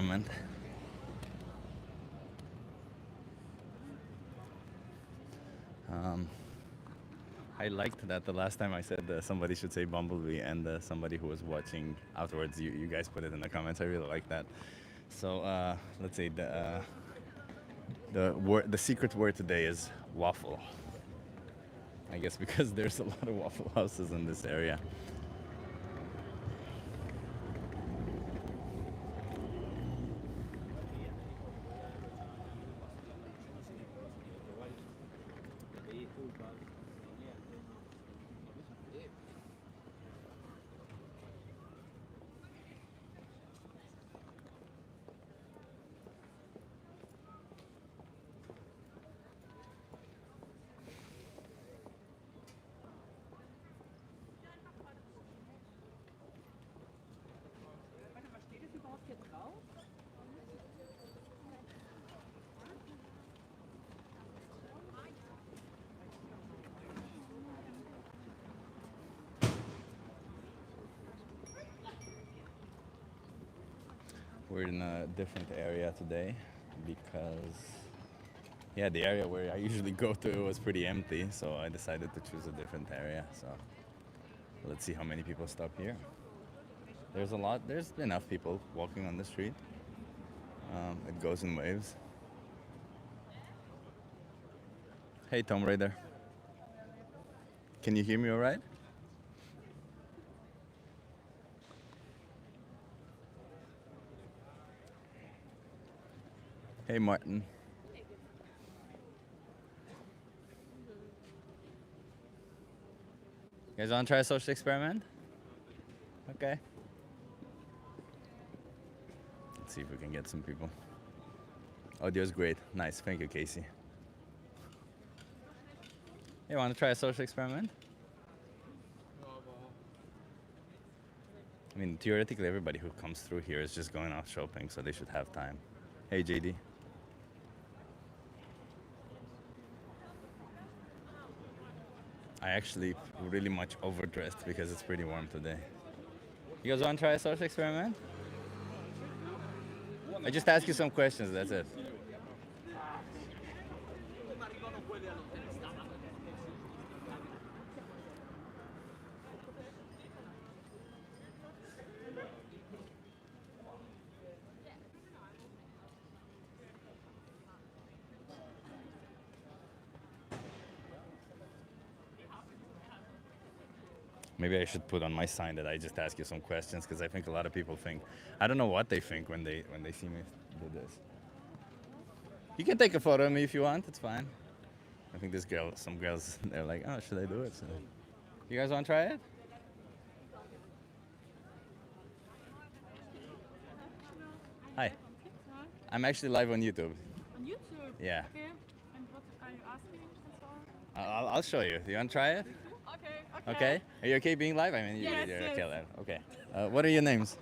experiment. I liked that the last time I said somebody should say bumblebee, and somebody who was watching afterwards, you guys put it in the comments. I really like that. So let's say the secret word today is waffle. I guess because there's a lot of waffle houses in this area. We're in a different area today because, yeah, the area where I usually go to was pretty empty, so I decided to choose a different area. So let's see how many people stop here. There's enough people walking on the street. It goes in waves. Hey, Tom Raider. Can you hear me all right? Hey, Martin. You guys want to try a social experiment? Okay. Let's see if we can get some people. Audio's great. Nice. Thank you, Casey. You want to try a social experiment? I mean, theoretically, everybody who comes through here is just going out shopping, so they should have time. Hey, JD. I actually really much overdressed because it's pretty warm today. You guys want to try a social experiment? I just ask you some questions, that's it. Maybe I should put on my sign that I just ask you some questions, because I think a lot of people think, I don't know what they think when they see me do this. You can take a photo of me if you want, it's fine. I think some girls, they're like, oh, should I do it? So, you guys want to try it? Hi. I'm actually live on YouTube. On YouTube? Yeah. Okay. And what are you asking and so on? I'll show you. Do you want to try it? Okay. Okay. Are you okay being live? I mean, Yes, you're yes. okay live. Okay. What are your names?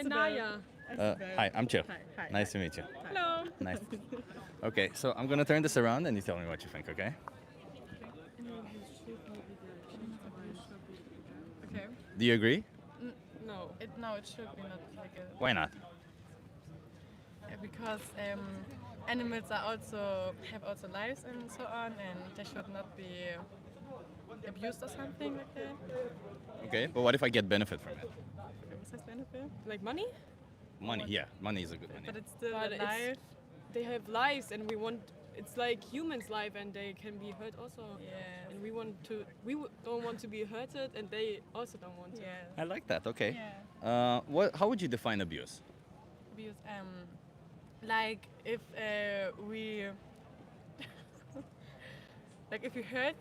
Naya. Hi, I'm Chill. Hi. Nice to meet you. Hello. Nice. Okay, so I'm gonna turn this around and you tell me what you think, okay? Okay. Do you agree? No. It should be not like a. Why not? Because animals have also lives and so on, and they should not be abused or something like that. Okay, but what if I get benefit from it? What's this benefit? Like money? Money, yeah, money is a good money. But it's still But a it's- life. They have lives, and we want. It's like humans' life, and they can be hurt also. Yeah. And don't want to be hurted, and they also don't want to. Yeah. I like that. Okay. Yeah. How would you define abuse? Because like if we like if you hurt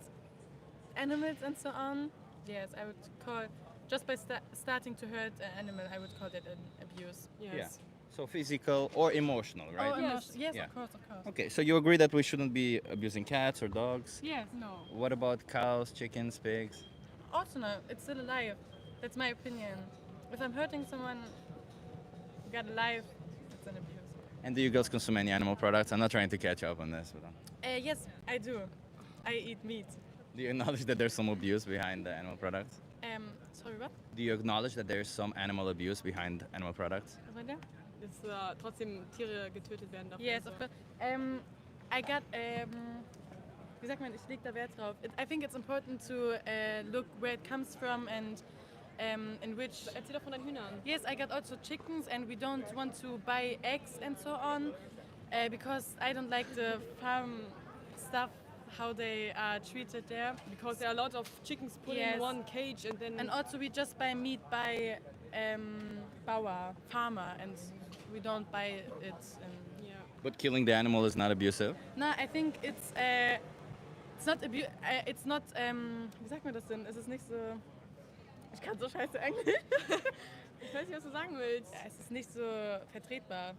animals and so on, yes, I would call just by starting to hurt an animal, I would call that an abuse. Yes. Yeah. So physical or emotional, right? Oh, Yes. yes, Yeah. of course. Okay, so you agree that we shouldn't be abusing cats or dogs? Yes, no. What about cows, chickens, pigs? Also, no, it's still alive. That's my opinion. If I'm hurting someone who got alive, it's an abuse. And do you girls consume any animal products? I'm not trying to catch up on this, but Yes, I do. I eat meat. do you acknowledge that there's some abuse behind the animal products? Sorry, what? Do you acknowledge that there's some animal abuse behind animal products? What there? Yes. dass trotzdem Tiere getötet werden dafür. Yes, so. of course. I got, wie sagt man, ich leg da Wert drauf. I think it's important to look where it comes from and in which... Erzähl doch von deinen Hühnern. Yes, I got also chickens and we don't want to buy eggs and so on because I don't like the farm stuff, how they are treated there. Because there are a lot of chickens put Yes. in one cage and then... And also we just buy meat by Bauer, farmer, and we don't buy it in... yeah. But killing the animal is not abusive? No, I think it's not it's not wie sagt man das denn? Es ist nicht so... Ich kann so scheiße Englisch. Ich weiß nicht, was du sagen willst. Ja, es ist nicht so vertretbar.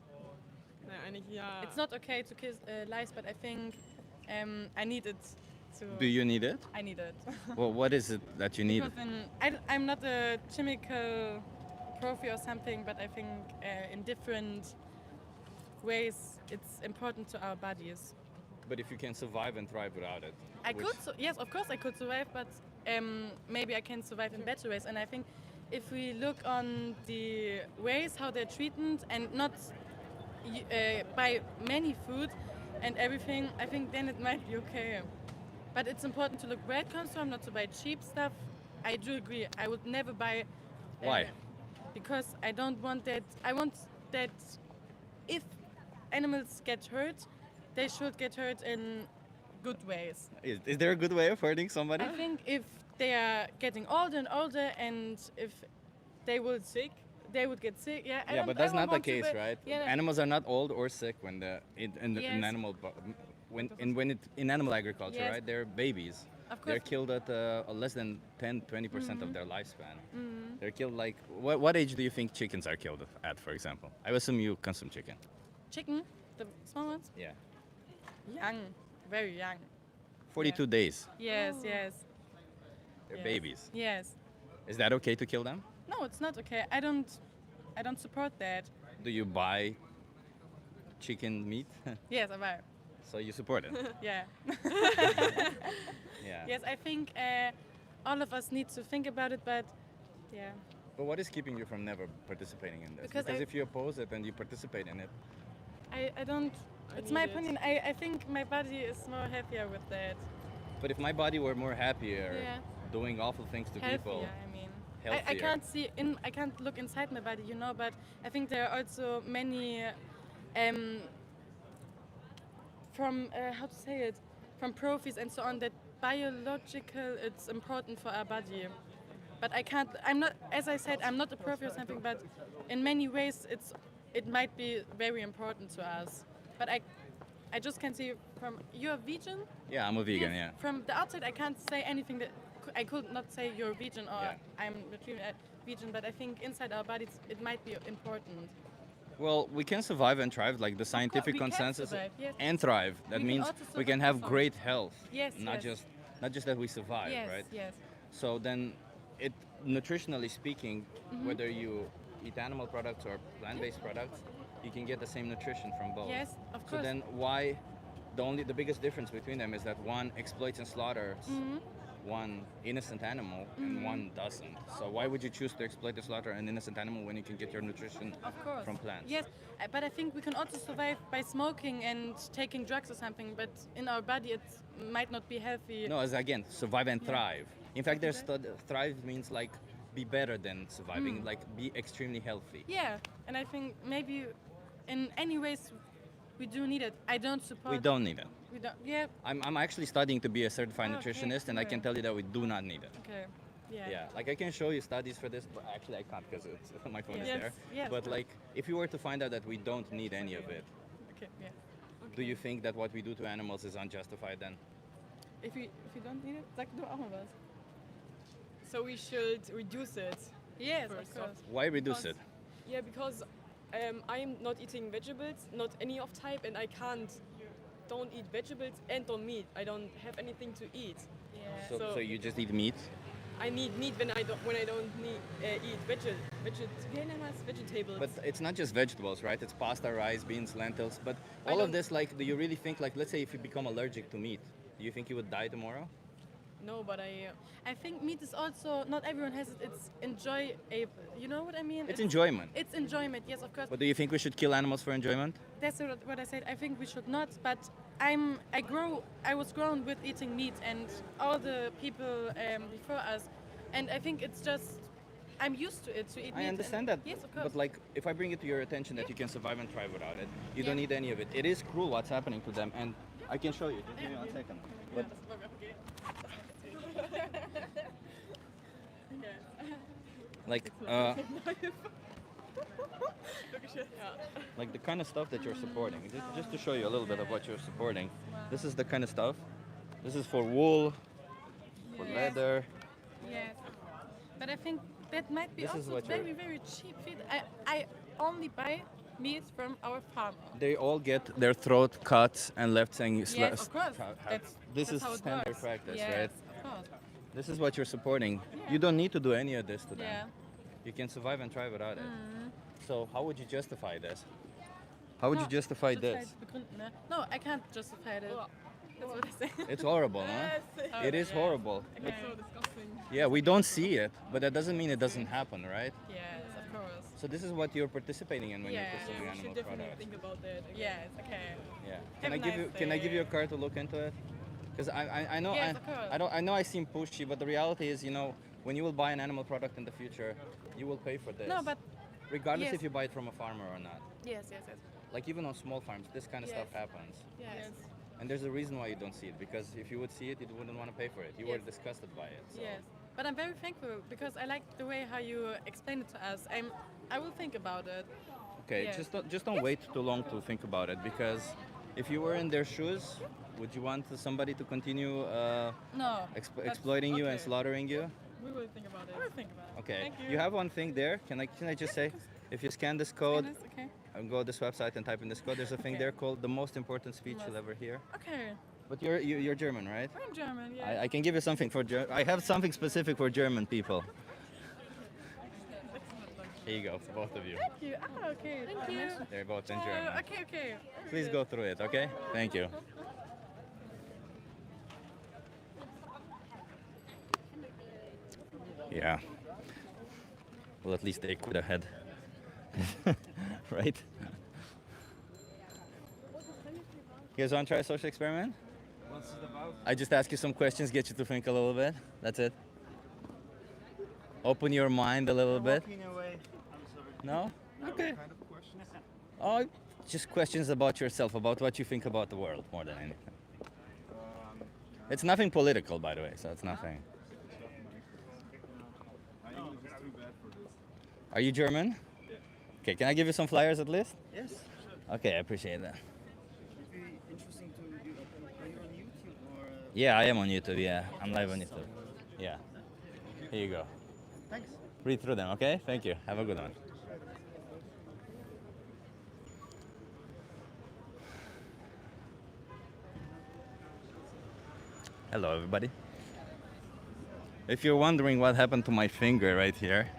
Naja, eigentlich ja. It's not okay to kill lice, but I think I need it to... Do you need it? I need it. Well, what is it that you need? Because I'm not a chemical profi or something, but I think in different ways it's important to our bodies. But if you can survive and thrive without it. I could, yes, of course I could survive, but maybe I can survive in better ways. And I think if we look on the ways how they're treated and not buy many food and everything, I think then it might be okay. But it's important to look where it comes from, not to buy cheap stuff. I do agree. I would never buy. Why? Because I don't want that. I want that if animals get hurt, they should get hurt in good ways. Is there a good way of hurting somebody? I think if they are getting older and older, and if they will sick, they would get sick. Yeah, Yeah, but that's not the case, buy, right? Yeah, Animals are not old or sick when in Yes. animal in animal agriculture, Yes. right? They're babies. Of They're course. killed at less than 10-20% of their lifespan. They're killed like what age do you think chickens are killed at, for example? I assume you consume chicken. Chicken, the small ones, Yeah. young, very young. 42 days. Yes, yes. They're Yes. babies. Yes. Is that okay to kill them? No, it's not okay. I don't support that. Do you buy chicken meat? Yes, I buy. So you support it? Yeah. Yeah. Yes, I think all of us need to think about it, but yeah. But what is keeping you from never participating in this? Because If you oppose it and you participate in it, I don't. It's need my it. opinion. I think my body is more happier with that. but if my body were more happier, Yeah. doing awful things to Healthier, people, I mean. I healthier. can't see in. I can't look inside my body, you know. But I think there are also many, from how to say it, from profis and so on, that biological it's important for our body. But I can't. I'm not. As I said, I'm not a profi or something. But in many ways, it might be very important to us. But I just can't see from. You're vegan. yeah, I'm a vegan. Yes, Yeah. From the outside, I can't say anything that I could not say you're vegan or Yeah. I'm vegan, but I think inside our bodies it might be important. Well, we can survive and thrive, like the scientific we can consensus, survive, yes. and thrive. That We can means also we can survive have from- great health. Yes, Not yes. just that we survive, Yes, right? yes. So then, it nutritionally speaking, whether you eat animal products or plant-based products, you can get the same nutrition from both. Yes, of So course. then, why? The biggest difference between them is that one exploits and slaughters one innocent animal and one doesn't. So why would you choose to exploit and slaughter an innocent animal when you can get your nutrition Of course. from plants? Yes, but I think we can also survive by smoking and taking drugs or something. But in our body, it might not be healthy. No, as again, survive and Yeah. thrive. In fact, there's thrive means like be better than surviving, like be extremely healthy. Yeah, and I think maybe in any ways we do need it. I don't support. We don't need it. We don't. Yeah. I'm actually studying to be a certified Oh, okay, nutritionist, and I can cool. tell you that we do not need it. Okay. Yeah. Yeah, like I can show you studies for this, but actually I can't because it's my phone is Yes, there. yes. But like, if you were to find out that we don't need any of it, Okay. Yeah. do you think that what we do to animals is unjustified then? If you don't need it, sag du auch mal was. So we should reduce it. Yes, First of course. Why reduce it? Yeah, because I'm not eating vegetables, not any of type, and I don't eat vegetables and don't meat. I don't have anything to eat. Yeah. So So- you just eat meat? I need meat when I don't eat vegetables. But it's not just vegetables, right? It's pasta, rice, beans, lentils. But all of don't- this, like, do you really think, like, let's say if you become allergic to meat, do you think you would die tomorrow? No, but I think meat is also not everyone has it. It's enjoyable. You know what I mean? It's enjoyment. It's enjoyment. Yes, of course. But do you think we should kill animals for enjoyment? That's what I said. I think we should not. But I was grown with eating meat, and all the people before us, and I think it's just I'm used to it to eat meat. I understand that. Yes, of course. But like, if I bring it to your attention that you can survive and thrive without it, you don't Yeah. need any of it. It is cruel what's happening to them, and I can show you. Just give me 1 second. But like, like the kind of stuff that you're supporting. Just to show you a little bit of what you're supporting. This is the kind of stuff. This is for wool, for Yes. leather. Yes, but I think that might be This is also what you're- very, very cheap feed. I only buy meat from our farmer. They all get their throat cut and left saying Yes, of course. This That's is how it standard works. practice, yes, right? Of course. This is what you're supporting. Yeah. You don't need to do any of this to them. Yeah. You can survive and thrive without it. Mm-hmm. So how would you justify this? How would you justify this? Begründen, ne? No, I can't justify it. That's what I say. It's horrible, huh? It is Yeah. horrible. Okay. so disgusting. Yeah, we don't see it, but that doesn't mean it doesn't happen, right? Yes, of course. So this is what you're participating in when Yeah. you're consuming We animal should definitely products. think about that. again. Yes, okay. Yeah. Have Can a I give nice you Can I give you a day. card to look into it? Because I know Yes, of course. I know I seem pushy, but the reality is, you know, when you will buy an animal product in the future, you will pay for this. No, but regardless yes. if you buy it from a farmer or not. yes. Like even on small farms, this kind of Yes. stuff happens. Yes. And there's a reason why you don't see it, because if you would see it, you wouldn't want to pay for it. You were Yes. disgusted by it. So. Yes. But I'm very thankful because I like the way how you explain it to us. I will think about it. Okay, Yes. just don't wait too long to think about it, because if you were in their shoes, would you want somebody to continue No. that's exploiting you and okay. slaughtering you? We will think about it. I will think about it. Okay. Thank you. You have one thing there. Can I just say, if you scan this code Goodness, okay. and go to this website and type in this code, there's a thing Okay. there called the most important speech you'll ever hear. Okay. But you're German, right? I'm German. Yeah. I can give you something for I have something specific for German people. Here you go, for both of you. Thank you. Ah, okay. Thank you. They're both in German. Okay. Please go through it, okay? Thank you. Yeah. Well, at least they could have had. Right? You guys want to try a social experiment? What's it about? I just ask you some questions, get you to think a little bit. That's it. Open your mind a little bit. Walking away. I'm sorry. No? Okay. What kind of questions? Oh, just questions about yourself, about what you think about the world more than anything. It's nothing political, by the way, so it's nothing. My English is too bad for this. Are you German? Okay, can I give you some flyers at least? Yes. Okay, I appreciate that. It'd be interesting to you. Are you on YouTube or? Yeah, I am on YouTube, yeah. I'm live on YouTube. Yeah. Here you go. Thanks. Read through them, okay? Thank you. Have a good one. Hello, everybody. If you're wondering what happened to my finger right here,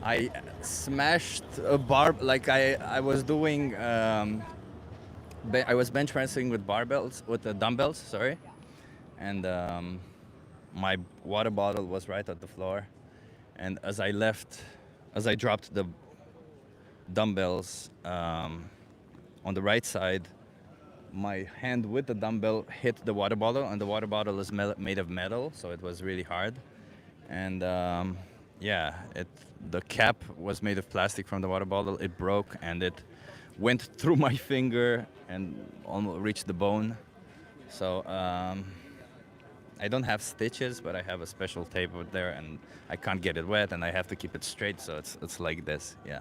I smashed a bar. Like I was doing, I was bench pressing with barbells, with the dumbbells. Sorry, and my water bottle was right at the floor. And as I dropped the dumbbells on the right side, my hand with the dumbbell hit the water bottle, and the water bottle is made of metal, so it was really hard. And yeah, the cap was made of plastic from the water bottle. It broke, and it went through my finger and almost reached the bone. So I don't have stitches, but I have a special tape out there, and I can't get it wet, and I have to keep it straight, so it's like this. Yeah,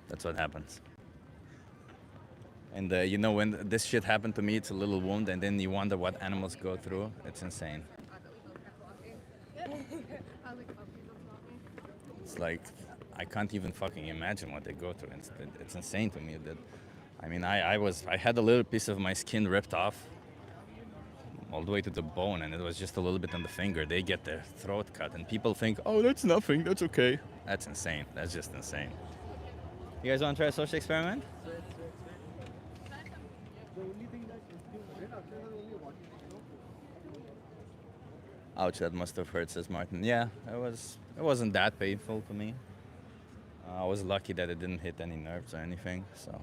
that's what happens. And you know, when this shit happened to me, it's a little wound, and then you wonder what animals go through. It's insane. It's like I can't even fucking imagine what they go through. It's insane to me. That I mean, I had a little piece of my skin ripped off, all the way to the bone, and it was just a little bit on the finger. They get their throat cut, and people think, oh, that's nothing, that's okay. That's insane. That's just insane. You guys want to try a social experiment? The only thing that is only watching Ouch, that must have hurt, says Martin. Yeah, it wasn't that painful to me. I was lucky that it didn't hit any nerves or anything, so.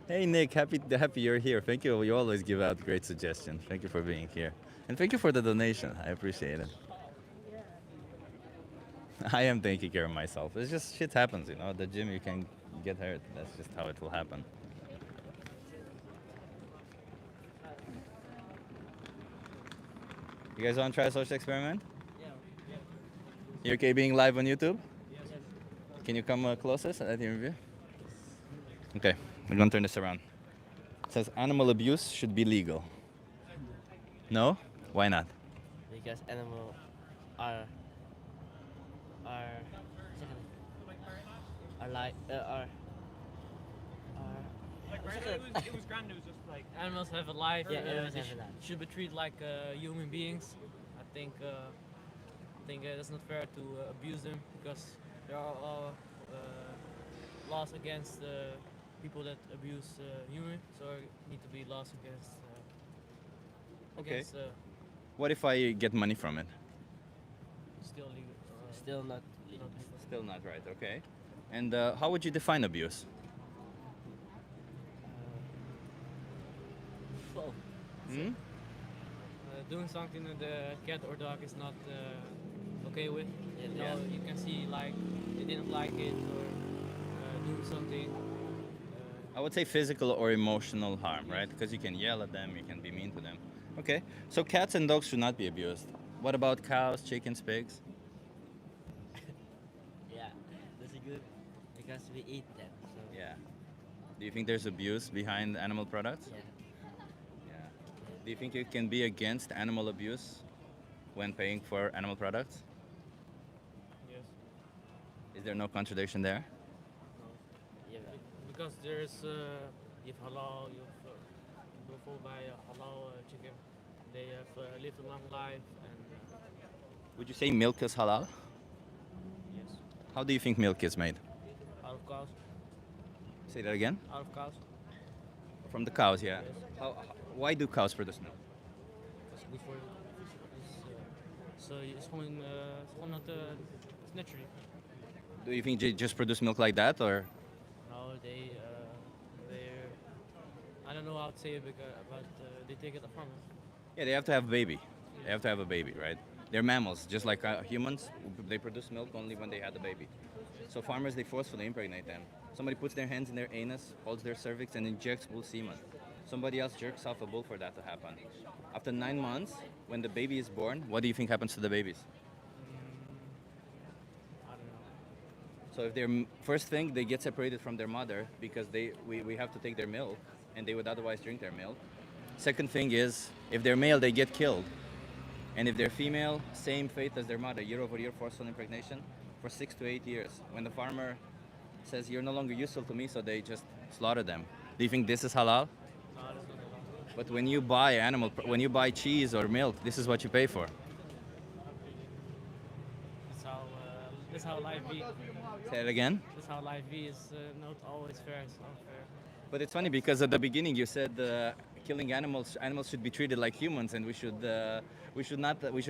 Hey Nick, happy you're here. Thank you. You always give out great suggestions. Thank you for being here. And thank you for the donation. I appreciate it. I am taking care of myself. It's just shit happens, you know. At the gym you can get hurt. That's just how it will happen. You guys want to try a social experiment? You okay being live on YouTube? Can you come closest at the interview? Okay, we're gonna turn this around. It says animal abuse should be legal. No? Why not? Because animals are are are like It was grand. It was just like animals have a life. Yeah, animals they have a life. should be treated like human beings. I think it's not fair to abuse them because there are laws against people that abuse humans. So there need to be laws against Okay. against What if I get money from it? still legal. still not legal. Still not right, okay. And how would you define abuse? Oh, Hmm? Doing something that the cat or dog is not okay with. Yeah, You know, you can see like they didn't like it or doing something. I would say physical or emotional harm, right? Because you can yell at them, you can be mean to them. Okay, so cats and dogs should not be abused. What about cows, chickens, pigs? yeah, that's good because we eat them. So Yeah. Do you think there's abuse behind animal products? yeah. Yeah. Do you think you can be against animal abuse when paying for animal products? Yes. Is there no contradiction there? Yeah. Because there's if halal, you fall by halal chicken. They have lived a long life and Would you say milk is halal? yes, How do you think milk is made? out of cows, Say that again? out of cows. From the cows, yeah. Yes. Why do cows produce milk? It's good for you. So it's gewoon not it's naturally. Do you think they just produce milk like that, or? No, they I don't know how to say it but they take it from us. Yeah, they have to have a baby. They have to have a baby, right? They're mammals, just like humans. They produce milk only when they had the baby. So farmers, they forcefully impregnate them. Somebody puts their hands in their anus, holds their cervix, and injects bull semen. Somebody else jerks off a bull for that to happen. After 9 months, when the baby is born, what do you think happens to the babies? I don't know. So if they're first thing, they get separated from their mother because we have to take their milk, and they would otherwise drink their milk. Second thing is, if they're male, they get killed. And if they're female, same fate as their mother, year over year forceful impregnation for 6 to 8 years. When the farmer says, you're no longer useful to me, so they just slaughter them. Do you think this is halal? No, that's not allowed. But when you buy when you buy cheese or milk, this is what you pay for. That's how life be. Say it again. That's how life be is not always fair. It's unfair. But it's funny because at the beginning you said killing animals should be treated like humans, and we should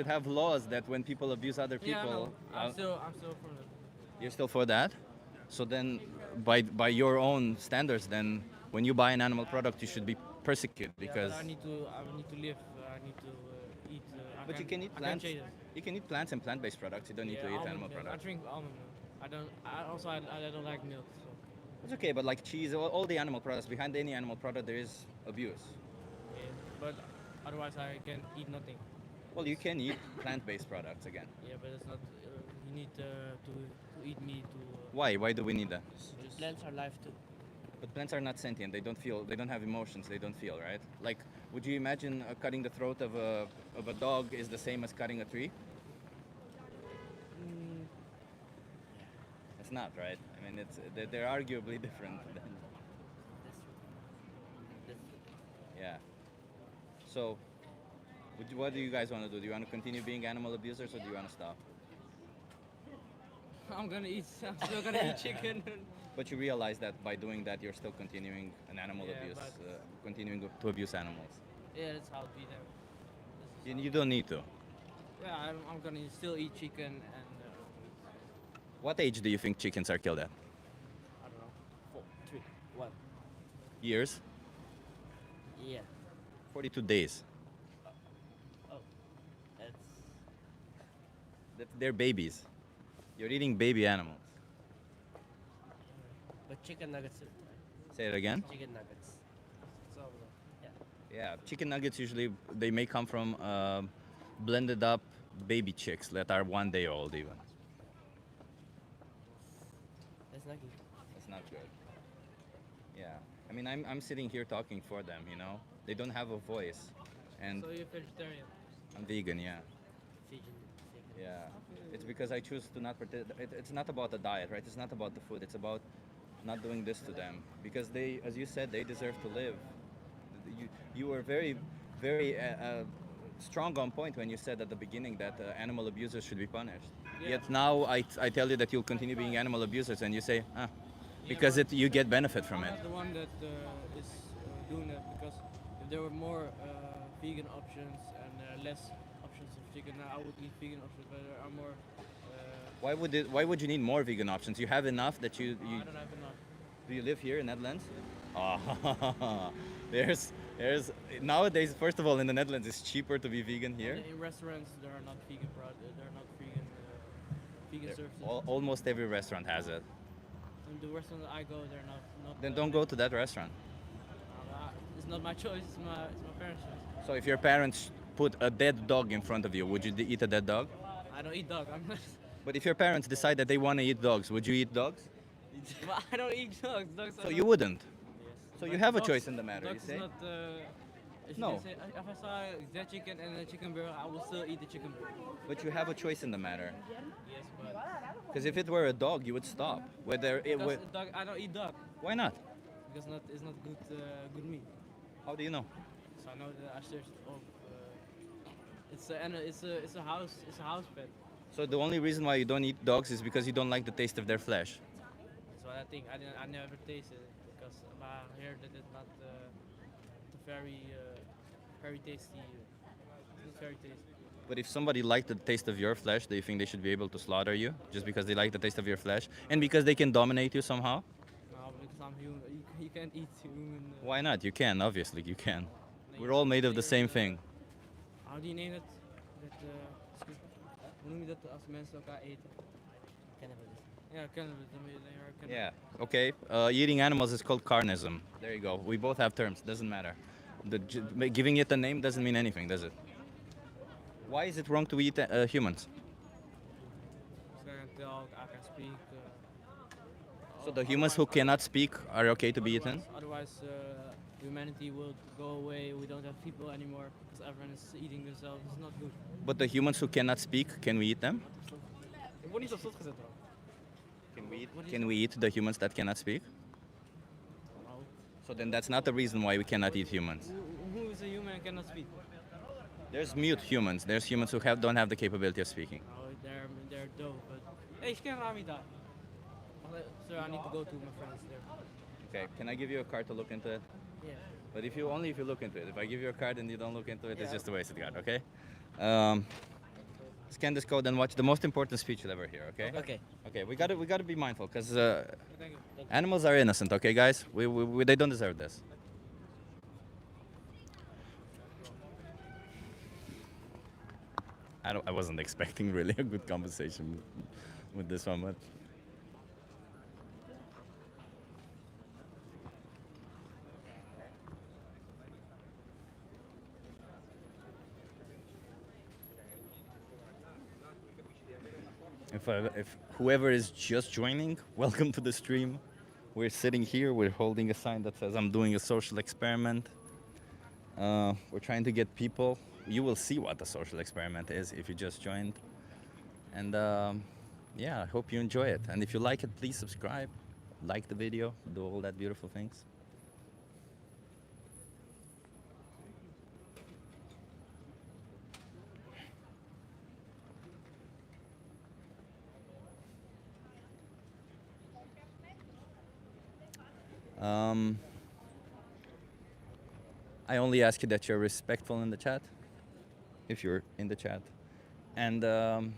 have laws that when people abuse other Yeah, I people, know. I'm still from the. you're still for that. So then, by your own standards, then when you buy an animal product, you should be persecuted because. I need to live. I need to eat. But you can eat I can't plants. change it. You can eat plants and plant-based products. You don't need to eat almond animal milk. I products. drink almond milk. I don't. I don't like milk. So. It's okay, but like cheese, all the animal products, behind any animal product, there is abuse. Yeah. But otherwise, I can eat nothing. Well, you can eat plant-based products again. Yeah, but it's not. You need to eat meat to. Why? Why do we need that? Just Plants are life too. But plants are not sentient. They don't feel. They don't have emotions. They don't feel, right? Like, would you imagine cutting the throat of a dog is the same as cutting a tree? It's not, right? I mean, they're arguably different. That's true. That's true. Yeah. So, what do you guys want to do? Do you want to continue being animal abusers, or do you want to stop? I'm gonna eat. I'm still gonna eat chicken. But you realize that by doing that, you're still continuing an animal Yeah, abuse, but- continuing to abuse animals. Yeah, that's how it be there. You don't need to. Yeah, I'm gonna still eat chicken and What age do you think chickens are killed at? I don't know. 4, 3, 1. Years? Yeah. 42 days. Oh, that's They're babies. You're eating baby animals. but chicken nuggets, right? Say it again. Chicken nuggets. so. Yeah. Yeah, chicken nuggets usually they may come from blended up baby chicks that are 1 day old even. That's not good. That's not good. Yeah, I mean I'm sitting here talking for them. You know, they don't have a voice, and So you're vegetarian? I'm vegan. Yeah, Vegan. yeah. It's because I choose to not it's not about the diet, right? It's not about the food. It's about not doing this to them because they, as you said, they deserve to live. You were very strong on point when you said at the beginning that animal abusers should be punished. Yeah. Yet now I tell you that you'll continue being animal abusers, and you say, Yeah, because but you get benefit from I'm it. not the one that is doing that because if there were more vegan options and less options of chicken, I would eat vegan options. But there are more. Why would you need more vegan options? You have enough that you I don't have enough. do you live here in Netherlands? Oh, there's nowadays. First of all, in the Netherlands, it's cheaper to be vegan here. In restaurants, there are not vegan there are not vegan services. Almost every restaurant has it. In the restaurant that I go, they're not. Then don't go to that restaurant. It's not my choice. It's my parents' choice. So if your parents put a dead dog in front of you, would you eat a dead dog? I don't eat dog. I'm not. But if your parents decide that they want to eat dogs, would you eat dogs? But I don't eat dogs. Dogs. So you wouldn't. Yes. So you But have a dogs- choice in the matter, you Dogs say? is not. If No. You can say, if I saw that chicken and a chicken burger, I will still eat the chicken burger. But you have a choice in the matter. Yes, but Because if it were a dog, you would stop. Whether it because would, dog, I don't eat dog why not? because it's not good meat. How do you know? So I know that I searched up. It's a house pet. So the only reason why you don't eat dogs is because you don't like the taste of their flesh. That's what I think. I never tasted it because I heard that it's not very tasty. It's very tasty. But if somebody liked the taste of your flesh, do you think they should be able to slaughter you just because they like the taste of your flesh and because they can dominate you somehow? No, because I'm human. You can't eat human. Why not? You can, obviously, you can. Nee, We're all made of the nee, same thing. How do you name it? Hoe noem je dat als mensen elkaar eten? Cannibalism. Ja, cannibalism. Yeah. Okay. Eating animals is called carnism. There you go. We both have terms. Doesn't matter. Giving it a name doesn't mean anything, does it? Why is it wrong to eat humans? So I can talk, I can speak. So the humans who cannot speak are okay to be eaten? Otherwise, humanity will go away. We don't have people anymore because everyone is eating themselves. It's not good. But the humans who cannot speak, can we eat them? Ik word niet op slot gezet, bro. Can we eat the humans that cannot speak? No. So then that's not the reason why we cannot eat humans. Who is a human and cannot speak? There's mute humans. There's humans who don't have the capability of speaking. No, they're dope. But hey, ich can Amida. Sir, I need to go to my friends there. Okay. Can I give you a card to look into it? Yeah. But if you look into it. If I give you a card and you don't look into it, it's Yeah. just a wasted card. Okay. Scan this code and watch the most important speech you'll ever hear. Okay. Okay. Okay. We gotta be mindful because Thank you. animals are innocent. Okay, guys. They don't deserve this. I wasn't expecting really a good conversation with this one, but. If whoever is just joining, welcome to the stream. We're sitting here, we're holding a sign that says I'm doing a social experiment. We're trying to get people. You will see what the social experiment is if you just joined. And yeah, I hope you enjoy it. And if you like it, please subscribe, like the video, do all that beautiful things. Um, I only ask you that you're respectful in the chat, if you're in the chat. And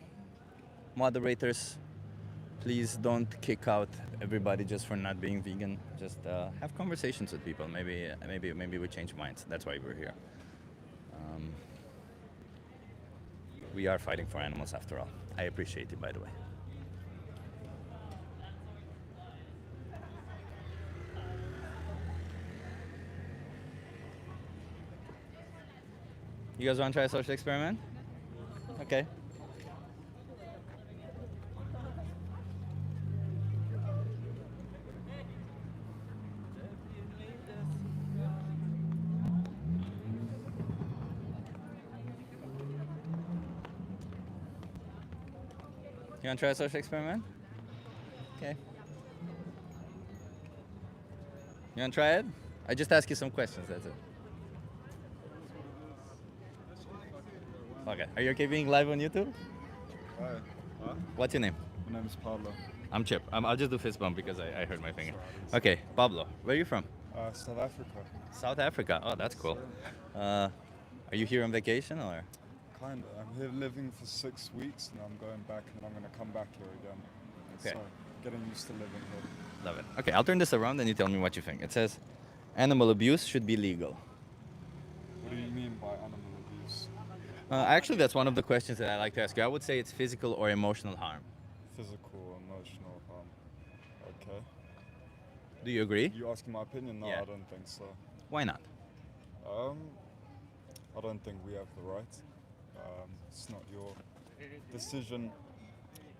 moderators, please don't kick out everybody just for not being vegan. Just have conversations with people. Maybe we change minds. That's why we're here. We are fighting for animals after all. I appreciate it, by the way. You guys want to try a social experiment? Okay. You want to try a social experiment? Okay. You want to try it? I just ask you some questions, that's it. Okay. Are you okay being live on YouTube? Hi. Huh? What's your name? My name is Pablo. I'm Chip. I'll just do fist bump because I hurt my finger. Okay, Pablo, where are you from? South Africa. South Africa. Oh, that's cool. Are you here on vacation or? Kinda. I'm here living for 6 weeks and I'm going back and I'm gonna come back here again. Okay. So, getting used to living here. Love it. Okay, I'll turn this around and you tell me what you think. It says, animal abuse should be legal. What do you mean by animal abuse? Actually, that's one of the questions that I like to ask you. I would say it's physical or emotional harm. Physical, emotional harm. Okay. Do you agree? You asking my opinion? No, Yeah. I don't think so. Why not? I don't think we have the right. It's not your decision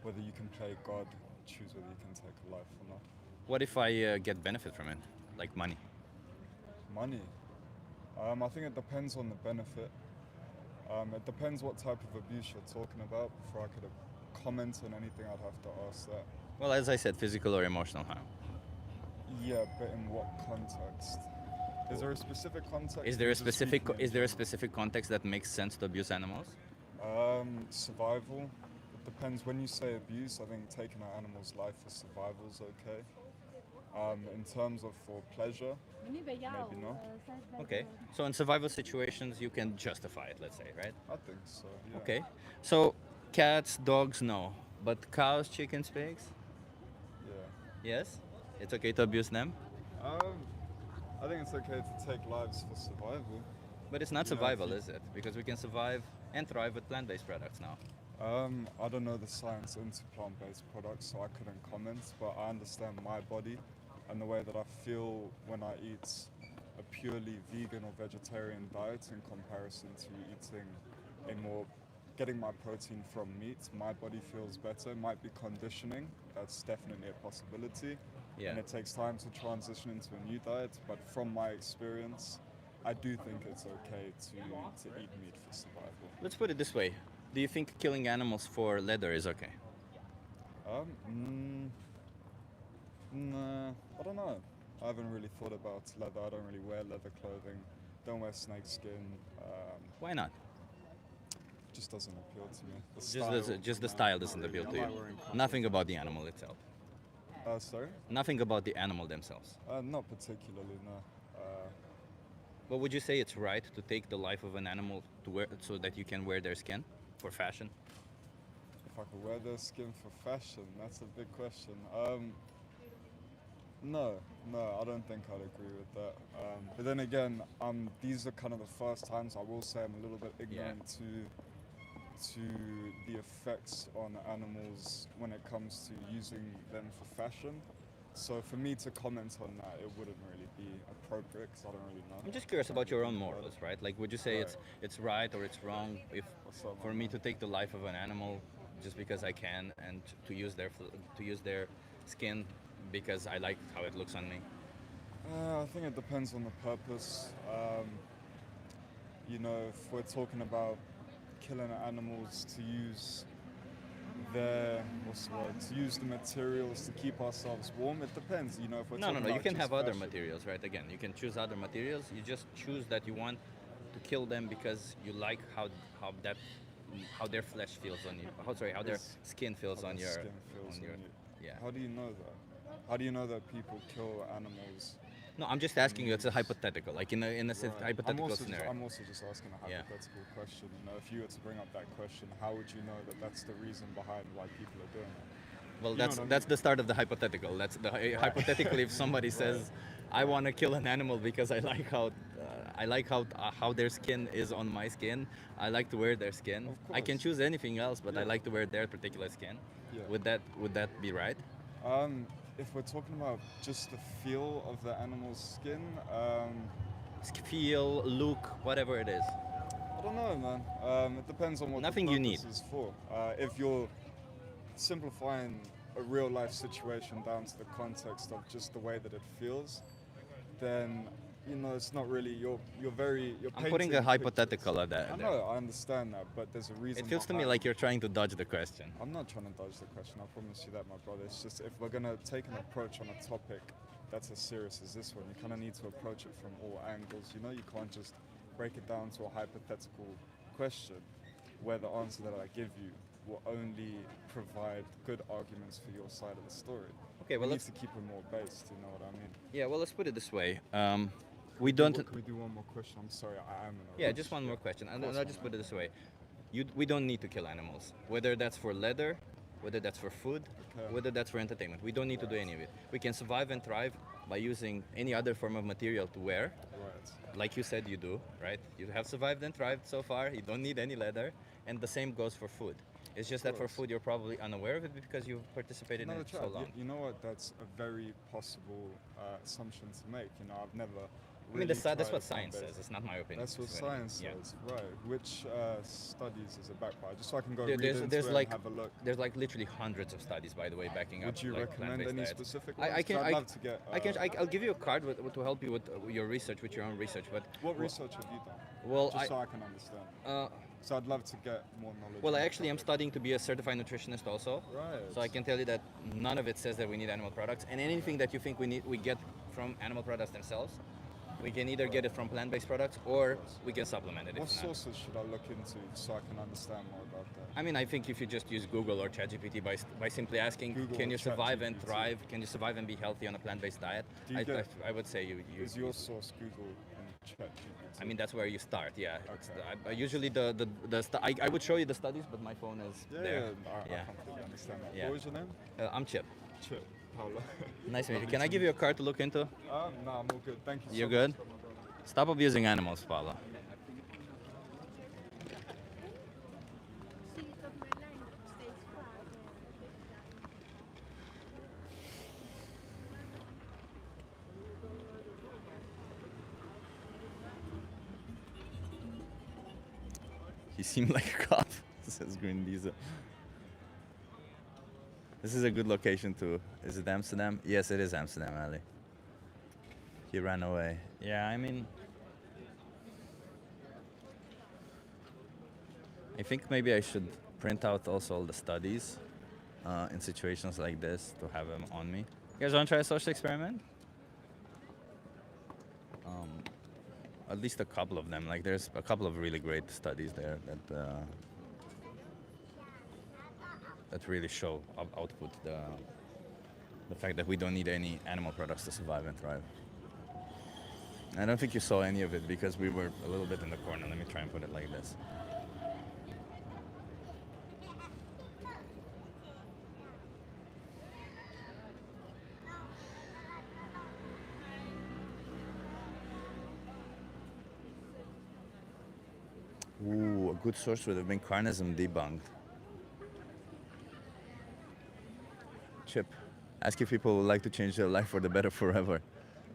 whether you can play God, choose whether you can take a life or not. What if I get benefit from it, like money? Money. I think it depends on the benefit. It depends what type of abuse you're talking about. Before I could comment on anything, I'd have to ask that. Well, as I said, physical or emotional harm. Yeah, but in what context? Is there a specific context? Is there or a just specific speaking in is there a general? specific context that makes sense to abuse animals? Survival. It depends. When you say abuse, I think taking an animal's life for survival is okay. In terms of for pleasure, maybe not. Okay. So in survival situations, you can justify it, let's say, right? I think so. Yeah. Okay. So cats, dogs, no, but cows, chickens, pigs, Yeah. yes. It's okay to abuse them, I think it's okay to take lives for survival. but it's not Yeah, survival, if you- is it? Because we can survive and thrive with plant-based products now. I don't know the science into plant-based products, so I couldn't comment, but I understand my body and the way that I feel when I eat a purely vegan or vegetarian diet in comparison to eating a more, getting my protein from meat. My body feels better. Might be conditioning, that's definitely a possibility. Yeah. And it takes time to transition into a new diet, but from my experience, I do think it's okay to eat meat for survival. Let's put it this way: do you think killing animals for leather is okay? Nah, I don't know. I haven't really thought about leather. I don't really wear leather clothing. Don't wear snake skin. Why not? Just doesn't appeal to me. The Just the style doesn't appeal to you. Nothing about the animal itself. Sorry? Nothing about the animal themselves. Not particularly, no. But would you say it's right to take the life of an animal to wear so that you can wear their skin for fashion? If I could wear their skin for fashion, that's a big question. No, I don't think I'd agree with that. But then again, these are kind of the first times I will say I'm a little bit ignorant to the effects on animals when it comes to using them for fashion. So for me to comment on that, it wouldn't really be appropriate because I don't really know. I'm just curious about your own morals, right? Like, would you say Right. it's right or it's wrong if What's up, for man? me to take the life of an animal just because I can and to use their skin because I like how it looks on me? I think it depends on the purpose. If we're talking about killing animals to use to use the materials to keep ourselves warm, it depends. If we're No. talking You about can just have other fashion. materials, right? Again, you can choose other materials. You just choose that you want to kill them because you like how their flesh feels on you. How their Yes. skin feels How on the your skin feels on you. yeah. How do you know that? How do you know that people kill animals No, I'm just asking you. It's a hypothetical, like in a Right. hypothetical scenario. I'm also just asking a Yeah. hypothetical question. You know, if you were to bring up that question, how would you know that that's the reason behind why people are doing it? Well, You know that's what I that's mean? the start of the hypothetical. That's the hypothetically if somebody says, "I want to kill an animal because I like how their skin is on my skin. I like to wear their skin. Of I can course. choose anything else, but I Yeah. like to wear their particular skin." Yeah. Would that be right? If we're talking about just the feel of the animal's skin, Feel, look, whatever it is. I don't know, man. It depends on what Nothing the you purpose need. is for. If you're simplifying a real life situation down to the context of just the way that it feels, then you know it's not really you're I'm putting a painting hypothetical pictures. at that. I there. know, I understand that, but there's a reason. It feels to me behind like you're trying to dodge the question. I'm not trying to dodge the question. I promise you that, my brother. It's just if we're gonna take an approach on a topic that's as serious as this one, you kind of need to approach it from all angles. You know, you can't just break it down to a hypothetical question where the answer that I give you will only provide good arguments for your side of the story. Okay, well we need let's to keep it more based. You know what I mean? yeah. Well, let's put it this way. We don't. Can we do one more question? I'm sorry, I am in a Yeah, rush. just one more question, and course, I'll my just man. put it this way: we don't need to kill animals, whether that's for leather, whether that's for food, Okay. whether that's for entertainment. We don't need to do any of it. We can survive and thrive by using any other form of material to wear, Right. like you said you do, right? You have survived and thrived so far. You don't need any leather, and the same goes for food. It's just that for course. food you're probably unaware of it because you've participated in No, it so long. you know what? That's a very possible assumption to make. You know, I've never. I mean, Really that's what tried science plant-based. says. It's not my opinion. That's what It's what- science yeah. says, right? Which studies is it backed by? Just so I can go There- read there's into there's it like and have a look. there's like literally hundreds of studies, by the way, backing up Would you like recommend plant-based any diets. specific I ones? 'Cause can I'd I, love to get. I'll give you a card to help you with your research, with your own research. But What research have you done? well, Just so I can understand. uh, So I'd love to get more knowledge. well, on I the actually am topic. studying to be a certified nutritionist also. Right. So I can tell you that none of it says that we need animal products, and anything that you think we get from animal products themselves, we can either get it from plant-based products or we can supplement it. if What not. sources should I look into so I can understand more about that? I mean, I think if you just use Google or ChatGPT by simply asking, Google can or you survive and ChatGPT. thrive? Can you survive and be healthy on a plant-based diet? Do you get- I would say you Is your source Google and ChatGPT? I mean, that's where you start. Yeah. It's Okay. usually I would show you the studies, but my phone is Yeah, there. I completely understand that. Yeah. What was your name? I'm Chip. Chip. Paolo. Nice to meet you. Can I give you a card to look into? No, I'm all good. Thank you so You're much. good? Stop abusing animals, Paolo. He seemed like a cop, says Green Diesel. This is a good location to. Is it Amsterdam? Yes, it is Amsterdam, Ali. He ran away. Yeah, I mean, I think maybe I should print out also all the studies in situations like this to have them on me. You guys want to try a social experiment? At least a couple of them. Like, there's a couple of really great studies there that really show output the fact that we don't need any animal products to survive and thrive. I don't think you saw any of it because we were a little bit in the corner. Let me try and put it like this. Ooh, a good source would have been carnism debunked. Chip, ask if people would like to change their life for the better forever.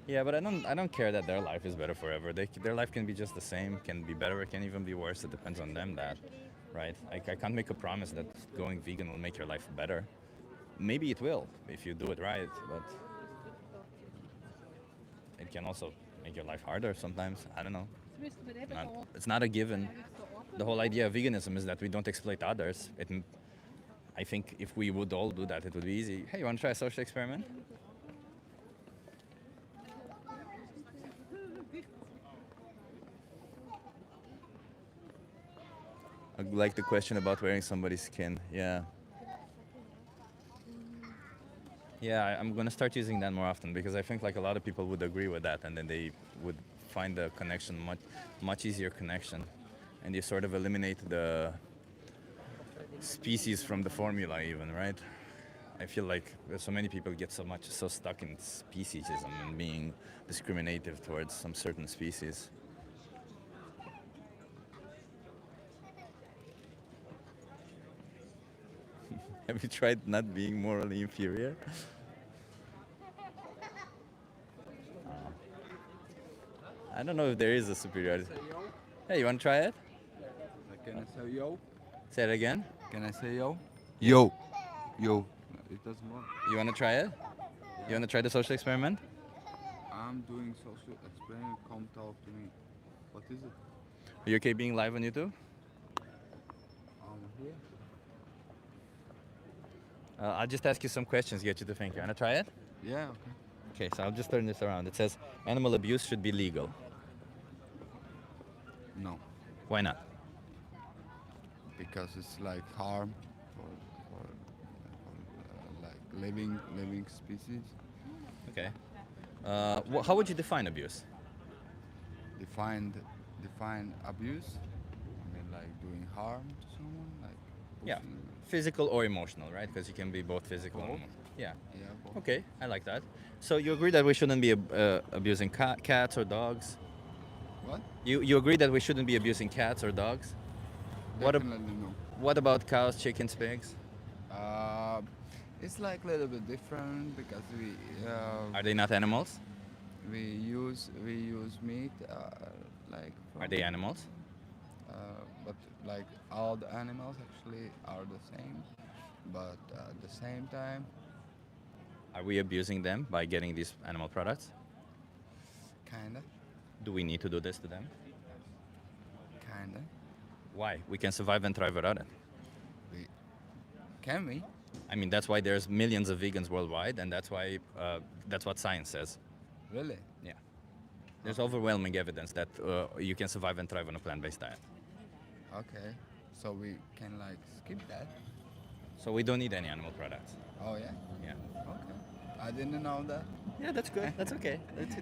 Yeah, but I don't care that their life is better forever. Their life can be just the same, can be better, it can even be worse. It depends on them, that, right? I can't make a promise that going vegan will make your life better. Maybe it will if you do it right, but it can also make your life harder sometimes. I don't know. It's not a given. The whole idea of veganism is that we don't exploit others. I think if we would all do that, it would be easy. Hey, you want to try a social experiment? I like the question about wearing somebody's skin. Yeah. Yeah, I'm gonna start using that more often because I think like a lot of people would agree with that, and then they would find the connection much easier connection, and you sort of eliminate the species from the formula even, right? I feel like so many people get so stuck in speciesism and being discriminative towards some certain species. Have you tried not being morally inferior? I don't know if there is a superiority. Hey, you want to try it? Can I say yo? Say it again. Can I say yo? Yo. Yo. It doesn't work. You want to try it? You want to try the social experiment? I'm doing social experiment. Come talk to me. What is it? Are you okay being live on YouTube? I'm here. I'll just ask you some questions, get you to think. You want to try it? Yeah, okay. Okay, so I'll just turn this around. It says animal abuse should be legal. No. Why not? Because it's like harm for like living species. Okay. How would you define abuse? Define abuse. I mean like doing harm to someone, like Yeah, pushing. physical or emotional, right? Because you can be both physical and Both? emotional. Yeah. Yeah. Both. Okay, I like that. So you agree that we shouldn't be abusing cats or dogs? What? You agree that we shouldn't be abusing cats or dogs? What, Definitely no. what about cows, chickens, pigs? It's like a little bit different because Are they not animals? we use meat like Are they animals? but like all the animals actually are the same, but at the same time Are we abusing them by getting these animal products? kinda Do we need to do this to them? kinda Why? We can survive and thrive without it. we can we I mean, that's why there's millions of vegans worldwide, and that's why that's what science says. really Yeah. There's overwhelming evidence that you can survive and thrive on a plant-based diet. okay, so we can like skip that. So we don't need any animal products. Oh yeah, Yeah. okay, I didn't know that. Yeah, that's good. That's okay.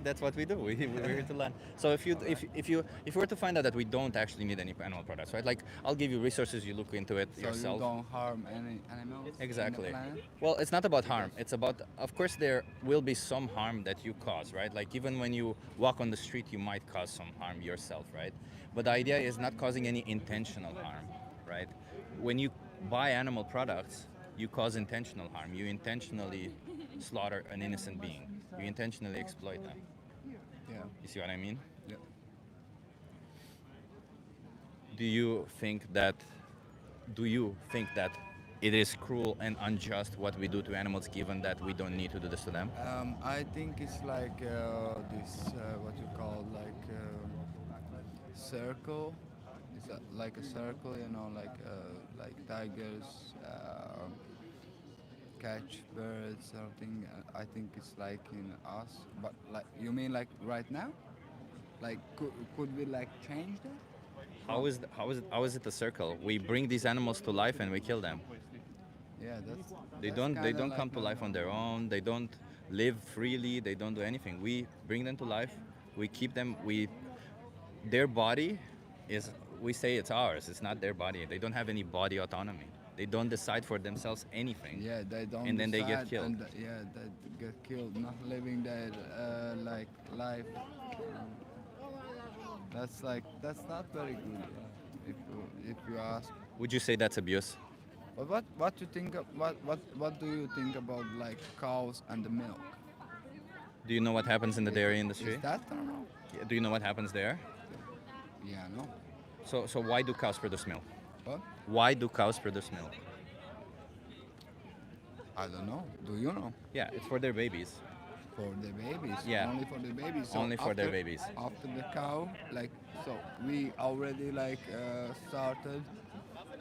That's what we do. We're here to learn. So if you were to find out that we don't actually need any animal products, right? Like I'll give you resources. You look into it So yourself. you don't harm any animals in the Exactly. planet? Well, it's not about harm. It's about, of course, there will be some harm that you cause, right? Like even when you walk on the street, you might cause some harm yourself, right? But the idea is not causing any intentional harm, right? When you buy animal products, you cause intentional harm. You intentionally slaughter an innocent being. You intentionally exploit them. Yeah. You see what I mean? Yeah. Do you think that it is cruel and unjust what we do to animals, given that we don't need to do this to them? I think it's like this what you call like circle. It's like a circle, you know, like tigers catch birds, something. I think it's like in us, but like you mean like right now? Like could we like change that? How is it a circle? We bring these animals to life and we kill them. Yeah, that's They that's don't kinda like come to life on their own. They don't live freely. They don't do anything. We bring them to life. We keep them. Their body is, we say it's ours. It's not their body. They don't have any body autonomy. They don't decide for themselves anything. Yeah, they don't. And then they get decide killed. And, yeah, they get killed, not living their like life. That's not very good. If you ask. Would you say that's abuse? But what you think? What do you think about like cows and the milk? Do you know what happens in the dairy industry? Is that normal? Do you know what happens there? Yeah, no. So why do cows produce milk? What? Why do cows produce milk? I don't know. Do you know? Yeah, it's for their babies. For the babies. Yeah. Only for the babies. So Only for their babies. After the cow, like so, we already like started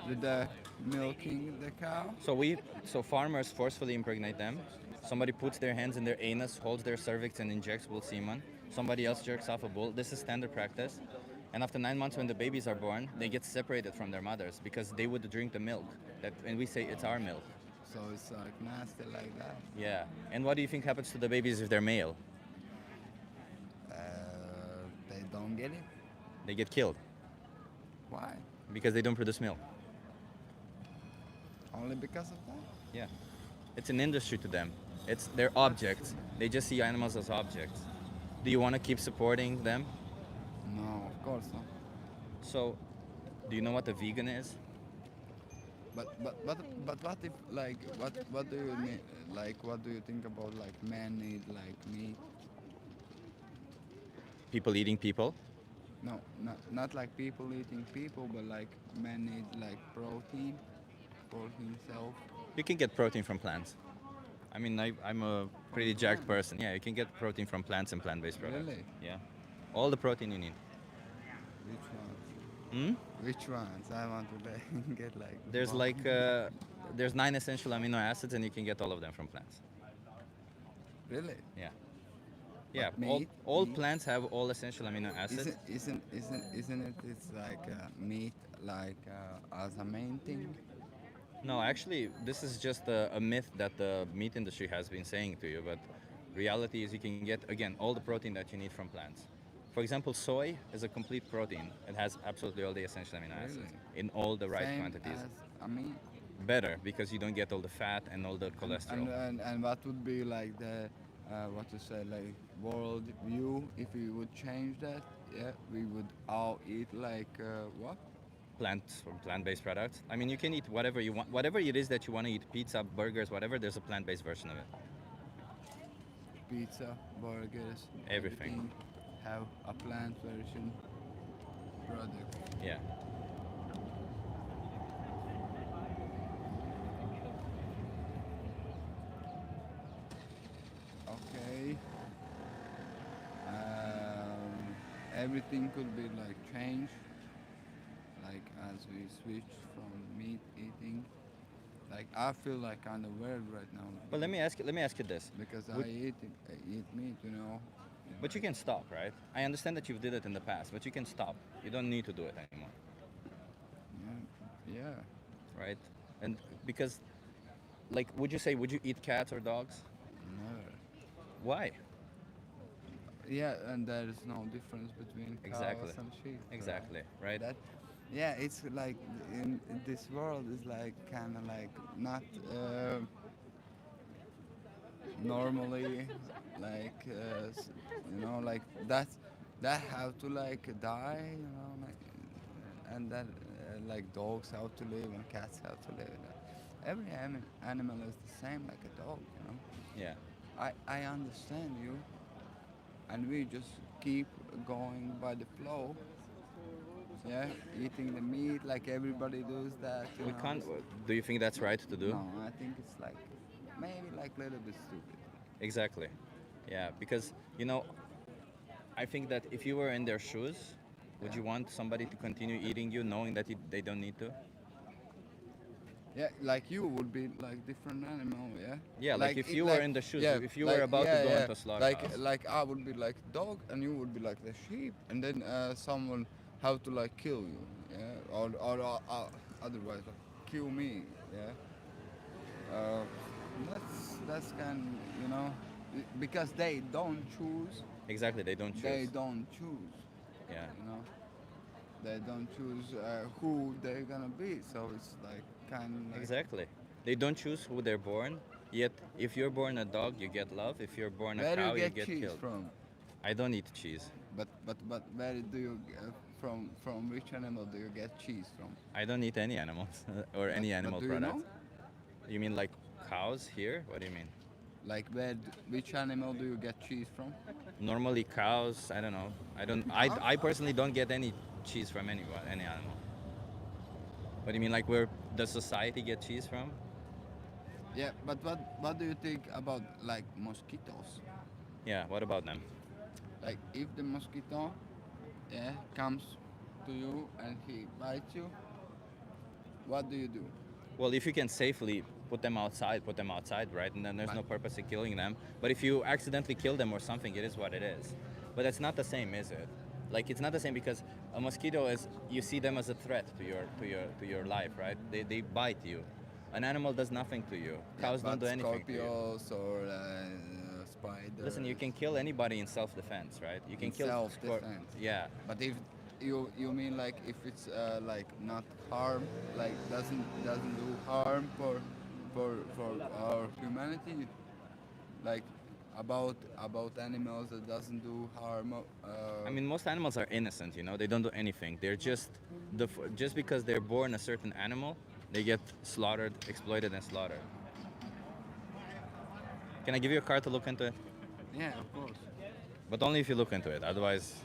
with the milking the cow. So farmers forcefully impregnate them. Somebody puts their hands in their anus, holds their cervix, and injects bull semen. Somebody else jerks off a bull. This is standard practice. And after 9 months, when the babies are born, they get separated from their mothers because they would drink the milk. And we say it's our milk. So it's like nasty like that. Yeah. And what do you think happens to the babies if they're male? Uh, they don't get it. They get killed Why? because they don't produce milk. Only because of that? Yeah. It's an industry to them. It's their objects. They just see animals as objects. Do you want to keep supporting them? No, of course not. So, do you know what a vegan is? But what if like what do you mean, like what do you think about like men need like meat? People eating people? No, not like people eating people, but like men need like protein for himself. You can get protein from plants. I mean, I'm a pretty jacked person. Yeah, you can get protein from plants and plant-based products. Really? Yeah. All the protein you need. Which ones? Hmm? Which ones? I want to like, get like. There's one. like, there's 9 essential amino acids and you can get all of them from plants. Really? Yeah. Yeah, But all, meat- all meat- plants have all essential amino acids. Isn't it? It's like meat like as a main thing. No, actually, this is just a myth that the meat industry has been saying to you, but reality is you can get, again, all the protein that you need from plants. For example, soy is a complete protein. It has absolutely all the essential amino acids Really? in all the right Same quantities. as a meat. Better, because you don't get all the fat and all the cholesterol. And what would be like the what to say like world view if we would change that? Yeah, we would all eat like what? Plants or plant-based products. I mean, you can eat whatever you want. Whatever it is that you want to eat, pizza, burgers, whatever, there's a plant-based version of it. Pizza, burgers, Everything. have a plant version product. Yeah. Okay. Everything could be like changed, like as we switch from meat eating. Like I feel like kind of weird right now. But let me ask you this. Because Would- I eat meat, you know. But you can stop, right? I understand that you've did it in the past, but you can stop. You don't need to do it anymore, Yeah. right? And because, like, would you eat cats or dogs? Never. Why? Yeah, and there is no difference between Exactly. cows and sheep. Exactly, right? That, yeah, it's like in this world is like kind of like not normally like you know like that have to like die, you know, like and that like dogs have to live and cats have to live. Every animal is the same like a dog, you know. Yeah. I understand you, and we just keep going by the flow. Yeah, eating the meat like everybody does that. You We know. can't. Do you think that's right to do? No, I think it's like maybe like a little bit stupid. Exactly. Yeah, because I think that if you were in their shoes, would you want somebody to continue eating you knowing that they don't need to? Yeah, like you would be like different animal. Yeah. Yeah, like if you were in the shoes, if you like, were about to go into a slaughterhouse. Like I would be like dog, and you would be like the sheep, and then someone have to like kill you. Yeah, or otherwise like, kill me. Yeah. That's kind, you know, because they don't choose. Exactly, they don't choose. They don't choose. Yeah. You know, they don't choose who they're gonna be. So it's like kind of like Exactly. They don't choose who they're born. Yet, if you're born a dog, you get love. If you're born a where do cow, you get cheese killed. from? I don't eat cheese. But where do you from which animal do you get cheese from? I don't eat any animals or any But animal do you products. know? You mean like cows here? What do you mean? Like which animal do you get cheese from? Normally cows. I don't know. I personally don't get any cheese from any animal. What do you mean? Like where does society get cheese from? Yeah, but what do you think about like mosquitoes? Yeah. What about them? Like if the mosquito, yeah, comes to you and he bites you, what do you do? Well, if you can safely put them outside, right? And then there's no purpose in killing them. But if you accidentally kill them or something, it is what it is. But it's not the same, is it? Like it's not the same because a mosquito is you see them as a threat to your life, right? They bite you. An animal does nothing to you. Cows don't do but anything to you. scorpions or spiders. Listen, you can kill anybody in self-defense, right? You can In kill self-defense. Yeah. But if you mean like if it's like not harm, like doesn't do harm for our humanity, like about animals that doesn't do harm. I mean, most animals are innocent, you know. They don't do anything. They're just because they're born a certain animal, they get slaughtered, exploited, and slaughtered. Can I give you a card to look into it? Yeah, of course. But only if you look into it. Otherwise,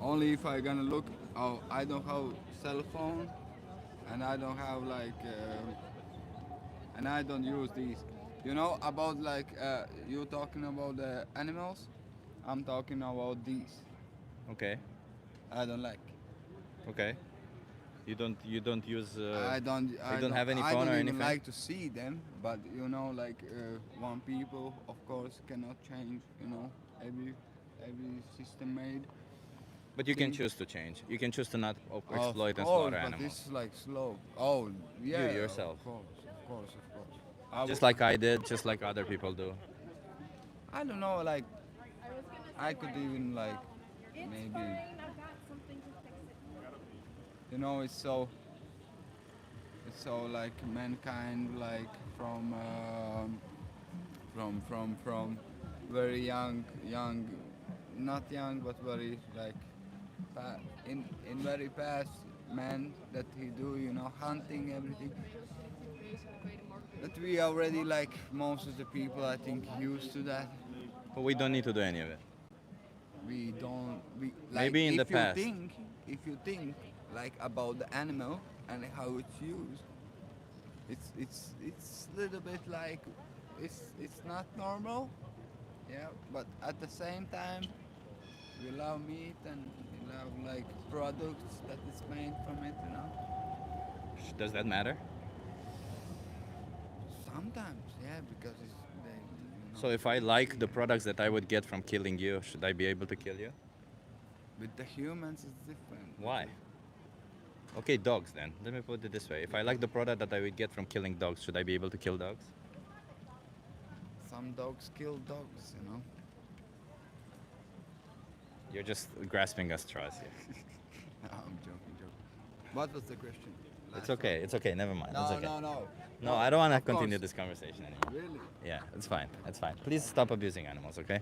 Only if I gonna look. Oh, I don't have cell phone, and I don't have like, and I don't use these. You know about like you talking about the animals. I'm talking about these. okay, I don't like. okay. You don't use. I don't. you don't have any I phone don't or even anything? like to see them, but you know, like one people, of course, cannot change. You know, every system made. But you can thing. choose to change. You can choose to not exploit Of and course, slaughter but animals. this is like slow. Oh, yeah. yourself. Of course, of course, of course. I Just would- like I did, just like other people do. I don't know, like I could even like maybe you know it's so like mankind like from very young not young but very like in very past man that he do you know hunting everything that we already like most of the people I think used to that. But we don't need to do any of it. We don't we like Maybe in the if you past. think if you think like about the animal and how it's used it's little bit like it's not normal, yeah, but at the same time we love meat and we love like products that is made from it, you know. Does that matter? Sometimes, yeah, because it's they, you know, So if I like the products that I would get from killing you, should I be able to kill you? with the humans it's different. Why? Okay, dogs then. Let me put it this way. If I like the product that I would get from killing dogs, should I be able to kill dogs? Some dogs kill dogs, you know. You're just grasping at straws here. I'm joking. What was the question? It's okay. It's okay. Never mind. No, It's okay. no. No, I don't want to Of course. continue this conversation anymore. Really? Yeah, it's fine. It's fine. Please stop abusing animals, okay?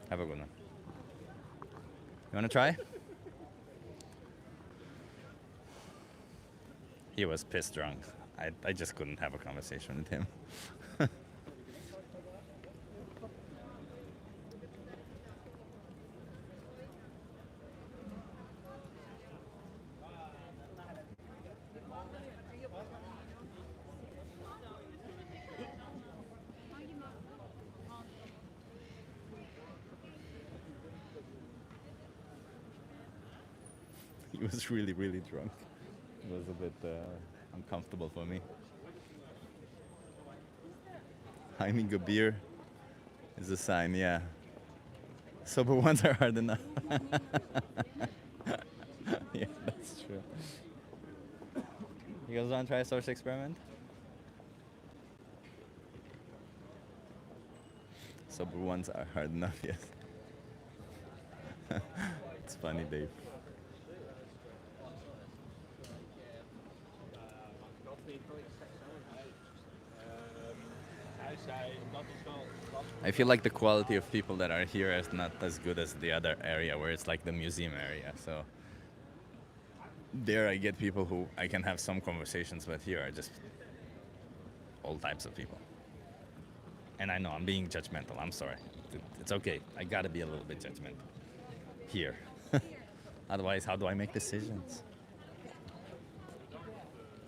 Have a good one. You want to try? He was pissed drunk. I just couldn't have a conversation with him. He was really, really drunk. It was a bit uncomfortable for me. Heiming a beer is a sign, yeah. Sober ones are hard enough. Yeah, that's true. You guys want to try a social experiment? Sober ones are hard enough, yes. It's funny, Dave. I feel like the quality of people that are here is not as good as the other area where it's like the museum area. So there I get people who I can have some conversations, but here are just all types of people. And I know I'm being judgmental. I'm sorry. It's okay. I gotta be a little bit judgmental here. Otherwise, how do I make decisions?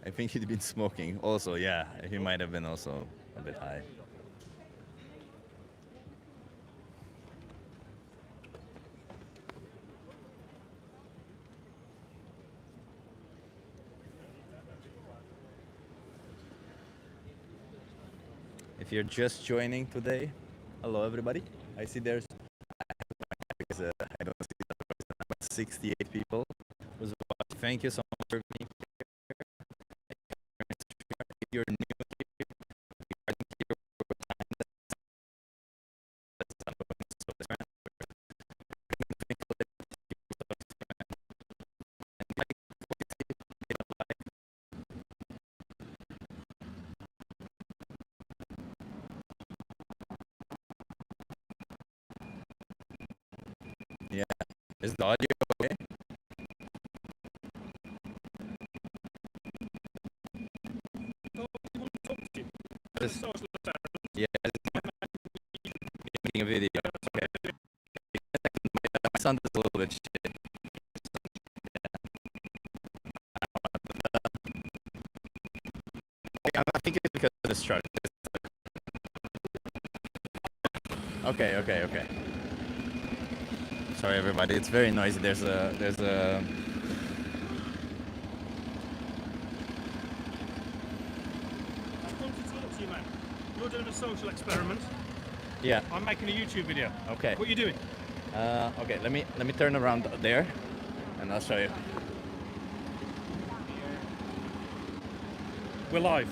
I think he'd been smoking. Also, yeah, he might have been also a bit high. If you're just joining today, hello everybody. I see there's because, I don't see that person, but 68 people was watching. Thank you so much for being here. Is the audio okay? This- yeah, making a video. Okay. My sound is a little bit shit. I think it's because of this truck. Okay. Sorry, everybody. It's very noisy. There's a. I'm going to talk to you, man. You're doing a social experiment. Yeah. I'm making a YouTube video. Okay. What are you doing? Okay. Let me turn around there, and I'll show you. We're live.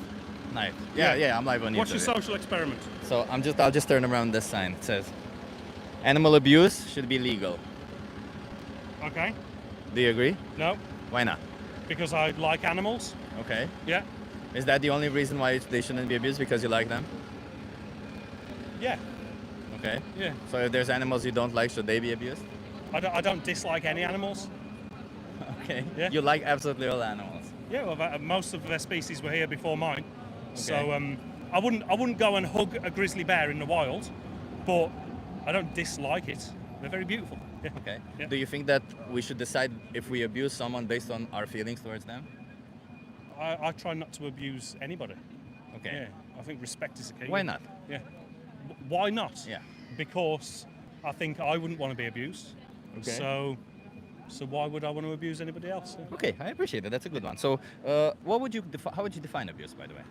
Nice. Yeah. I'm live on YouTube. What's your social experiment? So I'll just turn around this sign. It says, "Animal abuse should be legal." Okay. Do you agree? No, Why not? because I like animals. Okay. Yeah. Is that the only reason why they shouldn't be abused? Because you like them? Yeah. Okay. Yeah. So if there's animals you don't like, should they be abused? I don't dislike any animals. Okay. Yeah. You like absolutely all animals. Yeah. Well, most of their species were here before mine. So Okay. I wouldn't go and hug a grizzly bear in the wild, but I don't dislike it. They're very beautiful. Yeah. Okay. Yeah. Do you think that we should decide if we abuse someone based on our feelings towards them? I try not to abuse anybody. Okay. Yeah. I think respect is the key. Why not? Yeah. Why not? Yeah. Because I think I wouldn't want to be abused. Okay. So why would I want to abuse anybody else? Yeah. Okay, I appreciate it. That's a good one. So, how would you define abuse, by the way?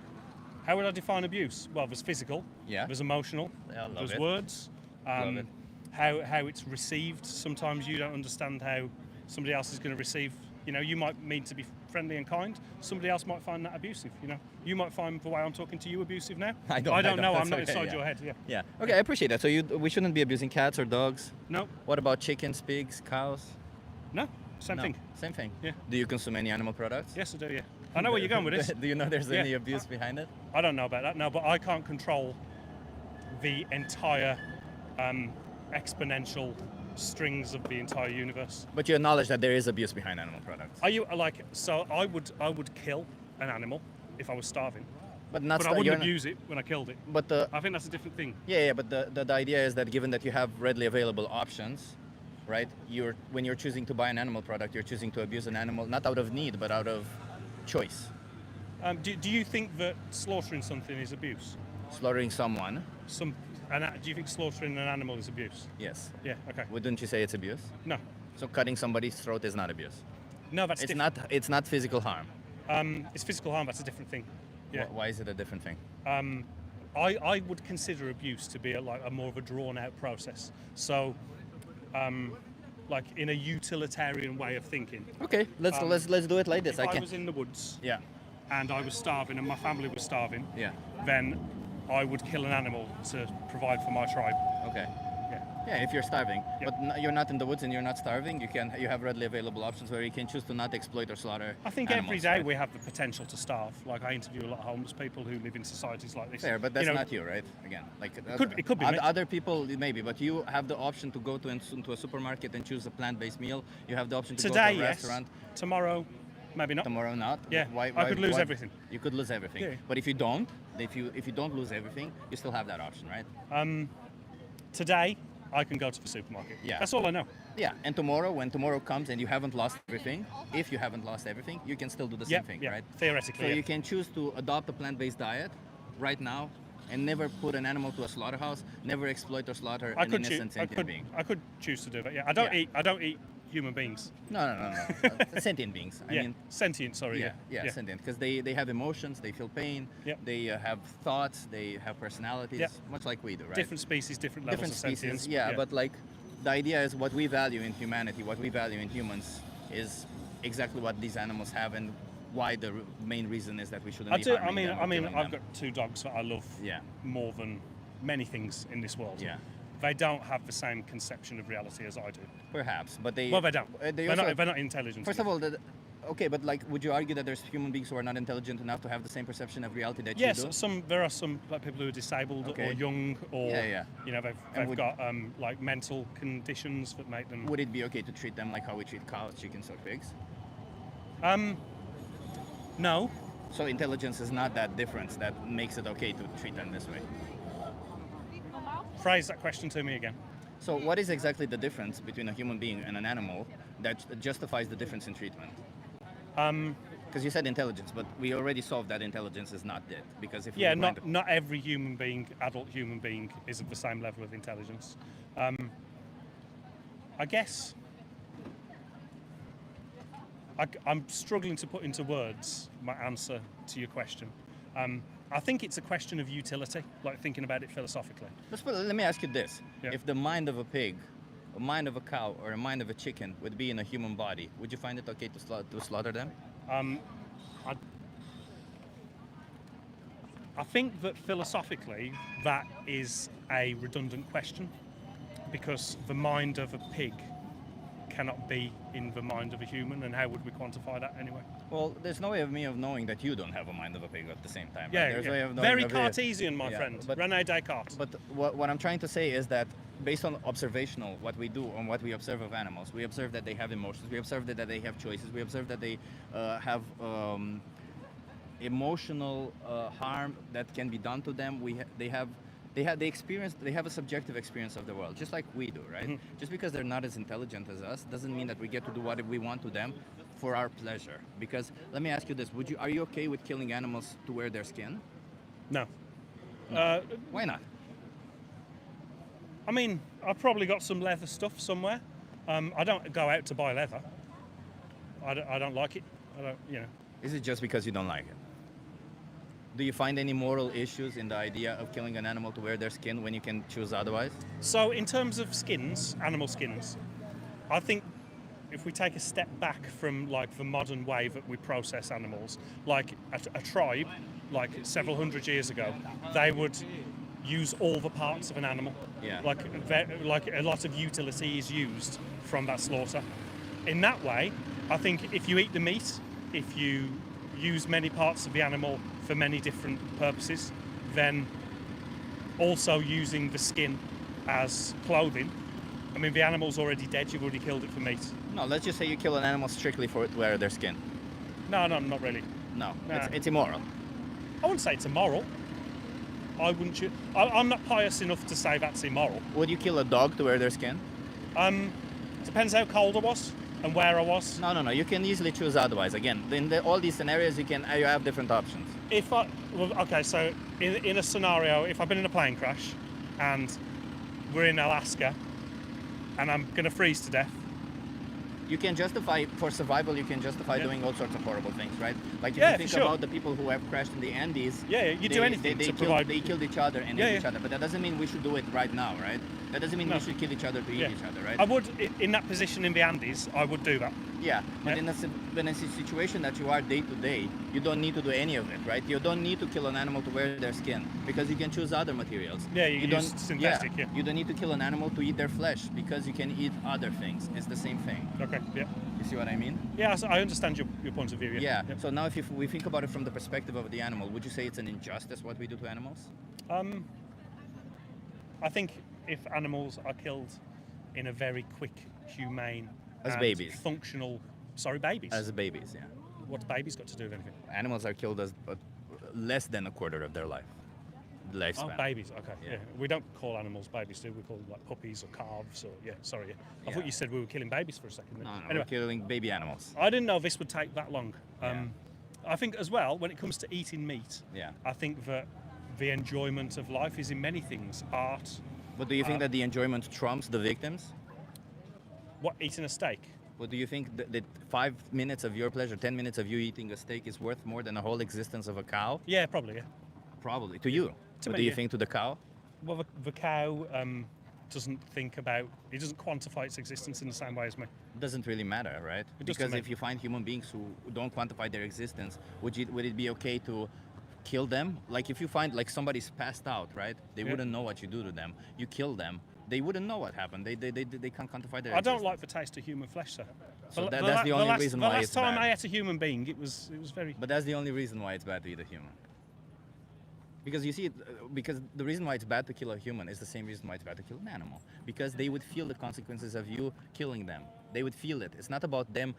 How would I define abuse? Well, there's physical. Yeah. There's emotional. Yeah, I love there's it. words. Love it. How it's received. Sometimes you don't understand how somebody else is going to receive. You know, you might mean to be friendly and kind. Somebody else might find that abusive. You know, you might find the way I'm talking to you abusive now. I don't know. that's I'm not okay, inside yeah. your head. Yeah. Yeah. Okay, I appreciate that. So we shouldn't be abusing cats or dogs. No. What about chickens, pigs, cows? No. Same No, thing. Same thing. Yeah. Do you consume any animal products? Yes, I do. Yeah. I know where you're going with this. Do you know there's Yeah. any abuse behind it? I don't know about that. No, but I can't control the entire exponential strings of the entire universe. But you acknowledge that there is abuse behind animal products. Are you like so? I would kill an animal if I was starving, But not. but I wouldn't abuse it when I killed it. But I think that's a different thing. yeah. But the idea is that given that you have readily available options, right? When you're choosing to buy an animal product, you're choosing to abuse an animal not out of need, but out of choice. Do you think that slaughtering something is abuse? Slaughtering someone, Do you think slaughtering an animal is abuse? yes. Yeah. Okay. Wouldn't you say it's abuse? No. So cutting somebody's throat is not abuse. No, that's It's different. not. It's not physical harm. It's physical harm. That's a different thing. Yeah. Why is it a different thing? I would consider abuse to be a more of a drawn out process. So, like in a utilitarian way of thinking. Okay, let's do it like this. If I can. was in the woods Yeah. and I was starving and my family was starving, Yeah. then I would kill an animal to provide for my tribe. Okay. Yeah. Yeah, if you're starving, Yeah. but you're not in the woods and you're not starving, you have readily available options where you can choose to not exploit or slaughter. I think animals, every day right? we have the potential to starve. Like I interview a lot of homeless people who live in societies like this. Fair, but that's You know, not you, right? Again, like it could be me. other people maybe, but you have the option to go into a supermarket and choose a plant-based meal. You have the option to Today, go to a yes. restaurant. Tomorrow, maybe not. Tomorrow, not. Yeah, Why, I could lose everything. You could lose everything. Yeah. But if you don't lose everything, you still have that option, right? Today, I can go to the supermarket. Yeah. That's all I know. Yeah. And tomorrow, when tomorrow comes and you haven't lost everything, if you haven't lost everything, you can still do the Yeah, same thing, yeah. right? Theoretically. So yeah. you can choose to adopt a plant-based diet right now and never put an animal to a slaughterhouse, never exploit or slaughter an innocent sentient being. I could choose to do that. Yeah. Yeah. I don't eat human beings. No. Sentient beings. I Yeah. mean, Sentient. Sorry. yeah, sentient. Because they have emotions, they feel pain, Yep. they have thoughts, they have personalities, Yep. much like we do, right? Different species, different levels Different of species, sentience. yeah, but like the idea is what we value in humanity, what we value in humans is exactly what these animals have, and why the main reason is that we shouldn't I be do. harming them or killing I've them. got two dogs that I love Yeah. more than many things in this world. Yeah. They don't have the same conception of reality as I do. Perhaps, but they Well, they don't. they They're also, not intelligent. first of all, okay, but like, would you argue that there's human beings who are not intelligent enough to have the same perception of reality that Yes, you do? there are some like people who are disabled Okay. or young or Yeah. you know And they've would- got like mental conditions that make them. Would it be okay to treat them like how we treat cows, chickens, or pigs? No, So intelligence is not that difference that makes it okay to treat them this way. phrase that question to me again. So what is exactly the difference between a human being and an animal that justifies the difference in treatment? Because you said intelligence, but we already solved that intelligence is not it. Because if Yeah, we find- not every human being, adult human being, is of the same level of intelligence. I guess I'm struggling to put into words my answer to your question. I think it's a question of utility, like thinking about it philosophically. Let me ask you this: Yeah. if the mind of a pig, a mind of a cow, or a mind of a chicken would be in a human body, would you find it okay to slaughter them? I think that philosophically that is a redundant question because the mind of a pig cannot be in the mind of a human, and how would we quantify that anyway? Well, there's no way of me of knowing that you don't have a mind of a pig at the same time. Yeah, right? There's a way yeah. of knowing Very of it. Cartesian, my Yeah, friend. but- René Descartes. But what I'm trying to say is that based on observational, what we do and what we observe of animals, we observe that they have emotions, we observe that they have choices, we observe that they have emotional harm that can be done to them. They have a subjective experience of the world, just like we do, right? Mm-hmm. Just because they're not as intelligent as us doesn't mean that we get to do what we want to them for our pleasure. Because let me ask you this: are you okay with killing animals to wear their skin? No. Why not? I mean, I've probably got some leather stuff somewhere. I don't go out to buy leather. I don't like it. I don't, you know. Is it just because you don't like it? Do you find any moral issues in the idea of killing an animal to wear their skin when you can choose otherwise? So in terms of skins, animal skins, I think if we take a step back from like the modern way that we process animals, like a tribe, like several hundred years ago, they would use all the parts of an animal. Yeah. Like a lot of utility is used from that slaughter. In that way, I think if you eat the meat, if you use many parts of the animal for many different purposes, then also using the skin as clothing. I mean, the animal's already dead, you've already killed it for meat. No, let's just say you kill an animal strictly for it to wear their skin. No, not really. No, Nah. it's immoral. I wouldn't say it's immoral. I'm not pious enough to say that's immoral. Would you kill a dog to wear their skin? Depends how cold I was and where I was. No. You can easily choose otherwise. Again, in all these scenarios, you have different options. So in a scenario, if I've been in a plane crash and we're in Alaska and I'm going to freeze to death. You can justify, for survival, you can justify doing all sorts of horrible things, right? Like if Yeah, you think for sure. about the people who have crashed in the Andes. Yeah, you do anything to provide. They killed each other and Yeah, ate yeah. each other, but that doesn't mean we should do it right now, right? That doesn't mean No. we should kill each other to eat Yeah. each other, right? I would, in that position in the Andes, I would do that. Yeah, but Yeah. in a situation that you are day to day, you don't need to do any of it, right? You don't need to kill an animal to wear their skin because you can choose other materials. Yeah, you don't use synthetic, yeah. You don't need to kill an animal to eat their flesh because you can eat other things. It's the same thing. Okay, yeah. You see what I mean? Yeah, I understand your point of view. Yeah. Yeah. So now, if we think about it from the perspective of the animal, would you say it's an injustice what we do to animals? I think if animals are killed in a very quick, humane, As and babies. functional. Sorry, babies. As babies, yeah. What's babies got to do with anything? Animals are killed as less than a quarter of their lifespan. Oh, babies. Okay. Yeah. Yeah. We don't call animals babies, do we? We call them like puppies or calves or Sorry. Yeah. I Yeah. thought you said we were killing babies for a second. No, Anyway, we're killing baby animals. I didn't know this would take that long. Yeah. I think as well, when it comes to eating meat, Yeah. I think that the enjoyment of life is in many things. Art. But do you think that the enjoyment trumps the victims? What, eating a steak? But do you think that 5 minutes of your pleasure, 10 minutes of you eating a steak is worth more than a whole existence of a cow? Yeah, probably, yeah. Probably. To you. To But me, do you yeah. think to the cow? Well, the cow doesn't think about, it doesn't quantify its existence in the same way as me. It doesn't really matter, right? It does to Because me. if you find human beings who don't quantify their existence, would it be okay to kill them? Like if you find like somebody's passed out, right? They Yeah. wouldn't know what you do to them. You kill them. They wouldn't know what happened. They can't quantify their I don't existence. like the taste of human flesh, so So that's the only reason why it's The last time bad. I ate a human being, it was very. But that's the only reason why it's bad to eat a human. Because you see, because the reason why it's bad to kill a human is the same reason why it's bad to kill an animal. Because they would feel the consequences of you killing them. They would feel it. It's not about them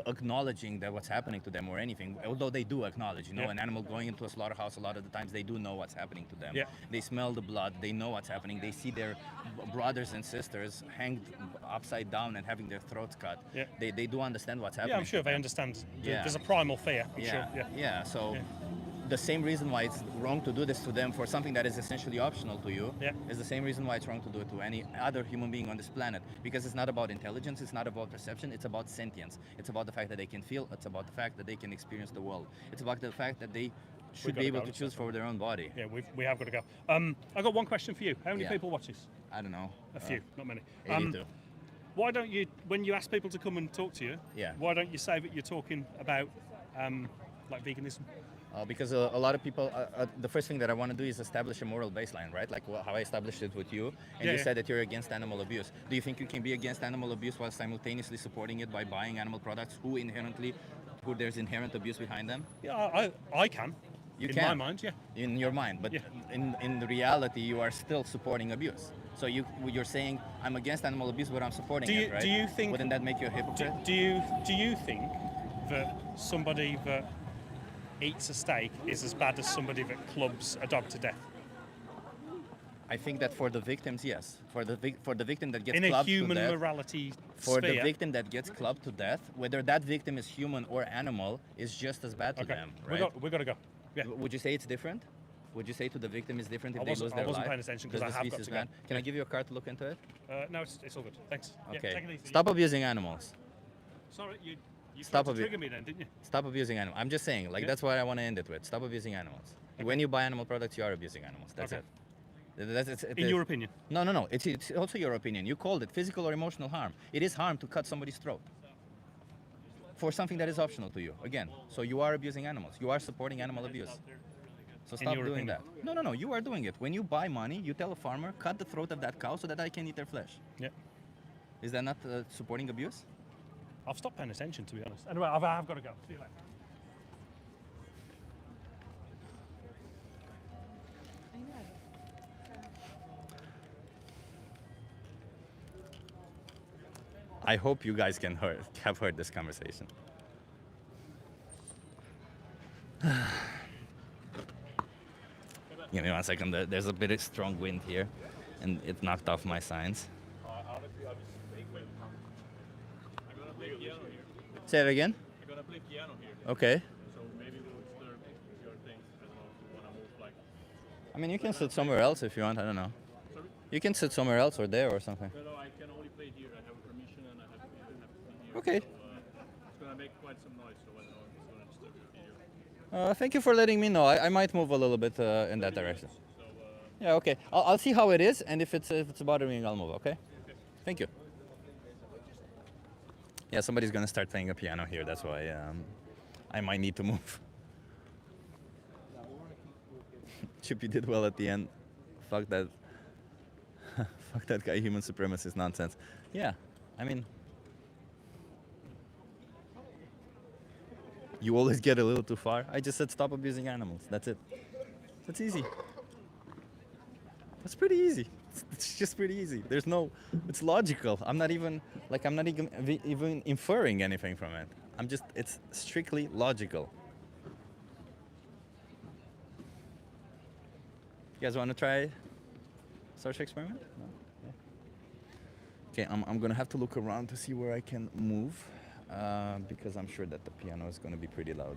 acknowledging that what's happening to them or anything. Although they do acknowledge, you know, an animal going into a slaughterhouse, a lot of the times they do know what's happening to them. Yeah. They smell the blood. They know what's happening. They see their brothers and sisters hanged upside down and having their throats cut. Yeah. They do understand what's happening. Yeah, I'm sure to they them. understand. Yeah. There's a primal fear. I'm sure. Yeah. So Yeah. the same reason why it's wrong to do this to them for something that is essentially optional to you is the same reason why it's wrong to do it to any other human being on this planet. Because it's not about intelligence, it's not about perception, it's about sentience. It's about the fact that they can feel, it's about the fact that they can experience the world. It's about the fact that they should be able to choose for their own body. Yeah, we have got to go. I got one question for you. How many people watch this? I don't know. A few, not many. 82. Why don't you, when you ask people to come and talk to you, why don't you say that you're talking about like veganism? Because a lot of people, the first thing that I want to do is establish a moral baseline, right? Like how I established it with you. And you said that you're against animal abuse. Do you think you can be against animal abuse while simultaneously supporting it by buying animal products who there's inherent abuse behind them? Yeah, I can. You in can. my mind, yeah. In your mind, but in the reality, you are still supporting abuse. So you're saying I'm against animal abuse, but I'm supporting it, right? Do you think? Wouldn't that make you a hypocrite? Do you think that somebody that eats a steak is as bad as somebody that clubs a dog to death? I think that for the victims, yes. For the victim that gets in clubbed a human to death, morality for sphere, the victim that gets clubbed to death, whether that victim is human or animal, is just as bad to them, right? we got to go. Yeah. Would you say it's different? Would you say to the victim it's different if they lose their life? I wasn't paying attention because I have got to go. Can I give you a card to look into it? No, it's all good. Thanks. Okay. Yeah, take it easy. Stop abusing animals. Sorry, you Stop tried to trigger me then, didn't you? Stop abusing animals. I'm just saying, like that's what I want to end it with. Stop abusing animals. When you buy animal products, you are abusing animals. That's it. In your opinion? No. It's also your opinion. You called it physical or emotional harm. It is harm to cut somebody's throat for something that is optional to you. Again, so you are abusing animals. You are supporting animal abuse. So stop doing that. No. You are doing it. When you buy money, you tell a farmer, cut the throat of that cow so that I can eat their flesh. Yeah. Is that not supporting abuse? I've stopped paying attention, to be honest. Anyway, I've got to go. See you later. I hope you guys have heard this conversation. Give me 1 second. There's a bit of strong wind here, and it knocked off my signs. Say it again. I'm gonna play piano here. Okay. So maybe we'll disturb your things. I don't know if you wanna move like. I mean, you can sit somewhere else if you want. I don't know. Sorry? You can sit somewhere else or there or something. No, I can only play here. I have a permission and I have to be here. Okay. So, it's gonna make quite some noise, so I don't know if it's gonna disturb your video. Thank you for letting me know. I might move a little bit in that direction. Yeah, okay. I'll see how it is, and if it's bothering me, I'll move. Okay. Thank you. Yeah, somebody's gonna start playing a piano here. That's why I might need to move. Chippy did well at the end. Fuck that. Fuck that guy. Human supremacist nonsense. Yeah, I mean, you always get a little too far. I just said stop abusing animals. That's it. That's easy. That's pretty easy. It's just pretty easy. It's logical. I'm not even inferring anything from it. It's strictly logical. You guys want to try social experiment? No? Yeah. Okay, I'm gonna have to look around to see where I can move, because I'm sure that the piano is gonna be pretty loud.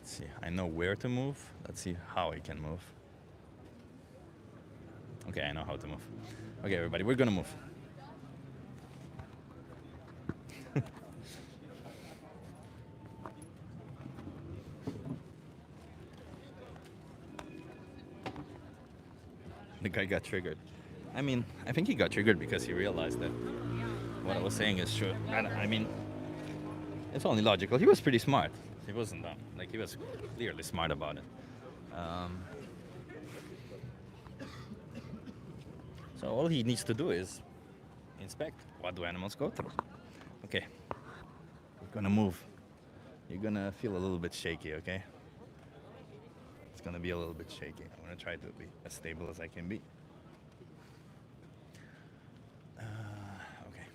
See, I know where to move. Let's see how I can move. Okay, I know how to move. Okay, everybody, we're gonna move. The guy got triggered. I mean, I think he got triggered because he realized that what I was saying is true. I mean, it's only logical. He was pretty smart. He wasn't dumb. Like, he was clearly smart about it. So all he needs to do is inspect what do animals go through. Okay, we're gonna move. You're gonna feel a little bit shaky, okay? It's gonna be a little bit shaky. I'm gonna try to be as stable as I can be. Okay.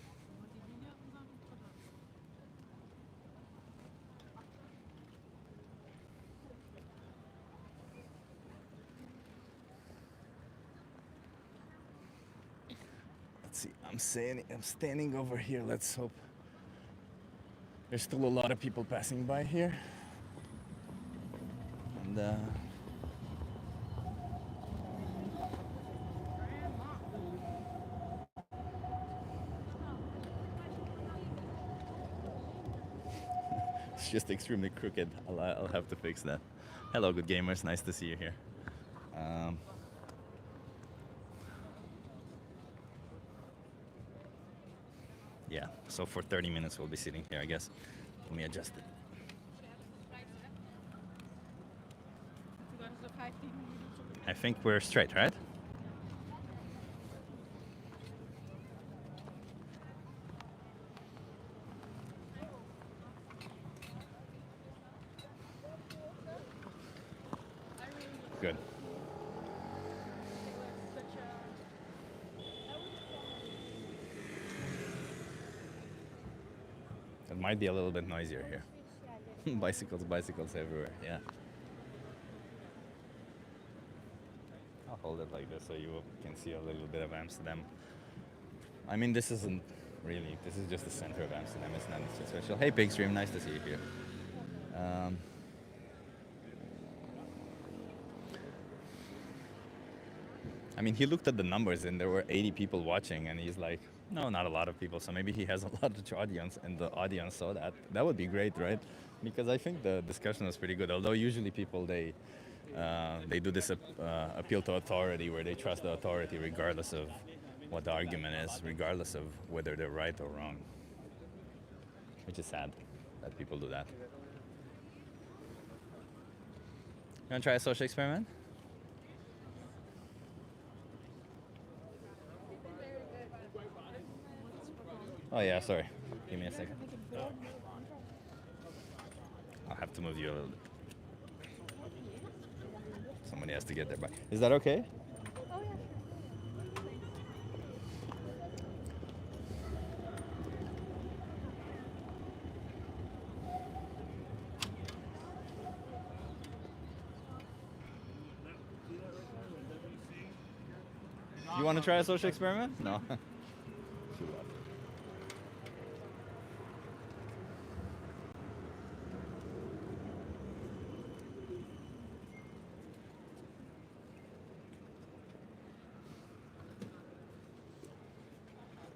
Let's see. I'm standing over here. Let's hope. There's still a lot of people passing by here. And it's just extremely crooked. I'll have to fix that. Hello, good gamers. Nice to see you here. Yeah, so for 30 minutes we'll be sitting here, I guess. Let me adjust it. I think we're straight, right? Good. It might be a little bit noisier here. bicycles everywhere, yeah. I'll hold it like this so you can see a little bit of Amsterdam. I mean, this isn't really, this is just the center of Amsterdam. It's not anything special. Hey, Pigstream, nice to see you here. I mean, he looked at the numbers and there were 80 people watching, and he's like, no, not a lot of people. So maybe he has a large audience, and the audience saw that. That would be great, right? Because I think the discussion was pretty good. Although usually people they do this appeal to authority, where they trust the authority regardless of what the argument is, regardless of whether they're right or wrong. Which is sad that people do that. You want to try a social experiment? Oh yeah, sorry. Give me a second. I'll have to move you a little bit. Somebody has to get there by. Is that okay? Oh yeah. You want to try a social experiment? No.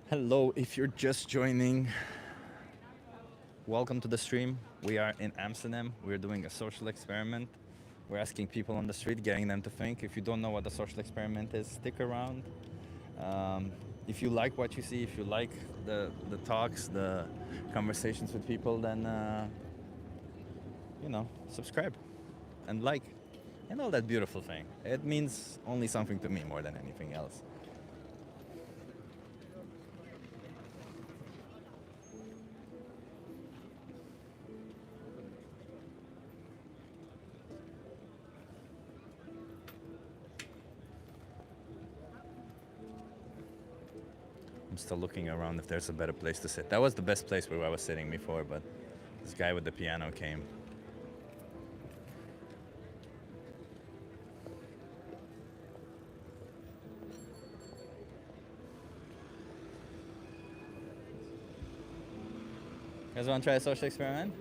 Hello, if you're just joining, welcome to the stream. We are in Amsterdam. We're doing a social experiment. We're asking people on the street, getting them to think. If you don't know what a social experiment is, stick around. If you like what you see, if you like the talks, the conversations with people, then, you know, subscribe and like and all that beautiful thing. It means only something to me more than anything else. I'm still looking around if there's a better place to sit. That was the best place where I was sitting before, but this guy with the piano came. You guys want to try a social experiment?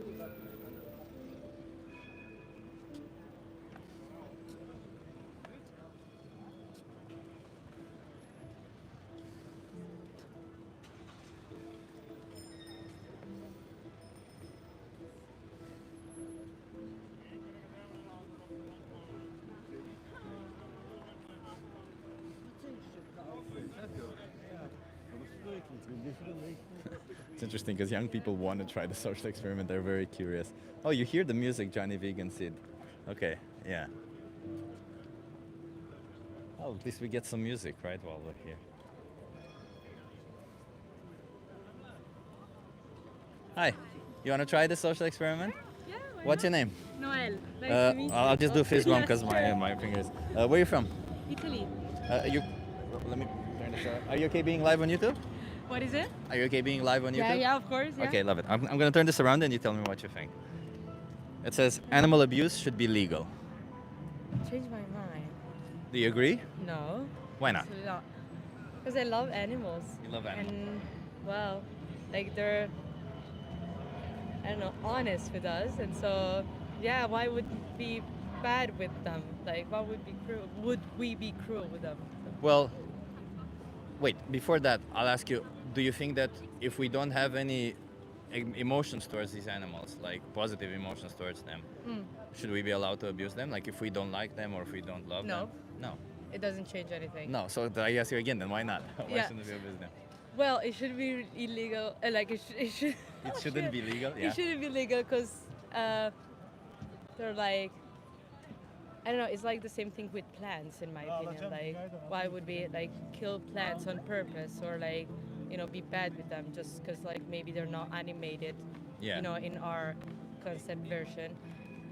It's interesting because young people want to try the social experiment. They're very curious. Oh, you hear the music, Johnny Vegan Sid. Okay, yeah. Oh, at least we get some music, right, while we're here. Hi. You want to try this social experiment? Yeah. What's your name? Noel. Nice to meet you. I'll just do fist bump Yes, because sure. my fingers. Where are you from? Italy. You. Let me turn this on. Are you okay being live on YouTube? What is it? Are you okay being live on YouTube? Yeah, of course. Yeah. Okay, love it. I'm gonna turn this around and you tell me what you think. It says animal abuse should be legal. Change my mind. Do you agree? No. Why not? Absolutely not. Because I love animals. You love animals. And, well, like they're, I don't know, honest with us. And so, yeah, why would it be bad with them? Like, why would be cruel? Would we be cruel with them? Well, wait. Before that, I'll ask you: do you think that if we don't have any emotions towards these animals, like positive emotions towards them, Mm. should we be allowed to abuse them? Like if we don't like them or if we don't love No. them? No. It doesn't change anything. No. So I ask you again. Then why not? Why Yeah. shouldn't we abuse them? Well, it should be illegal. Like, it should. It shouldn't be legal. Yeah. It shouldn't be legal because they're like, I don't know. It's like the same thing with plants, in my opinion. Like, why would we like kill plants on purpose or like, be bad with them just because like maybe they're not animated, Yeah. in our concept version.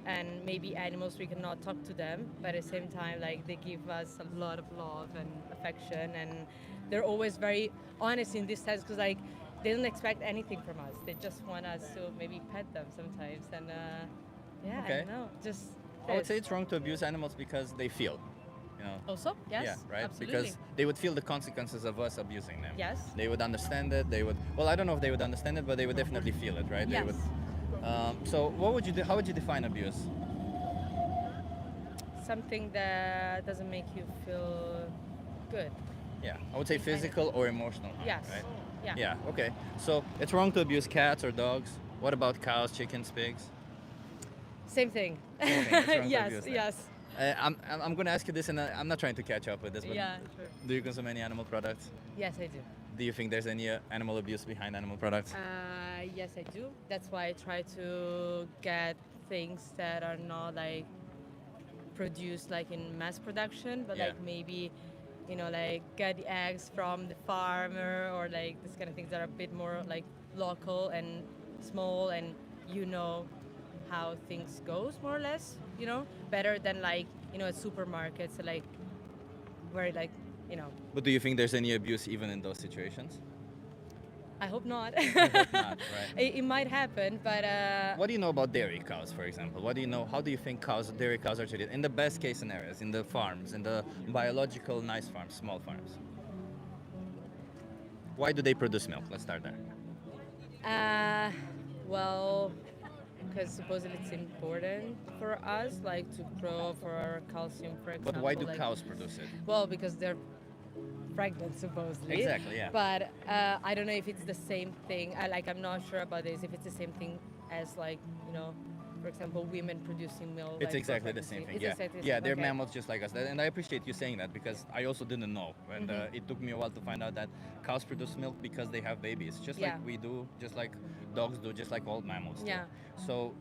And maybe animals, we cannot talk to them, but at the same time, like they give us a lot of love and affection, and they're always very honest in this sense because like they don't expect anything from us. They just want us to maybe pet them sometimes, and yeah, I Okay. don't know, just. I would this. say it's wrong to abuse animals because they feel. Also, yes, Yeah, right? absolutely. Because they would feel the consequences of us abusing them. Yes. They would understand it. They would. Well, I don't know if they would understand it, but they would definitely feel it, right? They Yes. would. So, what would you do? How would you define abuse? Something that doesn't make you feel good. Yeah, I would say physical or emotional harm. Yes. Right? Yeah. Yeah. Okay. So it's wrong to abuse cats or dogs. What about cows, chickens, pigs? Same thing. Same thing, it's wrong to Yes, abuse them. yes. I'm going to ask you this, and I'm not trying to catch up with this, but Yeah, sure. do you consume any animal products? Yes, I do. Do you think there's any animal abuse behind animal products? Yes, I do. That's why I try to get things that are not like produced like in mass production, but Yeah. like maybe, like get the eggs from the farmer or like this kind of things that are a bit more like local and small, and how things goes more or less, better than like at supermarkets like where like But do you think there's any abuse even in those situations? I hope not. Not, right? It might happen, but What do you know about dairy cows, for example? What do you know? How do you think dairy cows are treated in the best case scenarios, in the farms, in the biological nice farms, small farms? Why do they produce milk? Let's start there. well, because supposedly it's important for us, like to grow for our calcium, for example. But why do like- cows produce it? Well, because they're pregnant, supposedly. Exactly, yeah. But I don't know if it's the same thing. I'm not sure about this. If it's the same thing as like for example, women producing milk. It's like, for exactly the pregnancy. same thing. It's Yeah, exactly the yeah, same, they're okay. mammals just like us, and I appreciate you saying that because I also didn't know, and it took me a while to find out that cows produce milk because they have babies, just Yeah. like we do, just like dogs do, just like all mammals do. Yeah. So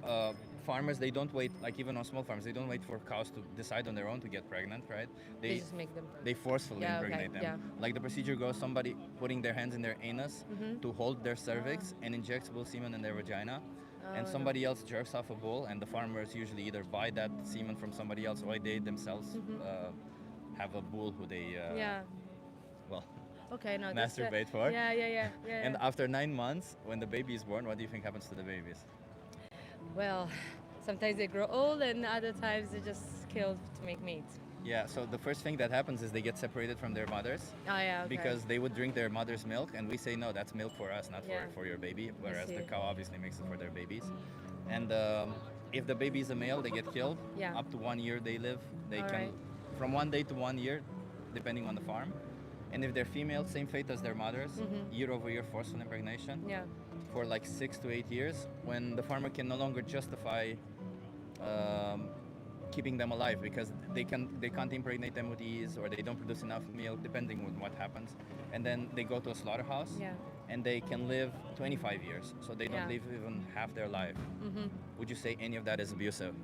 farmers, they don't wait, like even on small farms, they don't wait for cows to decide on their own to get pregnant, right? They just make them. They forcefully Yeah, okay, impregnate them. yeah. Like the procedure goes, somebody putting their hands in their anus Mhm. to hold their cervix and injectable semen in their vagina. And Oh, somebody else jerks off a bull, and the farmers usually either buy that semen from somebody else or they themselves have a bull who they, Yeah. well, Okay. No. that's, masturbate for. Yeah. And after 9 months, when the baby is born, what do you think happens to the babies? Well, sometimes they grow old, and other times they're just killed to make meat. Yeah, so the first thing that happens is they get separated from their mothers. Oh yeah. Okay. Because they would drink their mother's milk, and we say no, that's milk for us, not Yeah. for your baby. Whereas the see. cow obviously makes it for their babies. And if the baby is a male, they get killed. Yeah. Up to 1 year they live. They All can right. from 1 day to 1 year, depending on the farm. And if they're female, same fate as their mothers. Year over year, forceful impregnation Yeah. for like 6 to 8 years, when the farmer can no longer justify keeping them alive because they can't impregnate them with ease, or they don't produce enough milk, depending on what happens. And then they go to a slaughterhouse, Yeah. and they can live 25 years, so they don't Yeah. live even half their life. Mhm. Would you say any of that is abusive?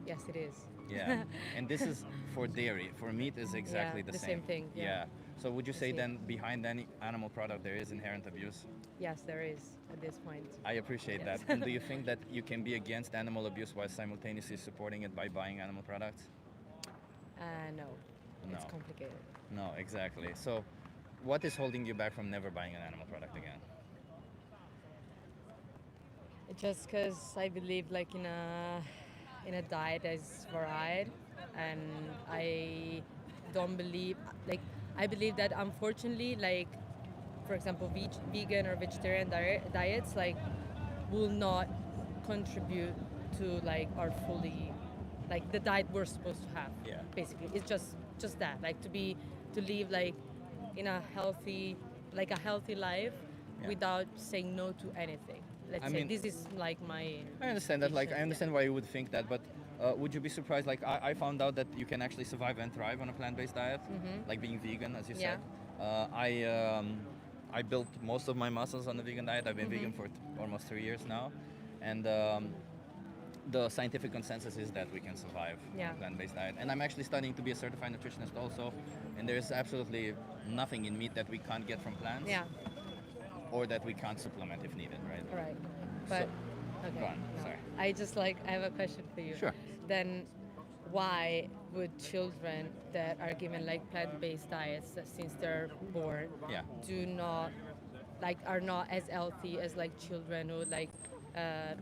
Yes, it is. Yeah. And this is for dairy. For meat is exactly Yeah, the the same. same thing, yeah. So would you say see. then behind any animal product there is inherent abuse? Yes, there is at this point. I appreciate Yes. that. And do you think that you can be against animal abuse while simultaneously supporting it by buying animal products? No, it's No. complicated. No, exactly. So what is holding you back from never buying an animal product again? Just because I believe like in a diet that's varied, and I don't believe like I believe that unfortunately like for example vegan or vegetarian diets like will not contribute to like our fully like the diet we're supposed to have. Yeah. Basically, it's just that like to live like in a healthy life Yeah. without saying no to anything. Let's I say mean- this is like my. I understand that. Like, I vision, understand why you would think that, but would you be surprised? Like, I found out that you can actually survive and thrive on a plant-based diet, like being vegan, as you Yeah. said. I built most of my muscles on the vegan diet. I've been vegan for almost 3 years now, and the scientific consensus is that we can survive on Yeah. a plant-based diet. And I'm actually studying to be a certified nutritionist also, and there's absolutely nothing in meat that we can't get from plants, Yeah. or that we can't supplement if needed, right? Right. But okay. Go on, no. sorry. I have a question for you. Sure. Then why would children that are given like plant-based diets since they're born Yeah. do not like are not as healthy as like children who like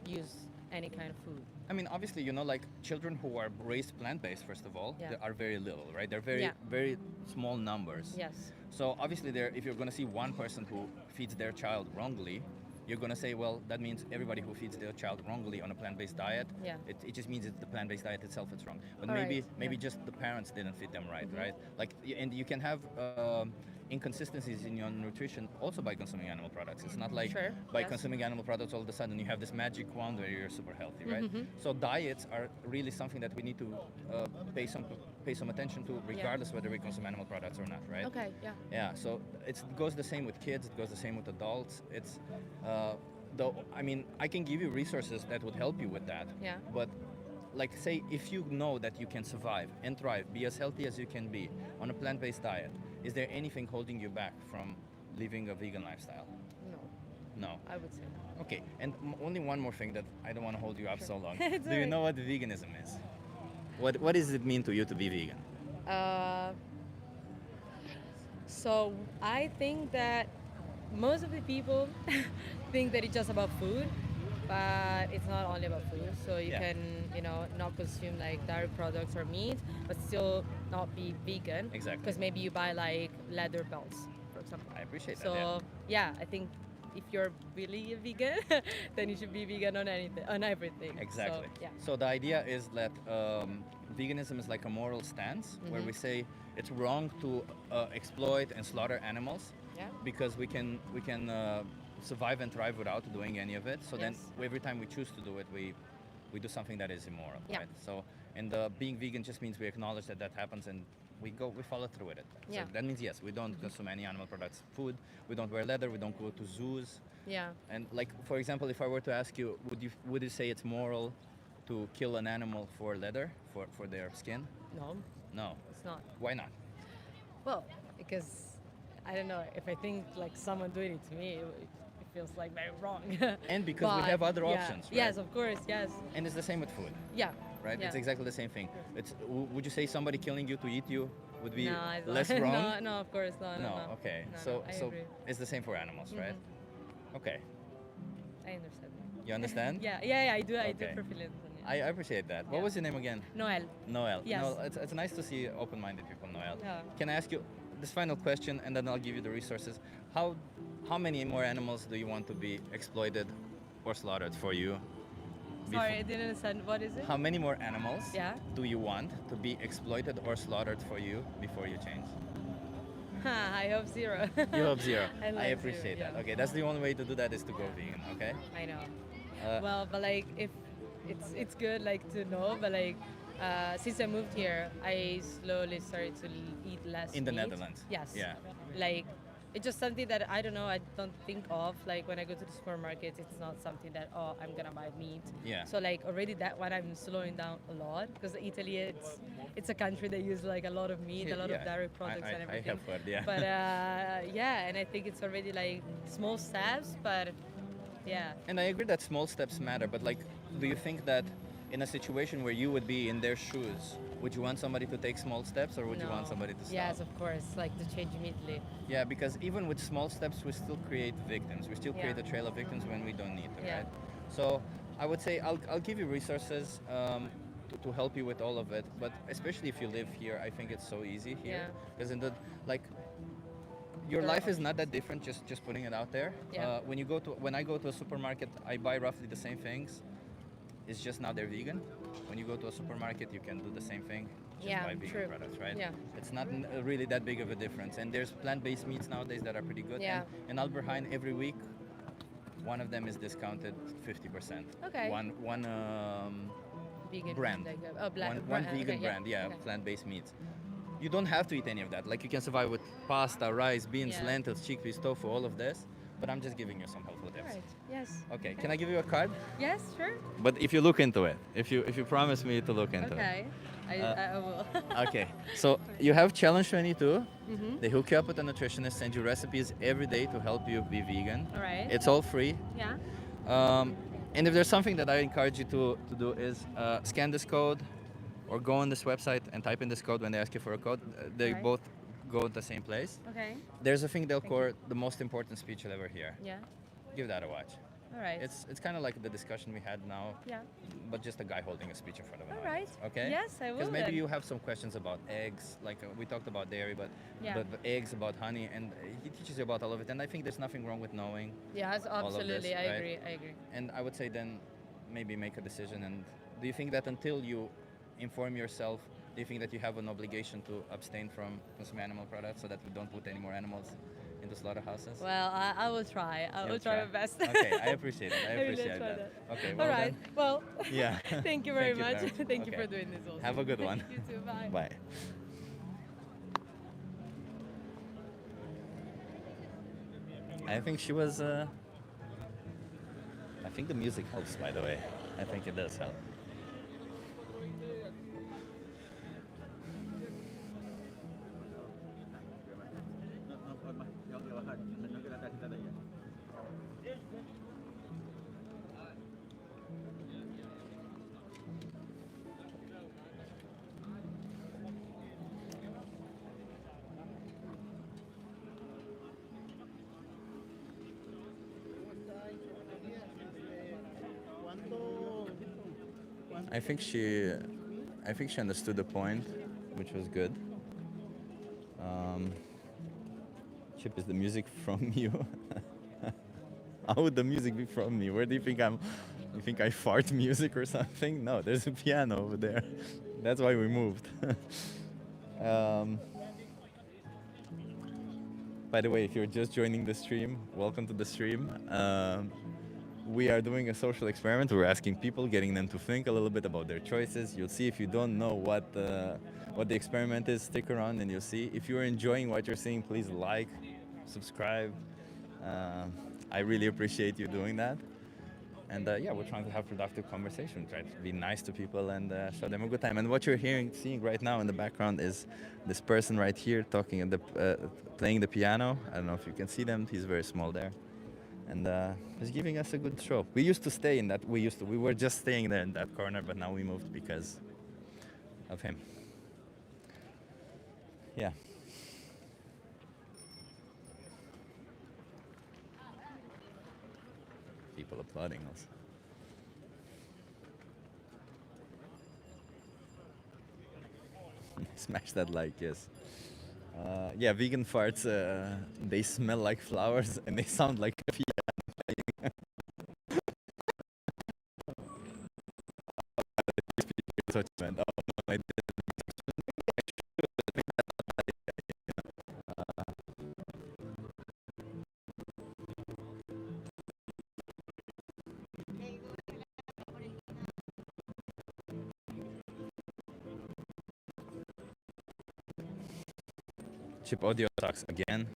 use any kind of food? I mean, obviously, like children who are raised plant-based, first of all, Yeah. they are very little, right? They're very, Yeah. very small numbers. Yes. So obviously, if you're going to see one person who feeds their child wrongly, you're going to say, well, that means everybody who feeds their child wrongly on a plant-based diet, Yeah. it just means it's the plant-based diet itself that's wrong. But All maybe right, maybe yeah. just the parents didn't feed them right, right? Like, and you can have inconsistencies in your nutrition also by consuming animal products. It's not like Sure, by yes. consuming animal products all of a sudden you have this magic wand where you're super healthy, right? So diets are really something that we need to pay some attention to, regardless whether we consume animal products or not, right? Okay. Yeah. Yeah, so it goes the same with kids. It goes the same with adults. It's, I mean, I can give you resources that would help you with that. Yeah. But, like, say, if you know that you can survive and thrive, be as healthy as you can be on a plant-based diet, is there anything holding you back from living a vegan lifestyle? No, No. I would say no. Okay, and only one more thing that I don't want to hold you up so long. It's Do you alright. know what veganism is? What does it mean to you to be vegan? So I think that most of the people think that it's just about food, but it's not only about food. So you Yeah. can, not consume like dairy products or meat, but still not be vegan. Exactly. Because maybe you buy like leather belts, for example. I appreciate that. So yeah, I think if you're really a vegan, then you should be vegan on everything. Exactly. So, yeah. So the idea is that veganism is like a moral stance where we say it's wrong to exploit and slaughter animals Yeah. because we can survive and thrive without doing any of it. So then Yes. every time we choose to do it, we do something that is immoral, Yeah. right? So and being vegan just means we acknowledge that happens and we follow through with it. Yeah. So that means yes, we don't consume any animal products, food. We don't wear leather. We don't go to zoos. Yeah. And like, for example, if I were to ask you, would you say it's moral to kill an animal for leather, for their skin? No, No. it's not. Why not? Well, because I don't know, if I think like someone doing it to me, it feels like very wrong. And because we But, have other yeah. options, right? Yes, of course, yes. And it's the same with food, Yeah. right? Yeah. It's exactly the same thing. Would you say somebody killing you to eat you would be No, it's not. less wrong? No, of course, no. No, okay. No, so I so agree. it's the same for animals, right? Okay. I understand. You understand? Yeah, I do Okay. perfectly understand. I appreciate that. What Yeah. was your name again? Noel. Noel. Yes. No, it's nice to see open-minded people, Noel. Yeah. Can I ask you this final question, and then I'll give you the resources? How many more animals do you want to be exploited or slaughtered for you? Sorry, I didn't understand. What is it? How many more animals Yeah. do you want to be exploited or slaughtered for you before you change? I hope zero. You hope zero. I like I appreciate zero, that. yeah. Okay, that's the only way to do that is to go vegan. Okay. I know. Uh, Well, but like if it's good like to know, but like since I moved here, I slowly started to eat less In the meat. Netherlands? Yes. Yeah. Like it's just something that I don't know. I don't think of like when I go to the supermarket. It's not something that oh I'm gonna buy meat. Yeah. So like already that one I'm slowing down a lot because Italy it's a country that uses like a lot of meat, a lot of dairy products and I everything. have heard, yeah. But yeah, and I think it's already like small steps, but yeah. And I agree that small steps matter, but like, do you think that in a situation where you would be in their shoes, would you want somebody to take small steps or would you want No. somebody to stop? Yes, of course, like to change immediately. Yeah, because even with small steps, we still create victims. We still create Yeah. a trail of victims when we don't need them, Yeah. right? So I would say I'll give you resources to help you with all of it, but especially if you live here, I think it's so easy here. Yeah. Because in the, like, your There are life is not that different, just putting it out there. Yeah. When I go to a supermarket, I buy roughly the same things. It's just now they're vegan. When you go to a supermarket, you can do the same thing, just Yeah, buy vegan true. products, right? Yeah. It's not really that big of a difference. And there's plant-based meats nowadays that are pretty good. Yeah. And in Alberheim, every week, one of them is discounted 50%. Okay. One Vegan brand. like, oh, One vegan okay, brand, yeah, okay. plant-based meats. You don't have to eat any of that. Like, you can survive with pasta, rice, beans, Yeah. lentils, chickpeas, tofu, all of this. But I'm just giving you some helpful tips. All right. Yes. Okay, can I give you a card? Yes, sure. But if you look into it, if you promise me to look into it. Okay. I will. Okay, so you have Challenge 22. Mhm. They hook you up with a nutritionist, send you recipes every day to help you be vegan. All right. It's all free. Yeah. And if there's something that I encourage you to do is scan this code or go on this website and type in this code when they ask you for a code. They Right. both go to the same place. Okay. There's a thing they'll call the most important speech you'll ever hear. Yeah. Give that a watch. All right. It's kind of like the discussion we had now, Yeah. but just a guy holding a speech in front of an All audience. right. Okay? Yes, I will Because maybe then. you have some questions about eggs, like we talked about dairy, but Yeah. but eggs, about honey, and he teaches you about all of it. And I think there's nothing wrong with knowing. Yes, all of this, absolutely. I right? agree. I agree. And I would say then maybe make a decision. And do you think that until you inform yourself, do you think that you have an obligation to abstain from consuming animal products so that we don't put any more animals into slaughterhouses? Well, I will try. I will You'll try my best. Okay, I appreciate it. I really appreciate try that. Okay, All well right. then. Well. Yeah. Thank you very much. Thank you Okay. for doing this also. Have a good one. You too. Bye. Bye. I think she was. I think the music helps, by the way. I think it does help. I think she understood the point, which was good. Chip, is the music from you? How would the music be from me? Where do you think I'm? You think I fart music or something? No, there's a piano over there. That's why we moved. By the way, if you're just joining the stream, welcome to the stream. We are doing a social experiment. We're asking people, getting them to think a little bit about their choices. You'll see if you don't know what the experiment is, stick around and you'll see. If you're enjoying what you're seeing, please like, subscribe. I really appreciate you doing that. And yeah, we're trying to have productive conversation, try to be nice to people and show them a good time. And what you're seeing right now in the background is this person right here talking at playing the piano. I don't know if you can see them. He's very small there. And he's giving us a good show. We used to stay in that. We were just staying there in that corner, but now we moved because of him. Yeah. People applauding us. Smash that like, yes. Yeah, vegan farts, they smell like flowers and they sound like a piano playing. Oh, no, I didn't. Chip audio sucks again.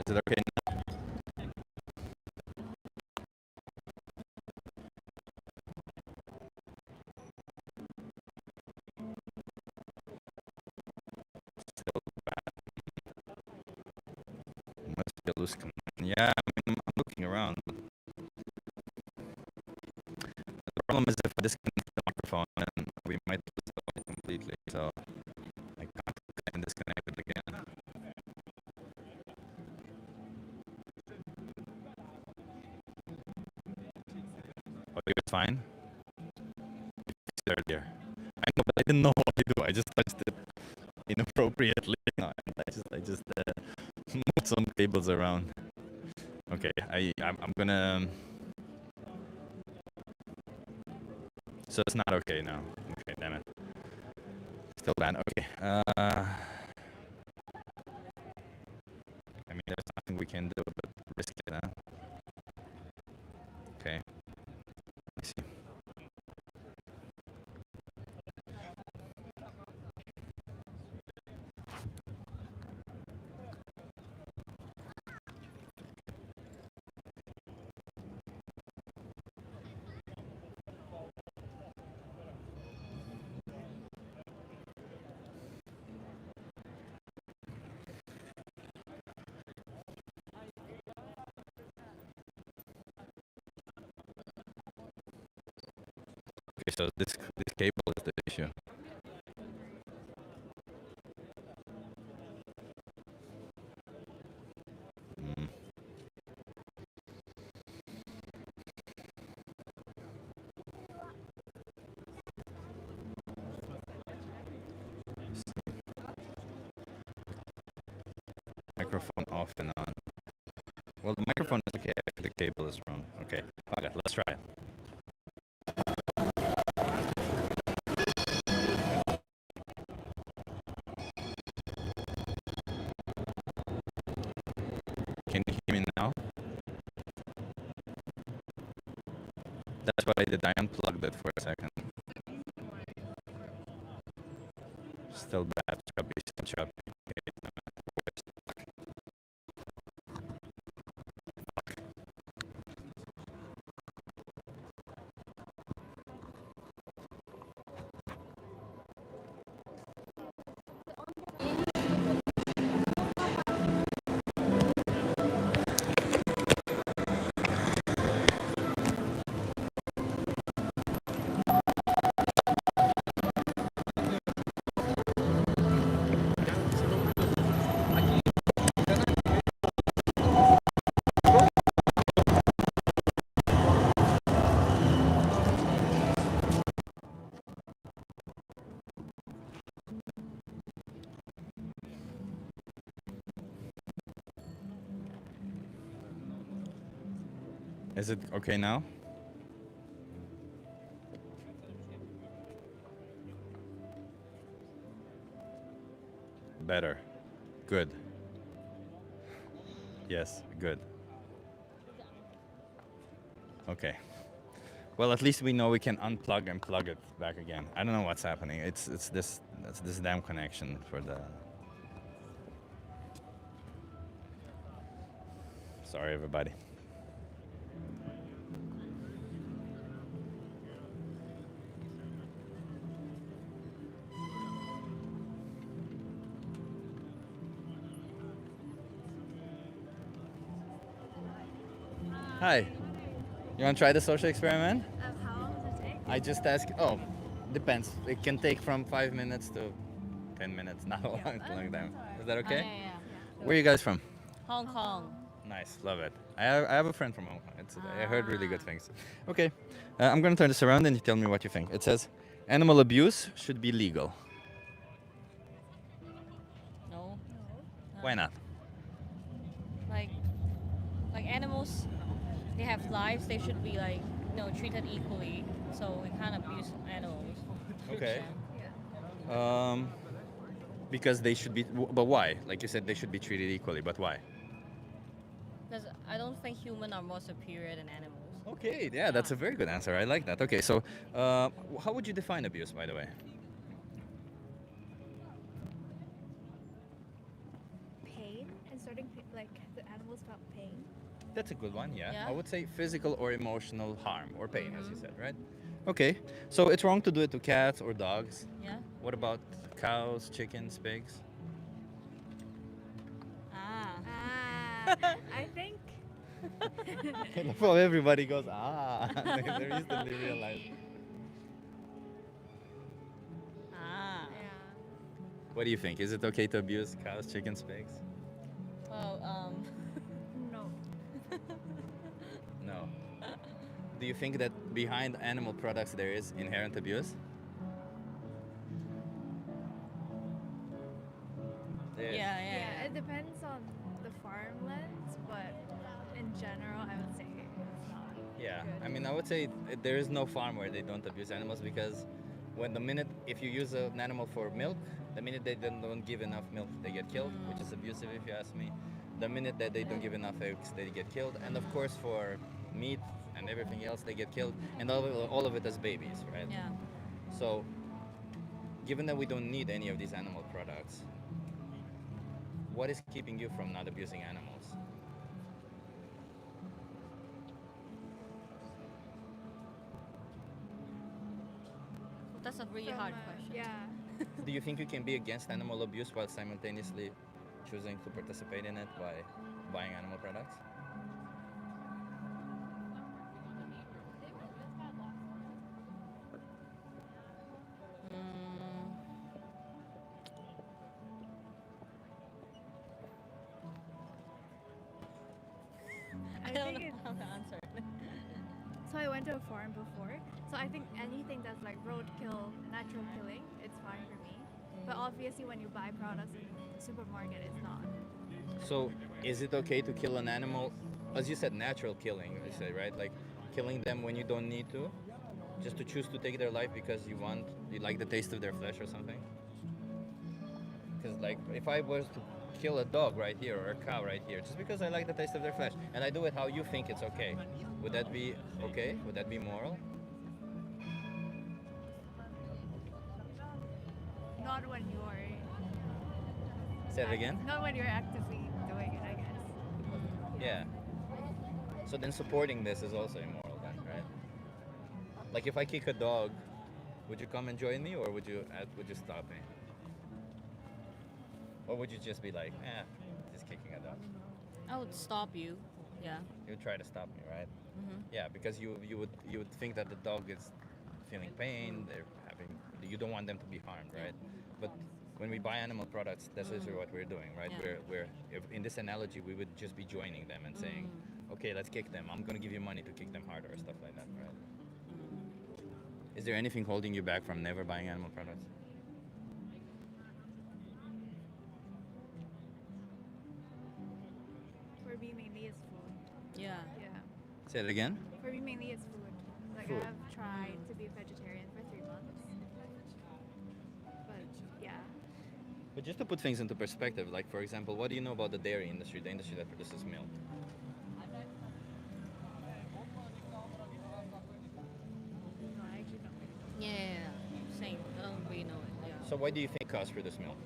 Is it okay now? Still bad. Must be a loose command. Yeah, I mean, I'm looking around. The problem is if I disconnect the microphone, then we might lose the audio completely. So I can't disconnect it again. Audio is fine. Earlier. I know, but I didn't know what to do. I just touched it inappropriately. No, I just moved some cables around. Okay, I'm gonna. So it's not okay now. Okay, damn it. Still bad. Okay. I mean, there's nothing we can do but risk it, huh? Okay. Let's see. Okay, so this cable is the issue. Mm. Microphone off and on. Well, the microphone is okay. The cable is wrong. Okay. Okay, let's try it. Can you hear me now? That's what I did. I unplugged it for a second. Still bad. Chubby. Still chubby. Okay, no, Is it okay now? Better. Good. Yes, good. Okay. Well, at least we know we can unplug and plug it back again. I don't know what's happening. It's this damn connection for the. Sorry, everybody. Hi. You want to try the social experiment? How long does it take? I just ask. Oh, depends. It can take from 5 minutes to 10 minutes. Not a long time. Is that okay? Yeah. Where are you guys from? Hong Kong. Nice, love it. I have a friend from Hong Kong. I heard really good things. Okay, I'm gonna turn this around and you tell me what you think. It says, animal abuse should be legal. No. Why not? Like animals, they have lives. They should be treated equally. So we can't abuse animals. Okay. Because they should be, but why? Like you said, they should be treated equally, but why? Because I don't think humans are more superior than animals. Okay, yeah, that's a very good answer. I like that. Okay, so how would you define abuse, by the way? Pain and starting like the animal animals felt pain. That's a good one, yeah. Yeah. I would say physical or emotional harm or pain, as you said, right? Okay, so it's wrong to do it to cats or dogs. Yeah. What about cows, chickens, pigs? Ah. I think Well, everybody goes, ah. They're instantly realize. Ah. yeah. What do you think? Is it okay to abuse cows, chickens, pigs? Well, No. No. Do you think that behind animal products there is inherent abuse? There is. Yeah, it depends on the farmlands, but in general, I would say it's not. Yeah, good. I mean, I would say there is no farm where they don't abuse animals because if you use an animal for milk, the minute they don't give enough milk, they get killed, which is abusive if you ask me. The minute that they don't give enough eggs, they get killed. And of course, for meat and everything else, they get killed. And all of it as babies, right? yeah. So, given that we don't need any of these animal products, what is keeping you from not abusing animals? That's a really From hard a- question. Yeah. Do you think you can be against animal abuse while simultaneously choosing to participate in it by buying animal products? I don't know how to answer it. So I went to a farm before. So I think anything that's like roadkill, natural killing, it's fine for me. But obviously, when you buy products in the supermarket, it's not. So, is it okay to kill an animal? As you said, natural killing, you say, right? Like killing them when you don't need to, just to choose to take their life because you like the taste of their flesh or something? Because, like, if I was to kill a dog right here or a cow right here, just because I like the taste of their flesh, and I do it how you think it's okay, would that be okay? Would that be moral? Not when you're. Say it again? Not when you're actively doing it, I guess. Yeah. So then supporting this is also immoral then, right? Like if I kick a dog, would you come and join me or would you stop me? Or would you just be like, just kicking a dog? I would stop you. Yeah. You would try to stop me, right? Mm-hmm. Yeah, because you would think that the dog is feeling pain, you don't want them to be harmed, right? But when we buy animal products, that's literally what we're doing, right? Yeah. If in this analogy, we would just be joining them and saying, okay, let's kick them. I'm gonna give you money to kick them harder or stuff like that, right? Is there anything holding you back from never buying animal products? For me, mainly it's food. Yeah. Yeah. Say it again. For me, mainly it's food. Like Food. I have tried to be vegetarian for 3 months. But yeah. But just to put things into perspective, like for example, what do you know about the dairy industry, the industry that produces milk? No, I actually don't really know. Yeah. Same. I don't really know it. Yeah. So why do you think cows produce milk?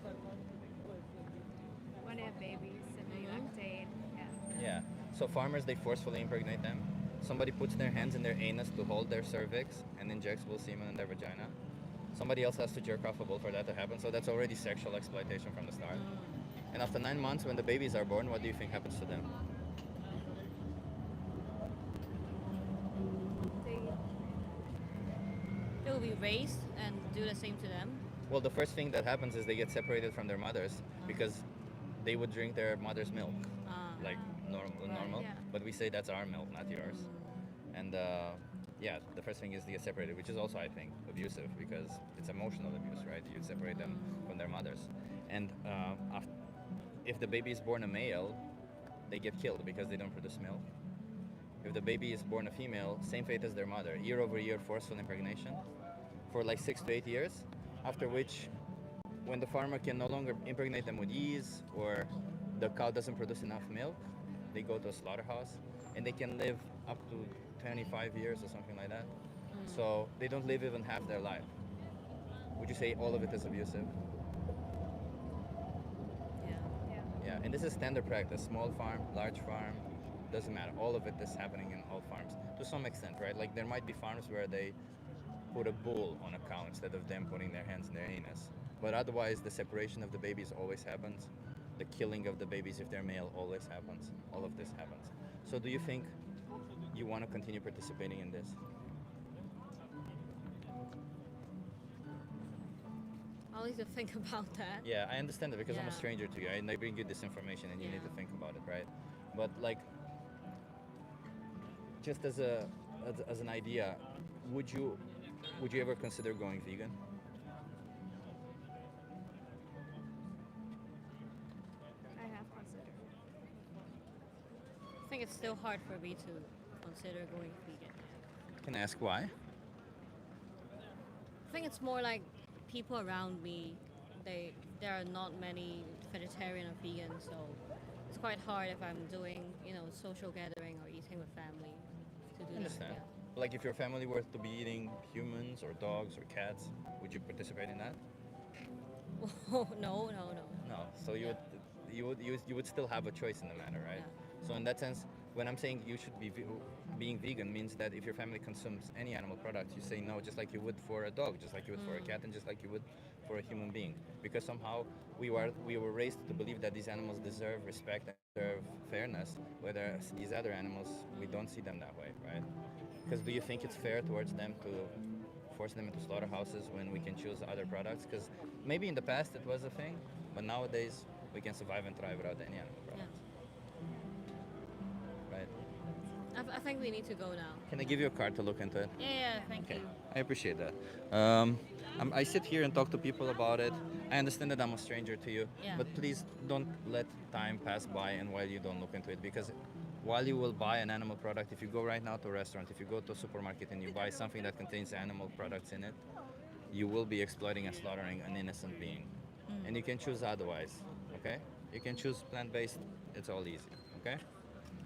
When they have babies and they lactate. Yeah. Yeah. So farmers, they forcefully impregnate them. Somebody puts their hands in their anus to hold their cervix and injects bull semen in their vagina. Somebody else has to jerk off a bull for that to happen. So that's already sexual exploitation from the start. And after 9 months, when the babies are born, what do you think happens to them? They will be raised and do the same to them. Well, the first thing that happens is they get separated from their mothers because they would drink their mother's milk, like normal. Yeah. But we say that's our milk, not yours. And yeah, the first thing is they get separated, which is also, I think, abusive because it's emotional abuse, right? You separate them from their mothers. And if the baby is born a male, they get killed because they don't produce milk. If the baby is born a female, same fate as their mother, year over year forceful impregnation for like 6 to 8 years, after which when the farmer can no longer impregnate them with ease or the cow doesn't produce enough milk, they go to a slaughterhouse and they can live up to 25 years or something like that. So they don't live even half their life. Would you say all of it is abusive? Yeah. Yeah, and this is standard practice. Small farm, large farm, doesn't matter. All of it is happening in all farms to some extent, right? Like there might be farms where they put a bull on a cow instead of them putting their hands in their anus. But otherwise, the separation of the babies always happens. The killing of the babies if they're male always happens. All of this happens. So do you think you want to continue participating in this? I'll need to think about that. Yeah, I understand that because I'm a Yeah. stranger to you, and I bring you this information, and you need to think about it, right? But like, just as an idea, would you ever consider going vegan? I have considered. I think it's still hard for me to consider going vegan. Can I ask why? I think it's more like people around me. There are not many vegetarian or vegan, so it's quite hard if I'm doing social gathering or eating with family to do I understand. Like if your family were to be eating humans or dogs or cats, would you participate in that? that. No. No. So you would still have a choice in the matter, right? So in that sense, when I'm saying you should be being vegan means that if your family consumes any animal products, you say no, just like you would for a dog, just like you would for a cat, and just like you would for a human being. Because somehow we were raised to believe that these animals deserve respect and deserve fairness, whereas these other animals, we don't see them that way, right? Because do you think it's fair towards them to force them into slaughterhouses when we can choose other products? Because maybe in the past it was a thing, but nowadays we can survive and thrive without any animal products. Right? I think we need to go now. Can I give you a card to look into it? Yeah, thank you. I appreciate that. I sit here and talk to people about it. I understand that I'm a stranger to you, Yeah. but please don't let time pass by and while you don't look into it, because while you will buy an animal product, if you go right now to a restaurant, if you go to a supermarket and you buy something that contains animal products in it, you will be exploiting and slaughtering an innocent being. And you can choose otherwise, okay? You can choose plant-based, it's all easy, okay?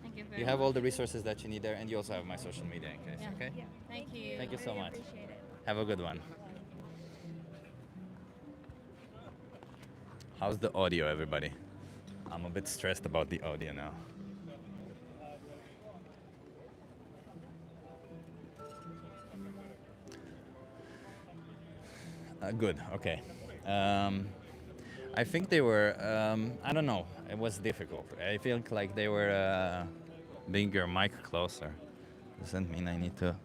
Thank you very You have all much. the resources that you need there, and you also have my social media in case, Yeah. okay? Yeah. Thank you. Thank you so Really much. appreciate it. Have a good one. How's the audio, everybody? I'm a bit stressed about the audio now. Good, okay. I think they were, I don't know, it was difficult. I feel like they were bring your mic closer. Doesn't mean I need to.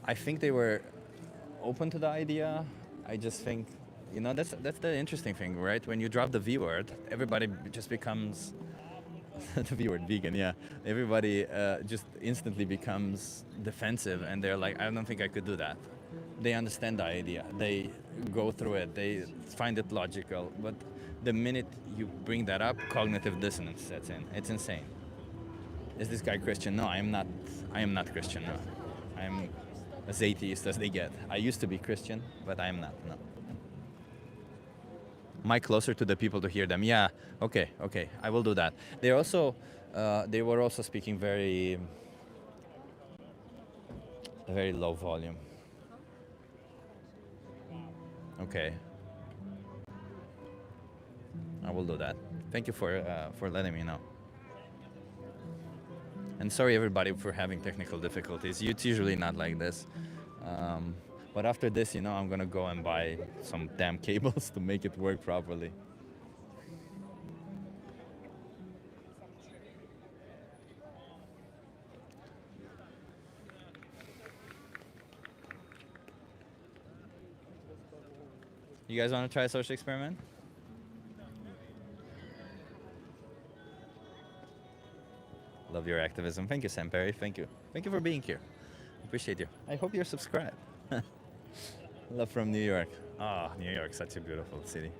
I think they were open to the idea. I just think, that's the interesting thing, right? When you drop the V word, everybody just becomes the V word, vegan, yeah. Everybody just instantly becomes defensive, and they're like, I don't think I could do that. They understand the idea. They go through it. They find it logical. But the minute you bring that up, cognitive dissonance sets in. It's insane. Is this guy Christian? No, I am not. I am not Christian. No, I'm as atheist as they get. I used to be Christian, but I am not. No. Mic closer to the people to hear them. Yeah. Okay. I will do that. They were also speaking very low volume. Okay. I will do that. Thank you for letting me know. And sorry everybody for having technical difficulties. It's usually not like this. But after this, I'm gonna go and buy some damn cables to make it work properly. You guys want to try a social experiment? Love your activism. Thank you, Sam Perry. Thank you. Thank you for being here. Appreciate you. I hope you're subscribed. Love from New York. Ah, New York, such a beautiful city.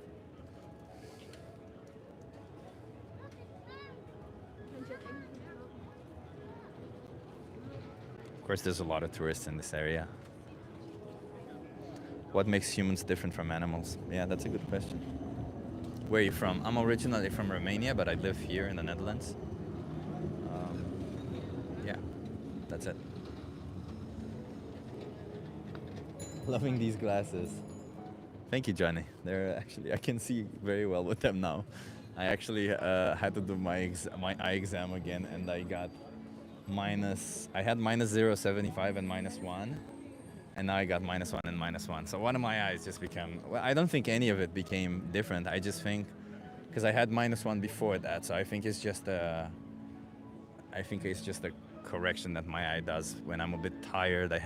Of course, there's a lot of tourists in this area. What makes humans different from animals? Yeah, that's a good question. Where are you from? I'm originally from Romania, but I live here in the Netherlands. Yeah, that's it. Loving these glasses. Thank you, Johnny. They're actually, I can see very well with them now. I actually had to do my eye exam again, and I got I had minus 0.75 and minus 1, and now I got minus 1 and minus 1. So one of my eyes just became, well, I don't think any of it became different. I just think, because I had minus 1 before that, so I think it's just a correction that my eye does when I'm a bit tired. I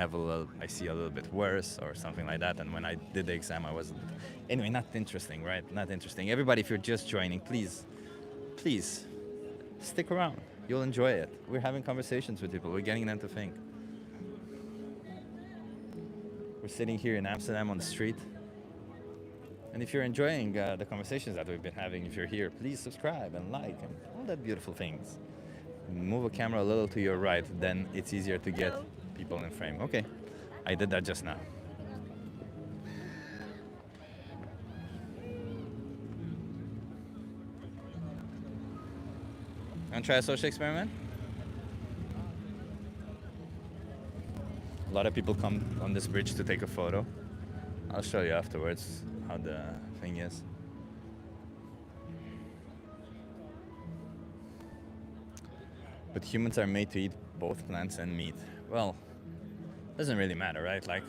see a little bit worse or something like that. And when I did the exam, I was anyway. Not interesting, right? Not interesting. Everybody, if you're just joining, please stick around. You'll enjoy it. We're having conversations with people. We're getting them to think. We're sitting here in Amsterdam on the street. And if you're enjoying the conversations that we've been having, if you're here, please subscribe and like and all that beautiful things. Move a camera a little to your right, then it's easier to get people in frame. Okay, I did that just now. Want to try a social experiment? A lot of people come on this bridge to take a photo. I'll show you afterwards how the thing is. But humans are made to eat both plants and meat. Well, doesn't really matter, right? Like,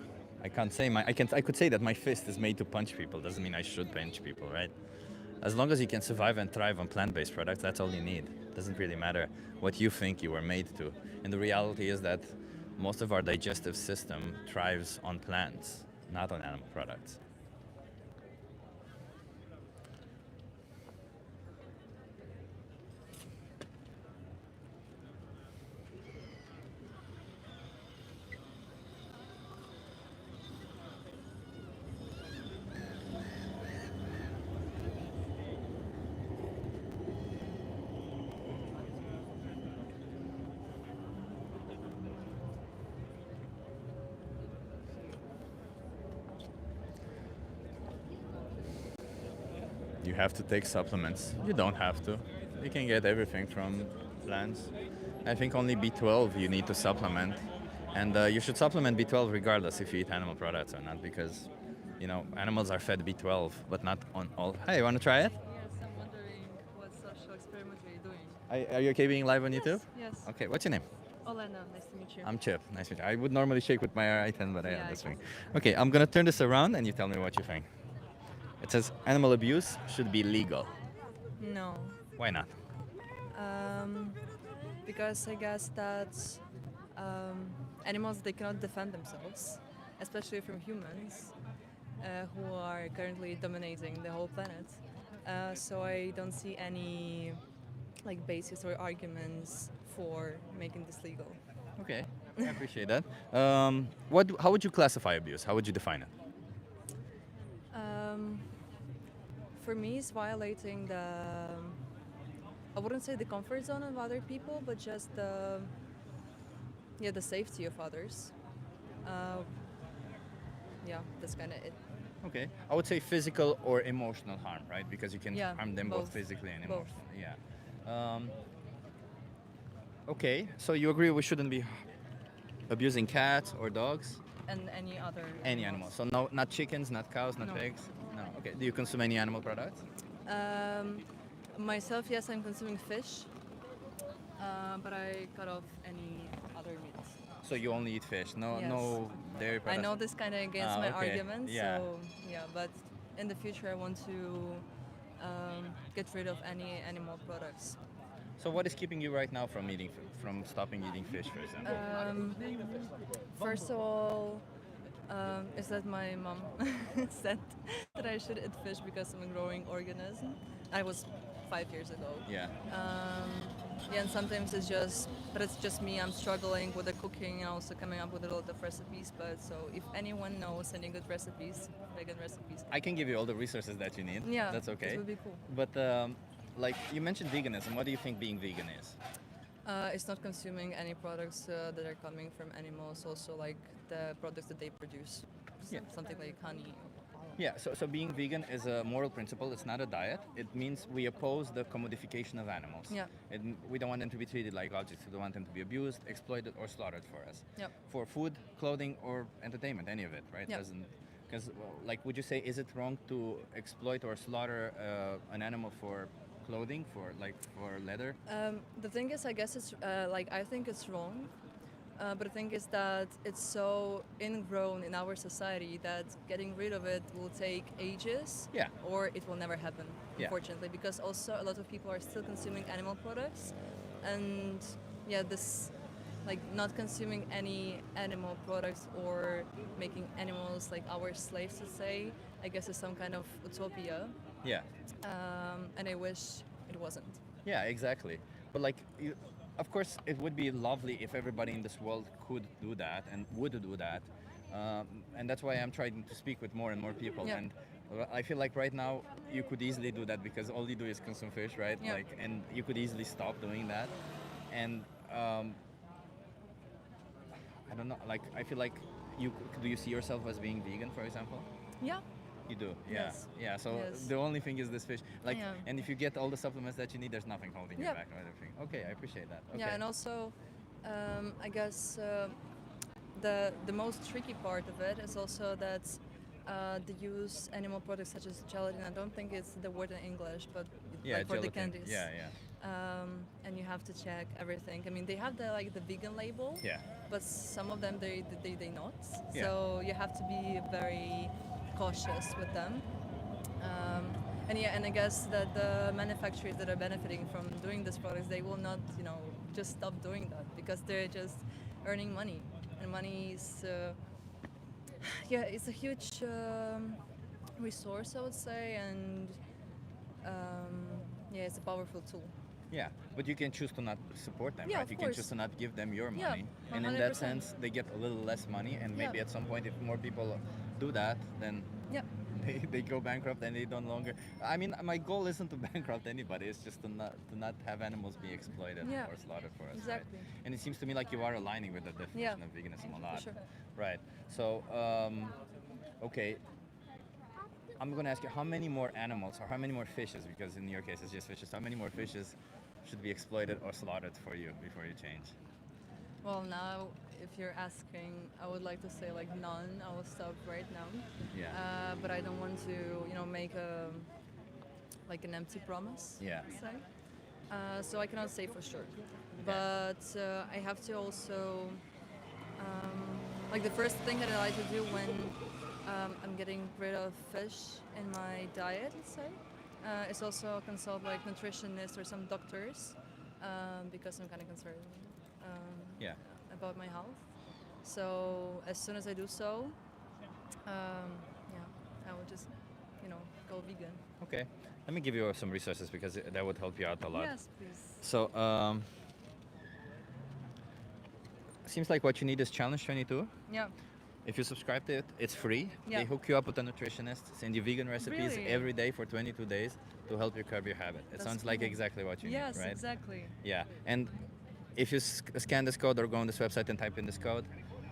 I could say that my fist is made to punch people. Doesn't mean I should punch people, right? As long as you can survive and thrive on plant-based products, that's all you need. Doesn't really matter what you think you were made to. And the reality is that most of our digestive system thrives on plants, not on animal products. You have to take supplements. You don't have to. You can get everything from plants. I think only B12 you need to supplement. And you should supplement B12 regardless if you eat animal products or not, because, you know, animals are fed B12, but not on all. Hey, you want to try it? Yes, I'm wondering what social experiment are you doing? Are you okay being live on YouTube? Yes. Okay, what's your name? Olena, nice to meet you. I'm Chip. Nice to meet you. I would normally shake with my right hand, but I Yeah, have this I thing. Okay, I'm gonna turn this around and you tell me what you think. It says animal abuse should be legal. No. Why not? Because I guess that animals, they cannot defend themselves, especially from humans who are currently dominating the whole planet. So I don't see any like basis or arguments for making this legal. Okay, I appreciate that. How would you classify abuse? How would you define it? For me, it's violating I wouldn't say the comfort zone of other people, but just the safety of others. Yeah, that's kind of it. Okay, I would say physical or emotional harm, right? Because you can harm them both physically and Both. emotionally. Yeah. Okay, so you agree we shouldn't be abusing cats or dogs? And any other Any animal. So no, not chickens, not cows, not No. pigs? No. Okay. Do you consume any animal products? Myself, yes, I'm consuming fish, but I cut off any other meats. So you only eat fish, no, Yes. no dairy products? I know this kind of against my okay. argument, Yeah. so yeah, but in the future I want to get rid of any animal products. So what is keeping you right now from stopping eating fish, for example? First of all, is that my mom said that I should eat fish because I'm a growing organism. I was 5 years ago. Yeah. Yeah, and sometimes it's just me. I'm struggling with the cooking and also coming up with a lot of recipes. But so if anyone knows any good recipes, vegan recipes, I can give you all the resources that you need. Yeah, That's okay. this would be cool. But like you mentioned veganism, what do you think being vegan is? it's not consuming any products that are coming from animals. Also, like the products that they produce, Yeah. something like honey. Yeah, so being vegan is a moral principle. It's not a diet. It means we oppose the commodification of animals. Yeah. We don't want them to be treated like objects. We don't want them to be abused, exploited, or slaughtered for us. Yep. For food, clothing, or entertainment, any of it, right? Yep. Doesn't because like, would you say is it wrong to exploit or slaughter an animal for clothing, for leather? The thing is, I guess it's I think it's wrong. But the thing is that it's so ingrown in our society that getting rid of it will take ages, Yeah. or it will never happen, Yeah. unfortunately, because also a lot of people are still consuming animal products, and yeah, this like not consuming any animal products or making animals like our slaves, to say, I guess is some kind of utopia, Yeah. and I wish it wasn't. Yeah, exactly. But like, of course, it would be lovely if everybody in this world could do that and would do that, and that's why I'm trying to speak with more and more people. Yeah. And I feel like right now you could easily do that because all you do is consume fish, right? Yeah. Like, and you could easily stop doing that. And I don't know. Like, I feel like do you see yourself as being vegan, for example? Yeah. You do, yeah, Yes. yeah. So Yes. the only thing is this fish, like, Yeah. and if you get all the supplements that you need, there's nothing holding you Yeah. back or anything. Okay, I appreciate that. Okay. Yeah, and also, I guess the most tricky part of it is also that they use animal products such as gelatin. I don't think it's the word in English, but Yeah, like for the gelatin. candies. Yeah, yeah. And you have to check everything. I mean, they have the vegan label. Yeah. But some of them they not. Yeah. So you have to be very cautious with them. And I guess that the manufacturers that are benefiting from doing these products, they will not, just stop doing that because they're just earning money, and money is, it's a huge resource, I would say, and it's a powerful tool. Yeah, but you can choose to not support them, Yeah, right? of You can choose choose to not give them your Yeah, money, and in that 100%. sense, they get a little less money. And maybe Yeah. at some point, if more people do that, then Yeah. they go bankrupt and they don't longer. I mean, my goal isn't to bankrupt anybody. It's just to not have animals be exploited Yeah, or slaughtered for us, exactly. right? And it seems to me like you are aligning with the definition of veganism a for lot, sure. right? So, okay. I'm going to ask you, how many more animals or how many more fishes, because in your case it's just fishes, how many more fishes should be exploited or slaughtered for you before you change? Well, now, if you're asking, I would like to say none. I will stop right now. Yeah. But I don't want to, make an empty promise. Yeah. let's say. So I cannot say for sure. But I have to also, the first thing that I like to do when I'm getting rid of fish in my diet, let's say, is also consult nutritionists or some doctors because I'm kind of concerned about my health. So as soon as I do so, I would just, go vegan. Okay. Let me give you some resources because that would help you out a lot. Yes, please. So, seems like what you need is Challenge 22. Yeah. If you subscribe to it, it's free. Yeah. They hook you up with a nutritionist, send you vegan recipes Really? every day for 22 days to help you curb your habit. It That's sounds like cool. exactly what you Yes, need, right? exactly. Yeah. And if you scan this code or go on this website and type in this code,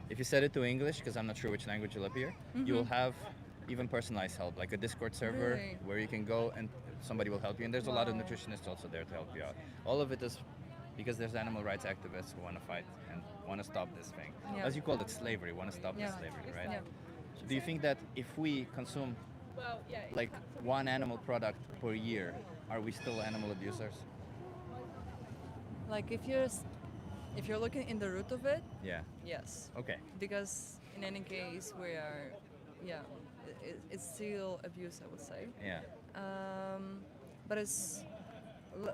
if you set it to English, because I'm not sure which language will appear, you will have even personalized help, like a Discord server Really? where you can go and somebody will help you. And there's a lot of Wow. nutritionists also there to help you out. All of it is because there's animal rights activists who want to fight and want to stop this thing. Yeah. As you call it, slavery, want to stop Yeah. this slavery, right? Yeah. Do you think that if we consume like one animal product per year, are we still animal abusers? If you're looking in the root of it, Yeah. yes. Okay. Because in any case, we are, it's still abuse, I would say. Yeah. But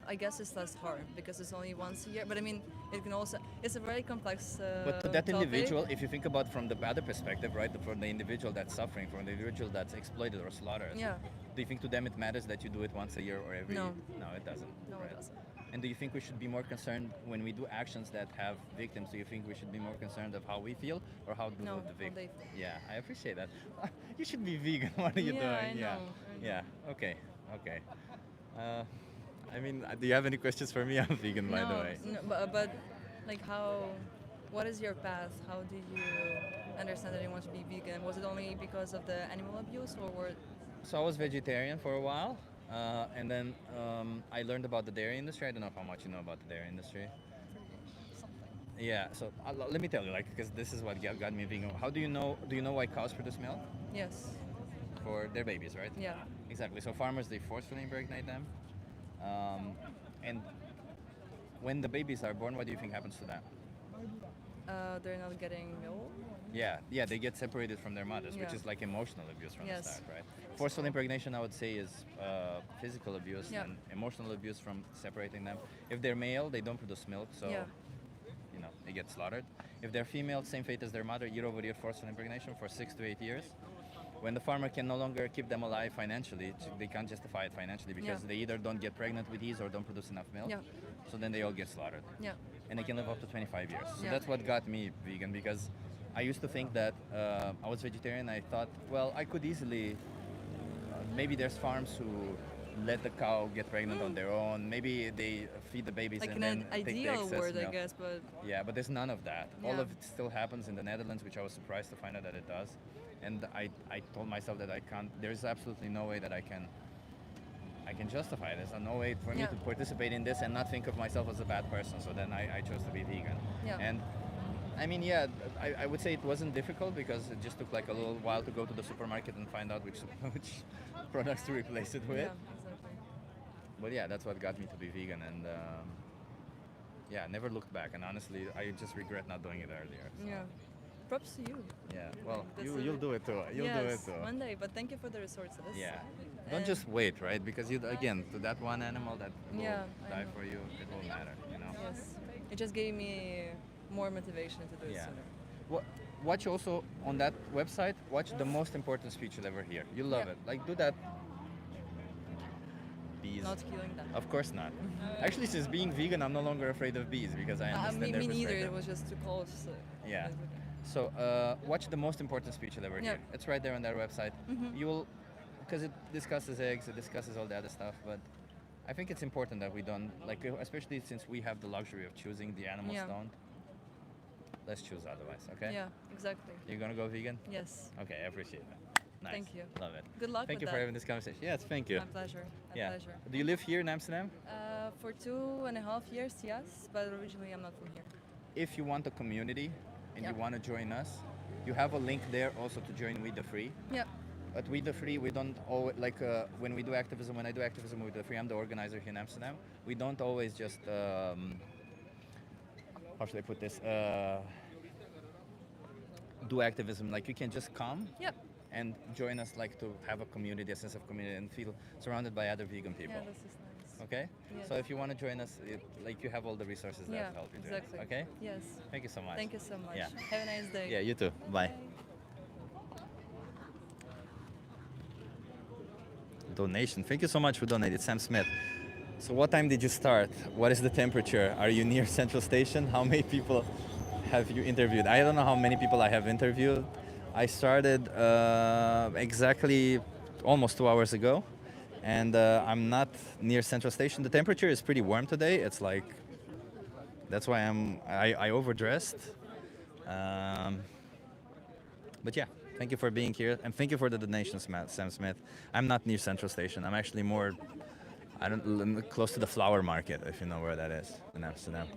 I guess it's less harm because it's only once a year. But I mean, it can also, it's a very complex But to that topic. individual, if you think about from the other perspective, right, from the individual that's suffering, from the individual that's exploited or slaughtered, Yeah. do you think to them it matters that you do it once a year or every? No. No, it doesn't. No, right? it doesn't. And do you think we should be more concerned when we do actions that have victims? Do you think we should be more concerned of how we feel or how do No, the how victim? they feel. Yeah, I appreciate that. You should be vegan. What are you Yeah, doing? I Yeah. know, I Yeah. Okay. Okay. I mean, do you have any questions for me? I'm vegan, by the way. No, but how? What is your path? How do you understand that you want to be vegan? Was it only because of the animal abuse, or were? So I was vegetarian for a while, and then I learned about the dairy industry. I don't know how much you know about the dairy industry. Yeah, so let me tell you, like, because this is what got me vegan. How do you know? Do you know why cows produce milk? Yes. For their babies, right? Yeah. Exactly. So farmers, they forcefully impregnate them, and when the babies are born, what do you think happens to them? They're not getting milk. Yeah, they get separated from their mothers, which Yeah. is like emotional abuse from the Yes. start, right? Forceful impregnation, I would say, is physical abuse Yeah. and emotional abuse from separating them. If they're male, they don't produce milk, so Yeah. you know they get slaughtered. If they're female, same fate as their mother, year-over-year forceful impregnation for 6 to 8 years. When the farmer can no longer keep them alive financially, they can't justify it financially because Yeah. they either don't get pregnant with ease or don't produce enough milk. Yeah. So then they all get slaughtered. Yeah. And they can live up to 25 years. So Yeah. that's what got me vegan, because I used to think that I was vegetarian. I thought, well, I could easily, maybe there's farms who let the cow get pregnant on their own. Maybe they feed the babies Like and in then an take the ideal excess world, I milk. guess, but Yeah, but there's none of that. All Yeah. of it still happens in the Netherlands, which I was surprised to find out that it does. And I told myself that I can't, there's absolutely no way that I can justify this. There's no way for me Yeah. to participate in this and not think of myself as a bad person. So then I chose to be vegan. Yeah. And I mean, yeah, I would say it wasn't difficult because it just took like a little while to go to the supermarket and find out which products to replace it with. yeah, exactly. But yeah, that's what got me to be vegan, and yeah, never looked back. And honestly, I just regret not doing it earlier. So. Yeah. Props to you. Yeah. Well, That's you'll do it too. You'll do it yes, too. one day. But thank you for the resources. Yeah. Don't And- just wait, right? Because you again, to that one animal that will Yeah, I die know. for you, it won't matter. You know. Yes. It just gave me more motivation to do it Yeah. sooner. Watch also on that website. Watch the most important speech you'll ever hear. You love Yeah. it. Like do that. Bees. Not killing them. Of course not. Actually, since being vegan, I'm no longer afraid of bees because I understand me their neither. perspective. It was just too close. So Yeah. it's okay. So watch the most important speech you'll ever Yeah. hear. It's right there on their website. Mhm. You will, because it discusses eggs, it discusses all the other stuff. But I think it's important that we don't, like, especially since we have the luxury of choosing, the animals Yeah. don't. Let's choose otherwise, okay? Yeah, exactly. You're gonna go vegan? Yes. Okay, I appreciate that. Nice. Thank you. Love it. Good luck Thank with you for that. having this conversation. Yes, thank you. My pleasure. My yeah. pleasure. Do you live here in Amsterdam? For 2.5 years, yes, but originally I'm not from here. If you want a community and you Yeah. want to join us, you have a link there also to join We the Free. Yeah. At We the Free, we don't always, like when we do activism, when I do activism with the Free, I'm the organizer here in Amsterdam. We don't always just, how should I put this? Do activism, like you can just come Yep. and join us, like to have a community, a sense of community, and feel surrounded by other vegan people. Yeah, this is nice. Okay? Yes. So if you want to join us, like you have all the resources that Yeah, help you do it. exactly. Okay? Yes. Thank you so much. Thank you so much. Yeah. Have a nice day. Yeah, you too. Bye. Donation. Thank you so much for donating, Sam Smith. So what time did you start? What is the temperature? Are you near Central Station? How many people have you interviewed? I don't know how many people I have interviewed. I started exactly almost 2 hours ago, and I'm not near Central Station. The temperature is pretty warm today. It's like, that's why I overdressed. But yeah, thank you for being here, and thank you for the donations, Sam Smith. I'm not near Central Station. I'm actually more, close to the flower market, if you know where that is in Amsterdam.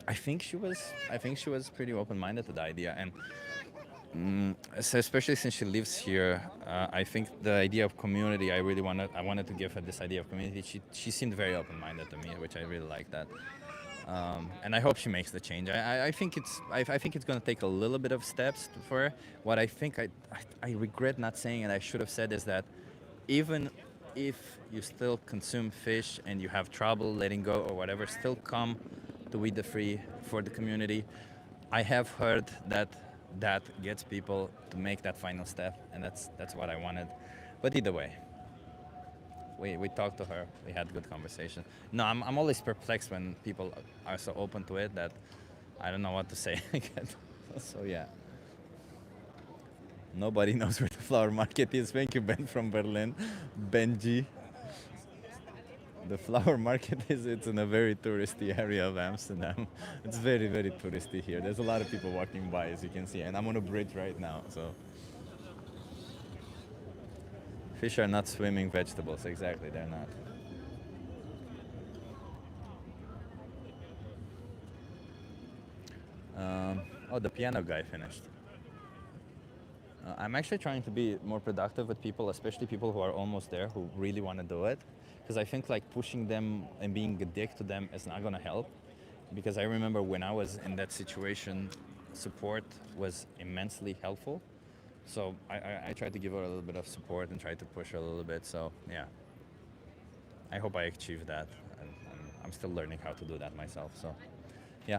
I think she was pretty open-minded to the idea, and so especially since she lives here, I think the idea of community, I wanted to give her this idea of community. She seemed very open-minded to me, which I really like that. And I hope she makes the change. I think it's going to take a little bit of steps for her. What I think I regret not saying, and I should have said, is that even if you still consume fish and you have trouble letting go or whatever, still come to We the Free for the community. I have heard that gets people to make that final step, and that's what I wanted. But either way, we talked to her, we had a good conversation. No, I'm always perplexed when people are so open to it that I don't know what to say again. So yeah. Nobody knows where the flower market is. Thank you, Ben from Berlin. Benji. The flower market it's in a very touristy area of Amsterdam. It's very, very touristy here. There's a lot of people walking by, as you can see, and I'm on a bridge right now, so. Fish are not swimming vegetables, exactly, they're not. Oh, the piano guy finished. I'm actually trying to be more productive with people, especially people who are almost there, who really want to do it. Because I think like pushing them and being a dick to them is not going to help. Because I remember when I was in that situation, support was immensely helpful. So I tried to give her a little bit of support and try to push her a little bit. So yeah, I hope I achieved that. And I'm still learning how to do that myself. So yeah.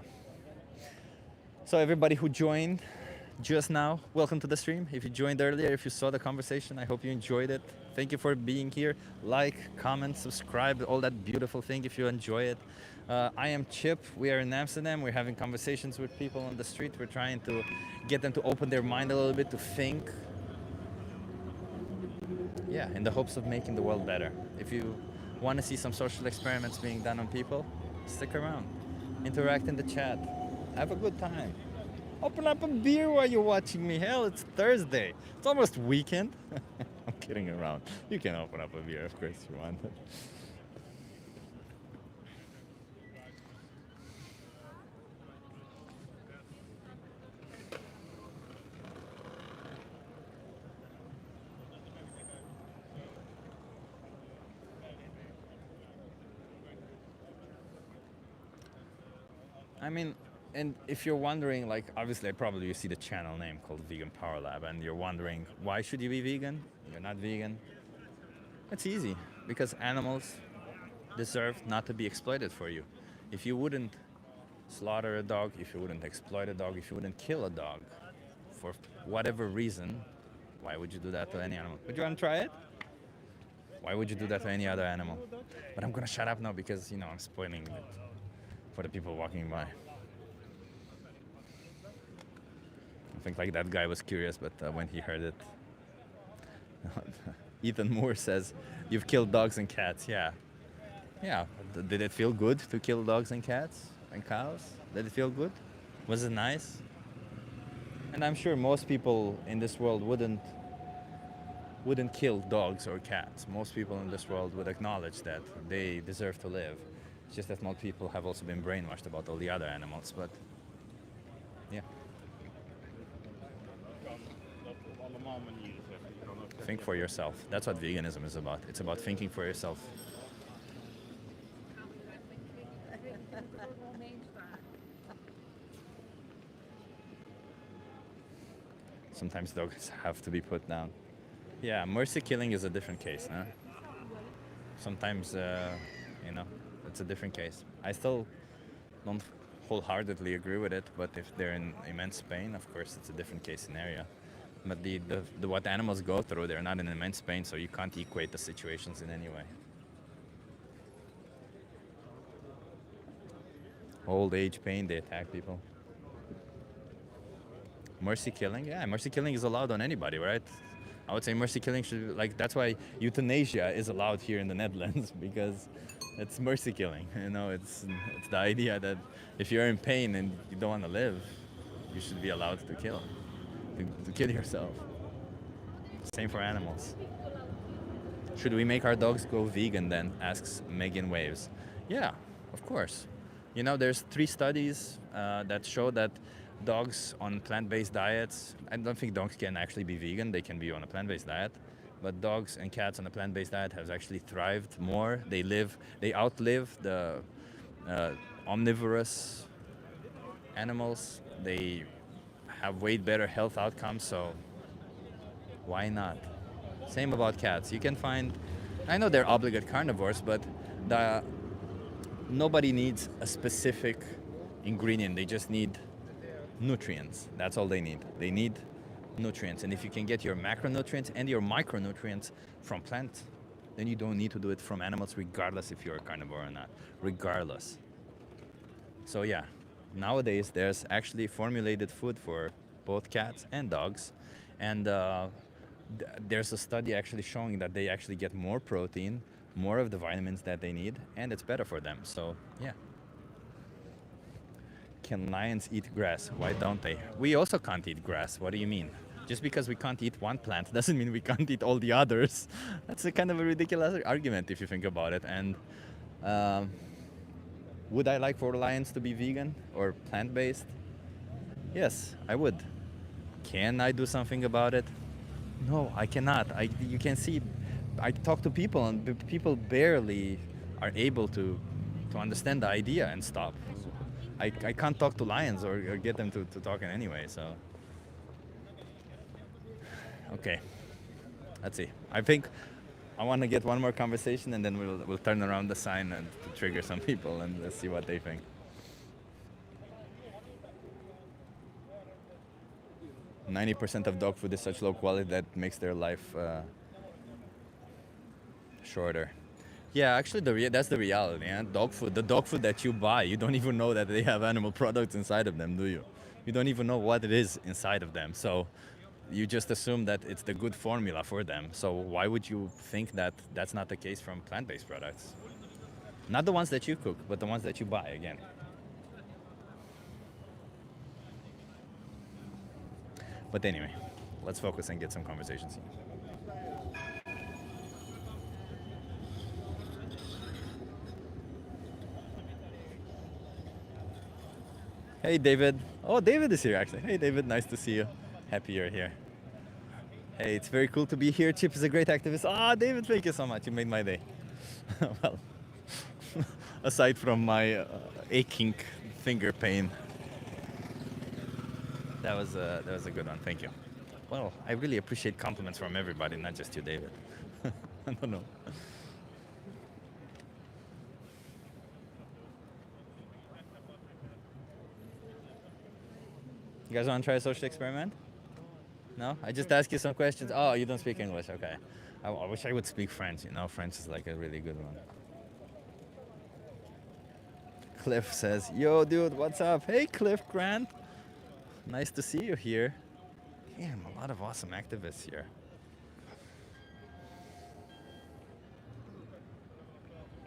So everybody who joined just now, welcome to the stream. If you joined earlier, if you saw the conversation, I hope you enjoyed it. Thank you for being here. Like, comment, subscribe, all that beautiful thing if you enjoy it. I am Chip. We are in Amsterdam. We're having conversations with people on the street. We're trying to get them to open their mind a little bit, to think. Yeah, in the hopes of making the world better. If you want to see some social experiments being done on people, stick around. Interact in the chat. Have a good time. Open up a beer while you're watching me. Hell, it's Thursday. It's almost weekend. I'm kidding around. You can open up a beer, of course, if you want. I mean, and if you're wondering, like, obviously, probably you see the channel name called Vegan Power Lab, and you're wondering, why should you be vegan? You're not vegan. It's easy, because animals deserve not to be exploited for you. If you wouldn't slaughter a dog, if you wouldn't exploit a dog, if you wouldn't kill a dog, for whatever reason, why would you do that to any animal? Would you want to try it? Why would you do that to any other animal? But I'm gonna shut up now because, you know, I'm spoiling it for the people walking by. I think like that guy was curious, but when he heard it, Ethan Moore says, "You've killed dogs and cats." Yeah, yeah. Did it feel good to kill dogs and cats and cows? Did it feel good? Was it nice? And I'm sure most people in this world wouldn't kill dogs or cats. Most people in this world would acknowledge that they deserve to live. It's just that most people have also been brainwashed about all the other animals, but yeah. Think for yourself. That's what veganism is about. It's about thinking for yourself. Sometimes dogs have to be put down. Yeah, mercy killing is a different case, huh? Sometimes, you know, it's a different case. I still don't wholeheartedly agree with it, but if they're in immense pain, of course, it's a different case scenario. But the what animals go through, they're not in immense pain, so you can't equate the situations in any way. Old age pain, they attack people. Mercy killing, yeah, mercy killing is allowed on anybody, right? I would say mercy killing should, like, that's why euthanasia is allowed here in the Netherlands, because it's mercy killing. You know, it's the idea that if you're in pain and you don't want to live, you should be allowed to kill yourself. Same for animals. Should we make our dogs go vegan then? Asks Megan Waves. Yeah, of course. You know, there's 3 studies that show that dogs on plant-based diets, I don't think dogs can actually be vegan, they can be on a plant-based diet, but dogs and cats on a plant-based diet have actually thrived more. They outlive the omnivorous animals. They have way better health outcomes, so why not? Same about cats. You can find, I know they're obligate carnivores, but nobody needs a specific ingredient. They just need nutrients. That's all they need. They need nutrients. And if you can get your macronutrients and your micronutrients from plants, then you don't need to do it from animals, regardless if you're a carnivore or not. Regardless. So yeah, nowadays there's actually formulated food for both cats and dogs. And there's a study actually showing that they actually get more protein more of the vitamins that they need, and it's better for them. So yeah. Can lions eat grass? Why don't they? We also can't eat grass. What do you mean? Just because we can't eat one plant doesn't mean we can't eat all the others. That's a kind of a ridiculous argument if you think about it. And um, would I like for lions to be vegan or plant-based? Yes, I would. Can I do something about it? No, I cannot. You can see, I talk to people, and people barely are able to understand the idea and stop. I can't talk to lions or get them to talk in any way, so. Okay, let's see. I think I want to get one more conversation, and then we'll turn around the sign and to trigger some people, and let's see what they think. %90 of dog food is such low quality that makes their life shorter. Yeah, actually, that's the reality. Yeah? The dog food that you buy, you don't even know that they have animal products inside of them, do you? You don't even know what it is inside of them. So you just assume that it's the good formula for them. So why would you think that that's not the case from plant-based products? Not the ones that you cook, but the ones that you buy, again. But anyway, let's focus and get some conversations. Hey, David. Oh, David is here, actually. Hey, David, nice to see you. Happy you're here. Hey, it's very cool to be here. Chip is a great activist. Ah, David, thank you so much. You made my day. Well, aside from my aching finger pain, that was a good one. Thank you. Well, I really appreciate compliments from everybody, not just you, David. I don't know. You guys want to try a social experiment? No? I just ask you some questions. Oh, you don't speak English. Okay. I wish I would speak French. You know, French is like a really good one. Cliff says, yo, dude, what's up? Hey, Cliff Grant. Nice to see you here. Damn, a lot of awesome activists here.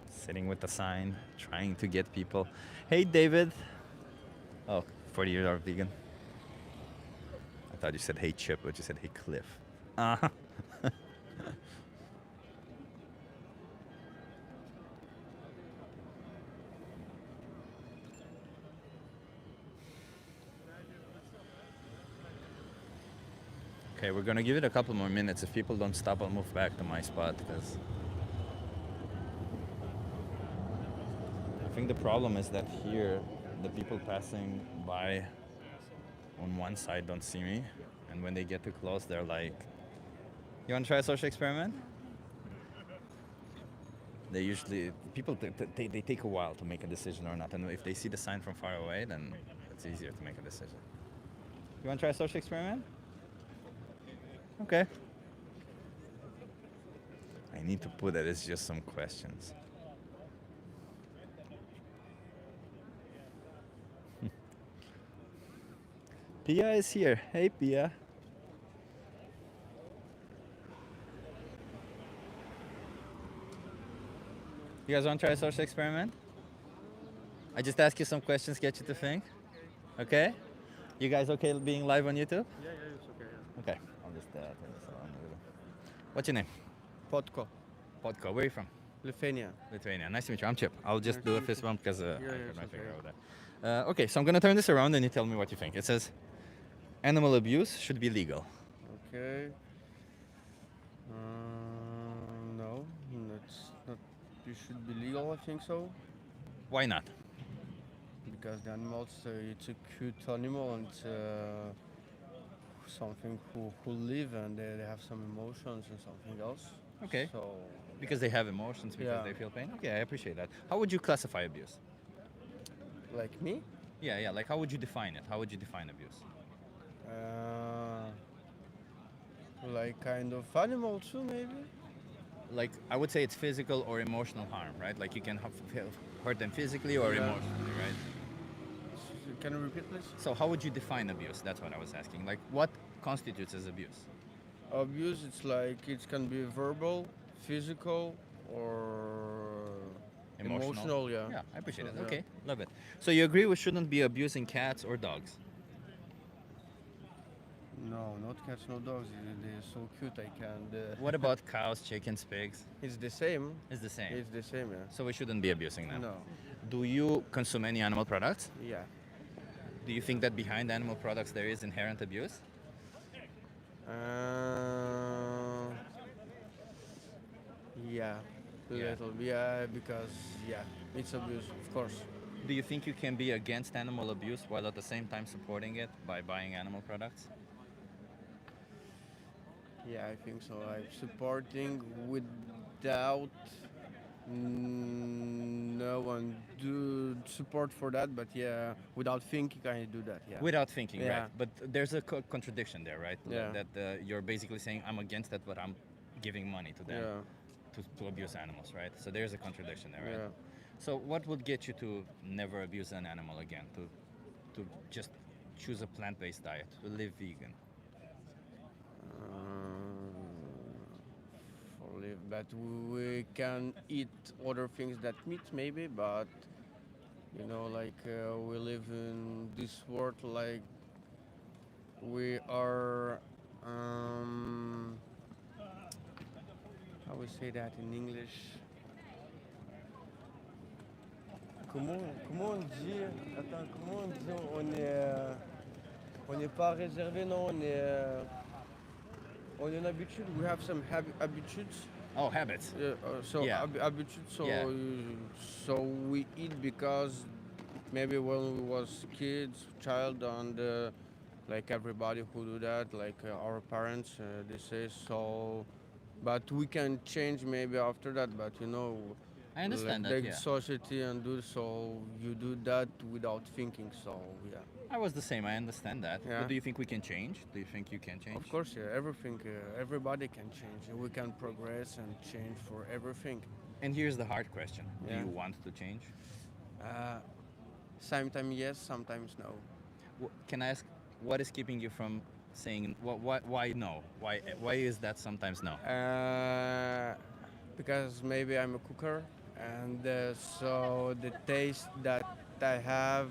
Sitting with the sign, trying to get people. Hey, David. Oh, 40-year-old vegan. I thought you said hey, Chip, but you said hey, Cliff. Uh-huh. Okay, we're gonna give it a couple more minutes. If people don't stop, I'll move back to my spot, because I think the problem is that here, the people passing by on one side don't see me, and when they get too close, they're like, you want to try a social experiment? They usually, people, they take a while to make a decision or not, and if they see the sign from far away, then it's easier to make a decision. You want to try a social experiment? Okay. I need to put it as just some questions. Pia is here. Hey, Pia. You guys want to try a social experiment? I just ask you some questions, get you to think. Okay? You guys okay being live on YouTube? Yeah, it's okay. Yeah. Okay. I'll just turn this around a little. What's your name? Podko, Podko. Where are you from? Lithuania. Lithuania. Nice to meet you. I'm Chip. I'll just do a fist bump because I it's put my finger okay. over there. Okay, so I'm gonna turn this around and you tell me what you think. It says, animal abuse should be legal. Okay. No, that's not. It should be legal. I think so. Why not? Because the animals, it's a cute animal and something who live and they have some emotions and something else. Okay. So Because they have emotions, because Yeah. they feel pain. Okay, I appreciate that. How would you classify abuse? like me, Yeah. Like, how would you define it? How would you define abuse? like kind of animal too, maybe. Like, I would say it's physical or emotional harm, right? Like, you can hurt them physically or Yeah. emotionally, right? Can you repeat, please? So, how would you define abuse? That's what I was asking. Like, what constitutes as abuse? Abuse, it's like it can be verbal, physical, or Emotional? yeah. Yeah, I appreciate So, it. yeah. Okay, love it. So you agree we shouldn't be abusing cats or dogs? No, not cats, no dogs. They're so cute. I can't. What about cows, chickens, pigs? It's the same. It's the same. It's the same, yeah. So we shouldn't be abusing them. No. Do you consume any animal products? Yeah. Do you think that behind animal products there is inherent abuse? Yeah. Yeah. Little. Yeah, because yeah, it's abuse, of course. Do you think you can be against animal abuse while at the same time supporting it by buying animal products? Yeah, I think so. I'm supporting without no one do support for that, but yeah, without thinking, I do that. Yeah. Without thinking, Yeah. right? But there's a contradiction there, right? Yeah. That you're basically saying I'm against that, but I'm giving money to them Yeah. to abuse animals, right? So there's a contradiction there, right? Yeah. So what would get you to never abuse an animal again? To just choose a plant-based diet, to live vegan? For live, but we can eat other things that meat maybe, but you know, like we live in this world, like we are. How we say that in English? Comment on dit? Attends, comment on dit? On n'est pas réservé, non. On est une habitude. We have some habitudes. Oh, habits. So Yeah. habitudes. So Yeah. so we eat because maybe when we was kids, child, and like everybody who do that, like our parents, they say so. But we can change maybe after that. But you know, I understand like that, the yeah. society and do so. You do that without thinking. So yeah. I was the same. I understand that. Yeah. But do you think we can change? Do you think you can change? Of course, yeah, everything, everybody can change. We can progress and change for everything. And here's the hard question: Do Yeah. you want to change? Sometimes yes, sometimes no. Can I ask what is keeping you from saying why no? Why is that sometimes no? Because maybe I'm a cooker, and so the taste that I have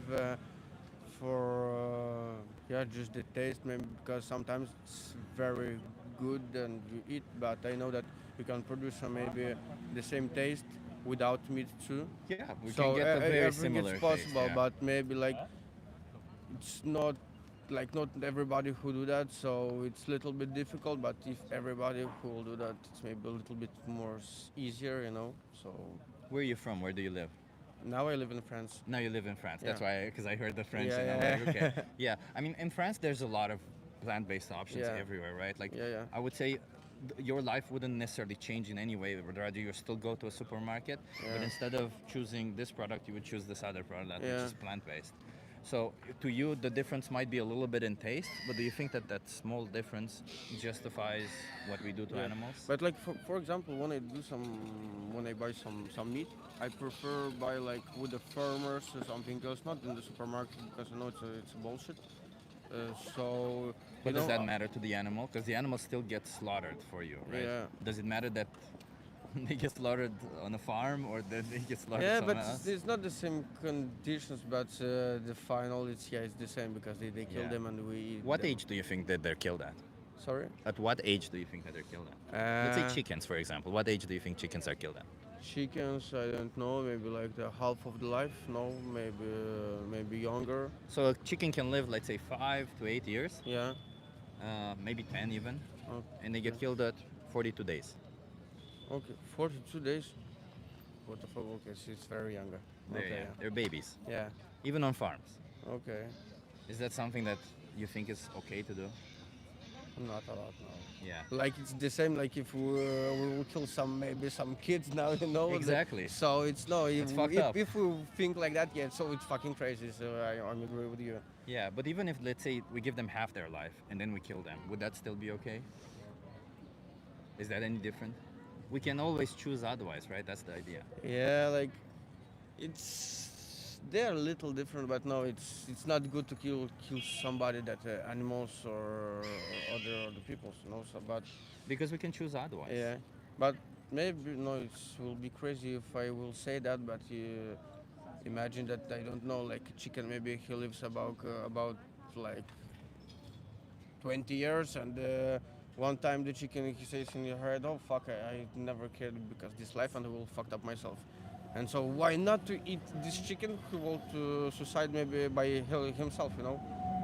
for yeah, just the taste. Maybe because sometimes it's very good and you eat, but I know that you can produce maybe the same taste without meat too. Yeah, we so can get a very I think similar it's possible, taste, yeah. but maybe like it's not like not everybody who do that, so it's a little bit difficult. But if everybody who will do that, it's maybe a little bit more easier, you know. So Where are you from? Where do you live? now I live in France. Now you live in France. That's Yeah. why, because I heard the French, Yeah, and I'm yeah. like, okay, yeah. I mean, in France, there's a lot of plant-based options Yeah. everywhere, right? Like, Yeah, yeah. I would say your life wouldn't necessarily change in any way. Rather, you still go to a supermarket, but Yeah. instead of choosing this product, you would choose this other product, Yeah. which is plant-based. So, to you, the difference might be a little bit in taste, but do you think that that small difference justifies what we do to Yeah. animals? But like for example, when I buy some meat, I prefer buy like with the farmers or something else, not in the supermarket because I know it's a bullshit. So. But you does know, that matter to the animal? Because the animal still gets slaughtered for you, right? Yeah. Does it matter that they get slaughtered on a farm or that they get slaughtered Yeah, somewhere but else? it's not the same conditions. But the final, it's the same because they kill Yeah. them and we eat What them. age do you think that they're killed at? Sorry. At what age do you think that they're killed at? Let's say chickens, for example. What age do you think chickens are killed at? Chickens, I don't know. Maybe like the half of the life. No, maybe younger. So a chicken can live, let's say, 5 to 8 years. Yeah. Maybe 10 even. Okay. And they get killed at 42 days. Okay, 42 days. What the fuck? Okay, so it's very younger. Okay. They're babies. Yeah. Even on farms. Okay. Is that something that you think is okay to do? Not a lot, no. Yeah. Like it's the same. Like if we will kill maybe some kids now, you know. Exactly. So it's no. It's fucked up. If we think like that, yeah. So it's fucking crazy. So I agree with you. Yeah, but even if, let's say, we give them half their life and then we kill them, would that still be okay? Is that any different? We can always choose otherwise, right? That's the idea. Yeah, like they're a little different, but no, it's not good to kill somebody that animals or other peoples, you know. So, but because we can choose otherwise. Yeah, but maybe no, it will be crazy if I will say that, but imagine that I don't know, like chicken. Maybe he lives about like 20 years, and one time the chicken he says in your head, oh fuck, I never cared because this life and I will fucked up myself. And so why not to eat this chicken who will to suicide maybe by himself, you know?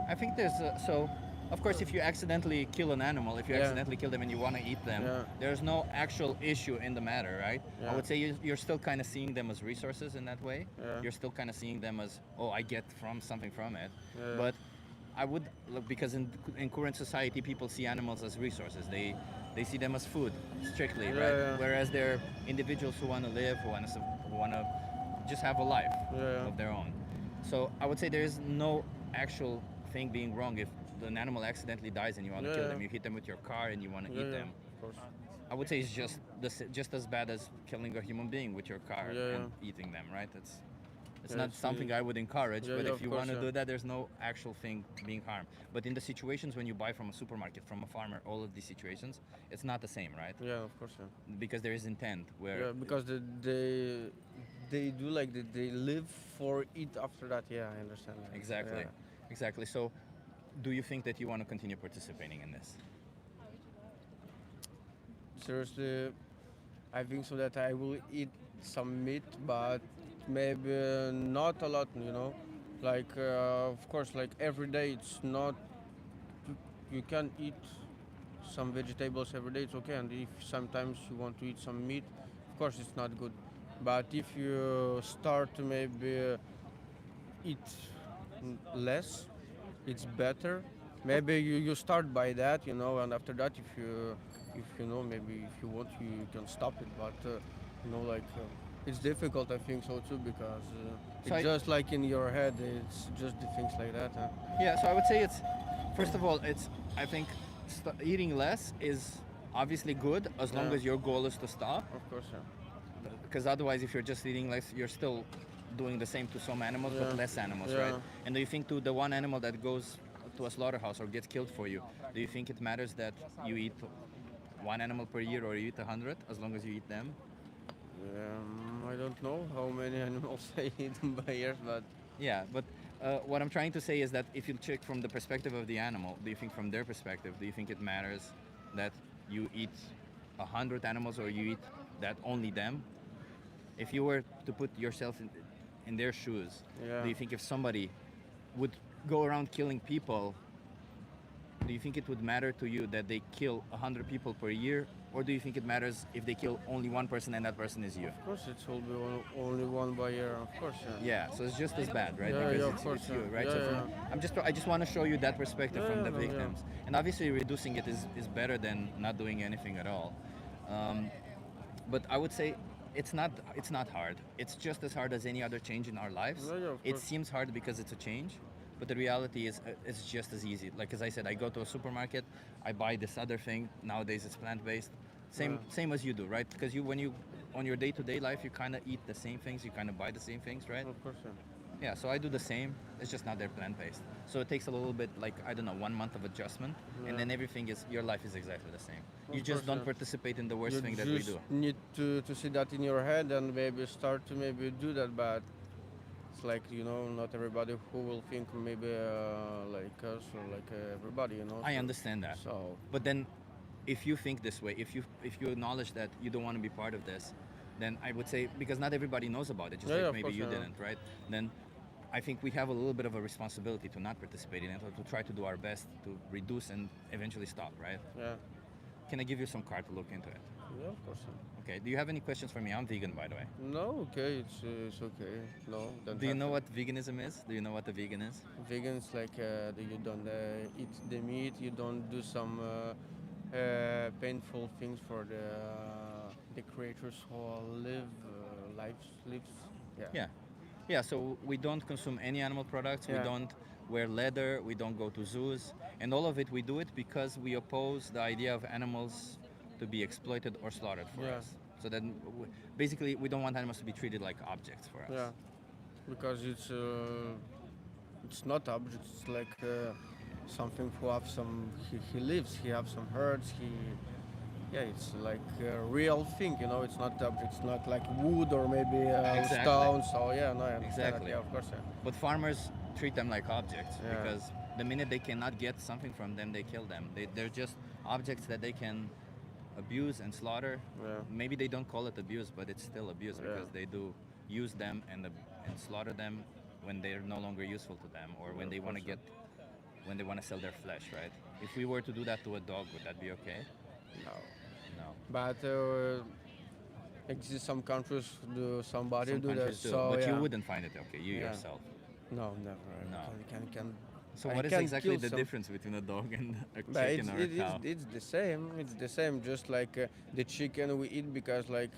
I think there's so. Of course, if you accidentally kill an animal, if you Yeah. accidentally kill them and you want to eat them, Yeah. there's no actual issue in the matter, right? I Yeah. would say you're still kind of seeing them as resources in that way. Yeah. You're still kind of seeing them as, oh, I get from something from it. Yeah. But I would look because in current society, people see animals as resources. They see them as food, strictly, Yeah, right? yeah. Whereas they're individuals who want to live, who want to just have a life Yeah. of their own. So I would say there is no actual thing being wrong if an animal accidentally dies and you want to kill Yeah. them. You hit them with your car and you want to Yeah, eat yeah, them. of course. I would say it's just as bad as killing a human being with your car Yeah, and eating them, right? It's Yeah, not it's, something I would encourage, yeah, but yeah, if of you course, want to yeah. do that, there's no actual thing being harmed. But in the situations when you buy from a supermarket, from a farmer, all of these situations, it's not the same, right? Yeah, of course, yeah. Because there is intent where Yeah, because they do like they live for it after that. Yeah, I understand. That. exactly, Yeah. exactly. So, do you think that you want to continue participating in this? Seriously, I think so that I will eat some meat, but maybe not a lot. You know, like of course, like every day it's not. You can eat some vegetables every day. It's okay, and if sometimes you want to eat some meat, of course it's not good. But if you start to maybe eat less, it's better. Maybe you start by that, you know, and after that, if you know, maybe if you want, you can stop it. But you know, like it's difficult. I think so too because So it's just like in your head. It's just the things like that. Yeah, so I would say it's first of all, I think eating less is obviously good as long Yeah. as your goal is to stop. Of course, yeah. Because otherwise, if you're just eating less, you're still doing the same to some animals, but Yeah. less animals, Yeah. right? And do you think to the one animal that goes to a slaughterhouse or gets killed for you, do you think it matters that you eat one animal per year or you eat 100 as long as you eat them? I don't know how many animals I eat by year, but Yeah, but what I'm trying to say is that if you check from the perspective of the animal, do you think from their perspective, do you think it matters that you eat 100 animals or you eat that only them? If you were to put yourself in their shoes, Yeah. do you think if somebody would go around killing people, do you think it would matter to you that they kill 100 people per year? Or do you think it matters if they kill only one person and that person is you? of course it will be only one by year. Of course, yeah. Yeah, so it's just as bad, right? Yeah, Because yeah, of it's, course, it's you, yeah. right? Yeah, so yeah. I just want to show you that perspective Yeah, from the no, yeah. victims, and obviously reducing it is better than not doing anything at all. But I would say it's not hard. It's just as hard as any other change in our lives. Yeah, yeah, of It course. seems hard because it's a change, but the reality is it's just as easy. Like as I said, I go to a supermarket, I buy this other thing. Nowadays it's plant-based. Same as you do, right? Because when you on your day-to-day life, you kind of eat the same things, you kind of buy the same things, right? Of course, yeah. Yeah, so I do the same. It's just not they're plant-based. So it takes a little bit, like I don't know, 1 month of adjustment, Yeah. and then everything is your life is exactly the same. Of You just course, don't yeah. participate in the worst You thing that we just do. need to see that in your head and maybe start to maybe do that, but it's like, you know, not everybody who will think maybe like us or like everybody, you know. I so- understand that. So But then, if you think this way, if you acknowledge that you don't want to be part of this, then I would say because not everybody knows about it, just Yeah, like yeah, of maybe course, you yeah. didn't, right? Then I think we have a little bit of a responsibility to not participate in it or to try to do our best to reduce and eventually stop, right? yeah, Can I give you some card to look into it? yeah, of course. Yeah. Okay. Do you have any questions for me? I'm vegan, by the way. No, okay, it's okay. No, don't Do you have know to. what veganism is? Do you know what a vegan is? Vegans like that you don't eat the meat, you don't do some painful things for the creatures who lives. Yeah. Yeah. Yeah, so we don't consume any animal products, we Yeah. don't wear leather, we don't go to zoos, and all of it we do it because we oppose the idea of animals to be exploited or slaughtered for Yeah. us. So then basically we don't want animals to be treated like objects for us. Yeah, because it's not object. It's like something who have some. He lives. He have some herds. yeah, it's like a real thing, you know. It's not objects, not like wood or maybe Exactly. stone. So yeah, no, I understand that. Exactly. Yeah, of course. Yeah. But farmers treat them like objects Yeah. because the minute they cannot get something from them, they kill them. They're just objects that they can abuse and slaughter. Yeah. Maybe they don't call it abuse, but it's still abuse because they do use them and slaughter them when they're no longer useful to them or when they want to when they want to sell their flesh, right? If we were to do that to a dog, would that be okay? No. No. But exist some countries do somebody Some do that. countries do, So but yeah. you wouldn't find it okay, you Yeah. yourself. No, never. No. Can. So I what is can exactly kill the some- difference between a dog and a But chicken or a cow? it's the same. It's the same. Just like the chicken we eat because like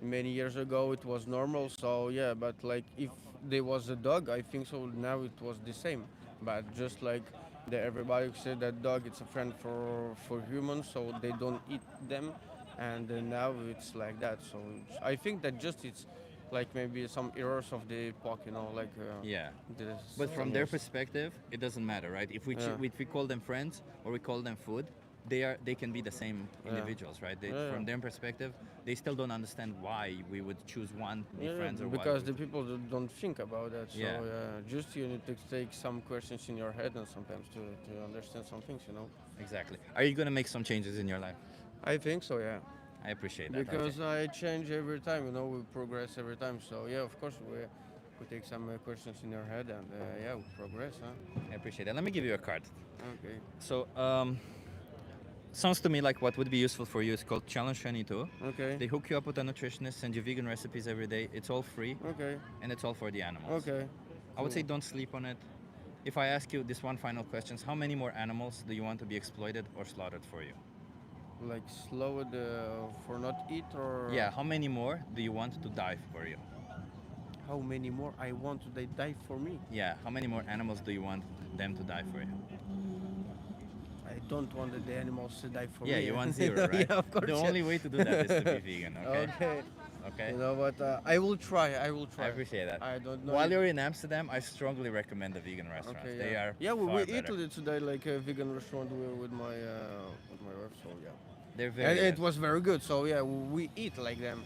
many years ago it was normal. So yeah, but like if there was a dog, I think so. Now it was the same. But just like everybody said that dog it's a friend for humans, so they don't eat them, and now it's like that. So I think that just it's like maybe some errors of the epoch, you know, like Yeah. the But from their years. perspective, it doesn't matter, right? If we Yeah. if we call them friends or we call them food, they can be the same individuals, right? From their perspective, they still don't understand why we would choose one to be friends or because why. the people don't think about that. So Yeah. just you need to take some questions in your head and sometimes to understand some things, you know. Exactly. Are you gonna make some changes in your life? I think so, yeah. I appreciate that. Because okay. I change every time, you know, we progress every time. So yeah, of course we take some questions in your head and yeah, we progress, huh? I appreciate that. Let me give you a card. Okay. So, sounds to me like what would be useful for you is called Challenge 22. Okay. They hook you up with a nutritionist, send you vegan recipes every day. It's all free. Okay. And it's all for the animals. Okay. I would say don't sleep on it. If I ask you this one final question, how many more animals do you want to be exploited or slaughtered for you? Like slow it for not eat or Yeah, how many more do you want to die for you? how many more I want to they die for me? Yeah, how many more animals do you want them to die for you? I don't want that the animals to die for Yeah, me. you want zero, right? Yeah, of course. The yeah. only way to do that is to be vegan, okay? Okay. Okay. You know what? I will try. I will try. I appreciate that. I don't know. While you're in Amsterdam, I strongly recommend the vegan restaurants. Okay, They yeah. are Yeah, we far eat better. today like a vegan restaurant with my wife. So yeah. They're And very it was very good. So yeah, we eat like them.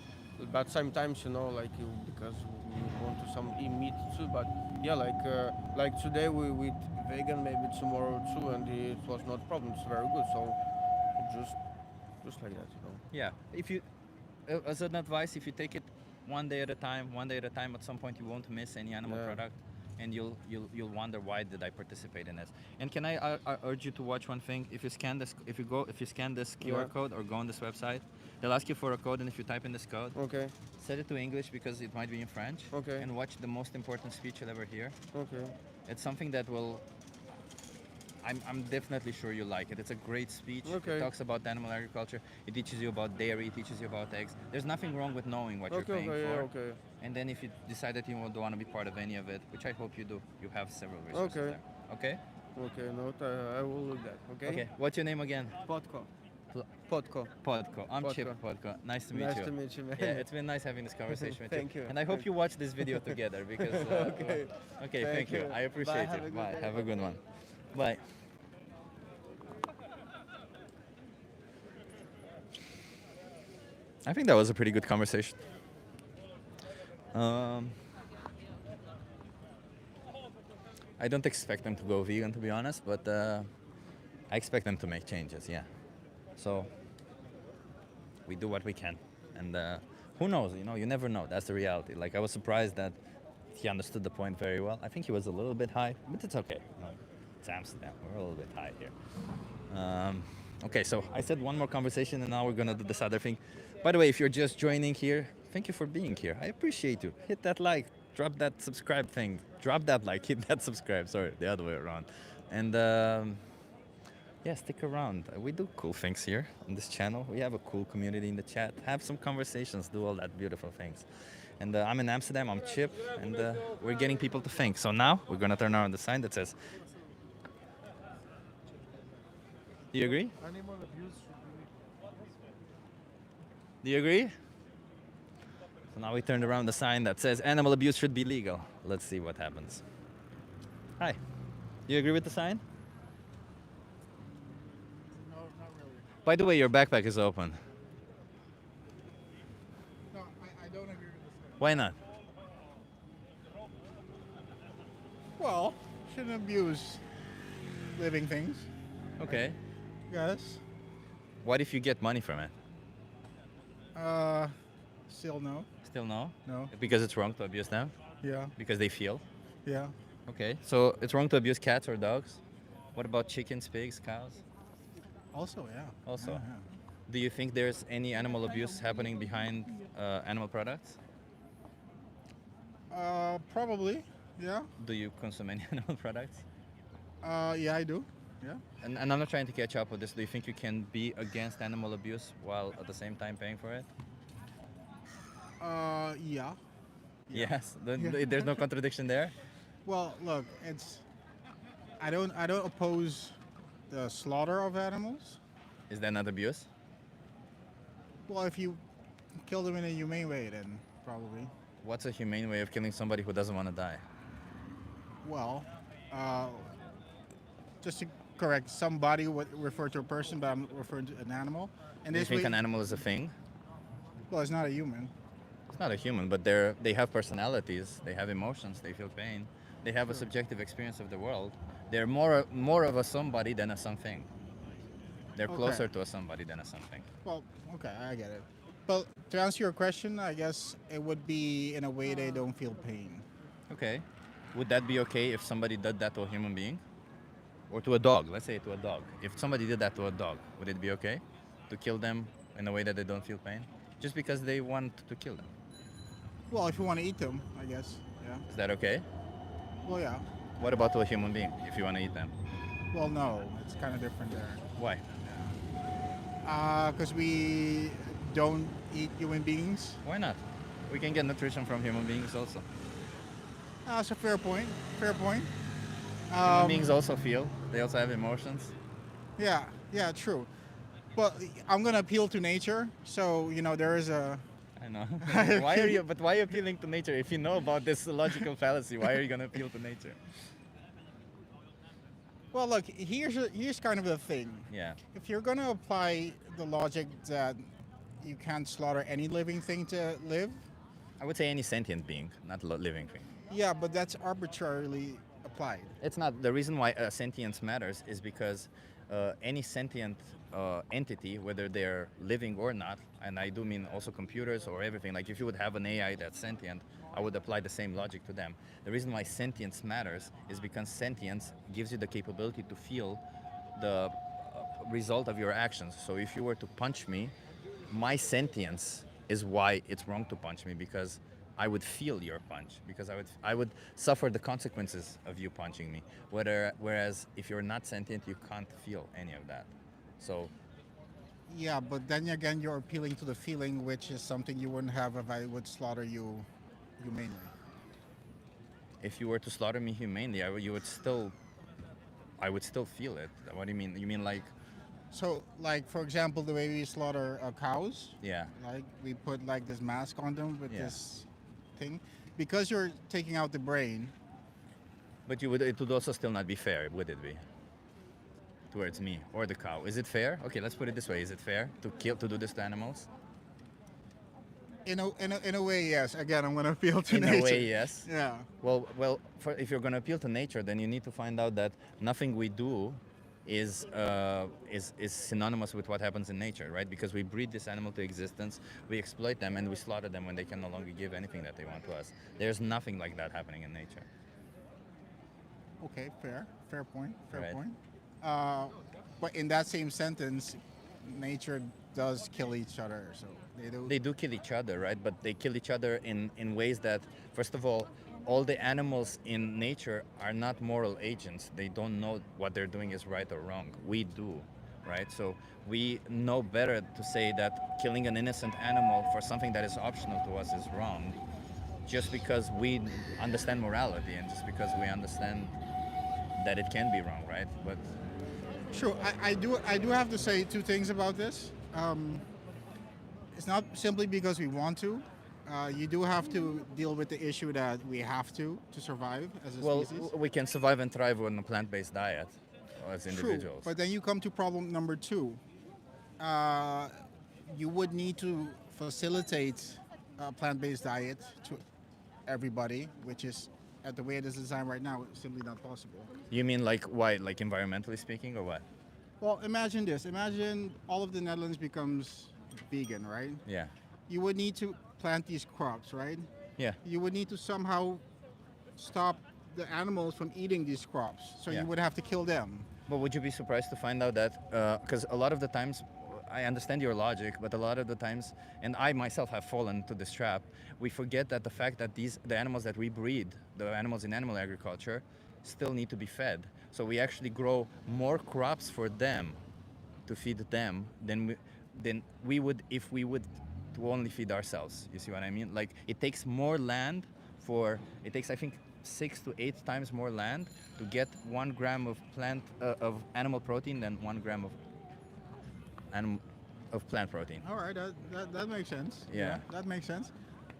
But sometimes you know like you because we want to some eat meat too. But yeah, like today we eat vegan, maybe tomorrow too, and it was not problem. It's very good. So just like that, you know. Yeah. If you, as an advice, if you take it one day at a time, at some point you won't miss any animal Yeah. product, and you'll wonder why did I participate in this. And can I urge you to watch one thing? If you scan this, if you scan this QR Yeah. code or go on this website, they'll ask you for a code, and if you type in this code, Okay. set it to English because it might be in French. Okay. And watch the most important speech you'll ever hear. Okay. It's something that will. I'm definitely sure you like it. It's a great speech. Okay. It talks about animal agriculture. It teaches you about dairy. It teaches you about eggs. There's nothing wrong with knowing what Okay, you're paying okay, for. yeah, okay. And then if you decide that you don't want to be part of any of it, which I hope you do, you have several resources Okay. there. Okay? Okay, no, I will look that. Okay. Okay. What's your name again? Podco. Podco. Podco. I'm Podco. Chip Podco. Nice to meet Nice you. to meet you, man. Yeah, it's been nice having this conversation with Thank you. And I hope you watch this video together because. Okay. Okay. Thank you. you. I appreciate Bye, have you. a good Bye. day. Have a good one. Bye. I think that was a pretty good conversation. I don't expect them to go vegan, to be honest, but I expect them to make changes, yeah. So we do what we can. And who knows, you never know. That's the reality. Like, I was surprised that he understood the point very well. I think he was a little bit high, but it's okay. It's Amsterdam. We're a little bit high here. Okay, so I said one more conversation, and now we're going to do this other thing. By the way, if you're just joining here, thank you for being here. I appreciate you. Hit that like, drop that subscribe thing. Drop that like, hit that subscribe. Sorry, the other way around. And yeah, stick around. We do cool things here on this channel. We have a cool community in the chat. Have some conversations, do all that beautiful things. And I'm in Amsterdam, I'm Chip, and we're getting people to think. So now we're going to turn around the sign that says, do you agree? Animal abuse should be. Do you agree? So now we turned around the sign that says animal abuse should be legal. Let's see what happens. Hi. Do you agree with the sign? No, not really. By the way, your backpack is open. Why not? Well, shouldn't abuse living things. Okay. Yes. What if you get money from it? Still no. Still no? No. Because it's wrong to abuse them? Yeah. Because they feel? Yeah. Okay. So it's wrong to abuse cats or dogs? What about chickens, pigs, cows? Also, yeah. Also. Yeah, Do you think there's any animal abuse happening behind animal products? Probably. Yeah. Do you consume any animal products? Yeah, I do. Yeah. And I'm not trying to catch up with this. Do you think you can be against animal abuse while at the same time paying for it? Yeah. Yes. Yeah. There's no contradiction there? Well, look, it's. I don't oppose the slaughter of animals. Is that not abuse? Well, if you kill them in a humane way, then probably. What's a humane way of killing somebody who doesn't want to die? Well, just to correct, somebody would refer to a person, but I'm referring to an animal. And Do you this think way, an animal is a thing? well, it's not a human. It's not a human, but they have personalities, they have emotions, they feel pain, they have a subjective experience of the world. They're more of a somebody than a something. They're Okay. closer to a somebody than a something. Well, okay, I get it. But to answer your question, I guess it would be in a way they don't feel pain. Okay. Would that be okay if somebody did that to a human being? Or to a dog, let's say to a dog. If somebody did that to a dog, would it be okay to kill them in a way that they don't feel pain? Just because they want to kill them. Well, if you want to eat them, I guess, yeah. Is that okay? Well, yeah. What about to a human being if you want to eat them? Well, no, it's kind of different there. Why? Because we don't eat human beings. Why not? We can get nutrition from human beings also. That's a fair point. Fair point. Human beings also feel. They also have emotions. Yeah, yeah, true. But I'm gonna appeal to nature. So there is a. I know. Why are you? But why are you appealing to nature? If you know about this logical fallacy, why are you gonna appeal to nature? Well, look, here's kind of the thing. Yeah. If you're gonna apply the logic that you can't slaughter any living thing to live, I would say any sentient being, not living thing. yeah, but that's arbitrarily applied. It's not. The reason why sentience matters is because any sentient entity, whether they're living or not, and I do mean also computers or everything, like if you would have an AI that's sentient, I would apply the same logic to them. The reason why sentience matters is because sentience gives you the capability to feel the result of your actions. So if you were to punch me, my sentience is why it's wrong to punch me, because I would feel your punch, because I would suffer the consequences of you punching me. Whereas if you're not sentient, you can't feel any of that. So Yeah, but then again, you're appealing to the feeling, which is something you wouldn't have if I would slaughter you humanely. if you were to slaughter me humanely, I would still feel it. What do you mean? You mean like? So, like for example, the way we slaughter cows. Yeah. Like we put like this mask on them with Yeah. this thing, because you're taking out the brain. But it would also still not be fair, would it be? Towards me or the cow. Is it fair? Okay, let's put it this way. Is it fair to do this to animals? In a way, yes. Again, I'm gonna appeal to In nature. a way, yes. Yeah. Well, if you're going to appeal to nature, then you need to find out that nothing we do is synonymous with what happens in nature, right? Because we breed this animal to existence, we exploit them, and we slaughter them when they can no longer give anything that they want to us. There's nothing like that happening in nature. Okay, fair point. Fair Right. point. But in that same sentence, nature does kill each other. So They do kill each other, right? But they kill each other in ways that, first of all the animals in nature are not moral agents. They don't know what they're doing is right or wrong. We do, right? So we know better to say that killing an innocent animal for something that is optional to us is wrong, just because we understand morality and just because we understand that it can be wrong, right? But True. I do have to say two things about this. It's not simply because we want to. You do have to deal with the issue that we have to survive as a species. we can survive and thrive on a plant-based diet as individuals. True. But then you come to problem number two. You would need to facilitate a plant-based diet to everybody, which is at the way it is designed right now, it's simply not possible. You mean like why? Like environmentally speaking, or what? Well, imagine this. Imagine all of the Netherlands becomes vegan, right? Yeah. You would need to plant these crops, right? Yeah. You would need to somehow stop the animals from eating these crops. So Yeah. you would have to kill them. But would you be surprised to find out that, because a lot of the times, I understand your logic, but a lot of the times, and I myself have fallen to this trap, we forget that the fact that the animals that we breed, the animals in animal agriculture, still need to be fed. So we actually grow more crops for them, to feed them, than we would if we would to only feed ourselves. You see what I mean? Like it takes more land it takes I think 6 to 8 times more land to get 1 gram of animal protein than 1 gram of plant protein. All right, that makes sense. Yeah. That makes sense.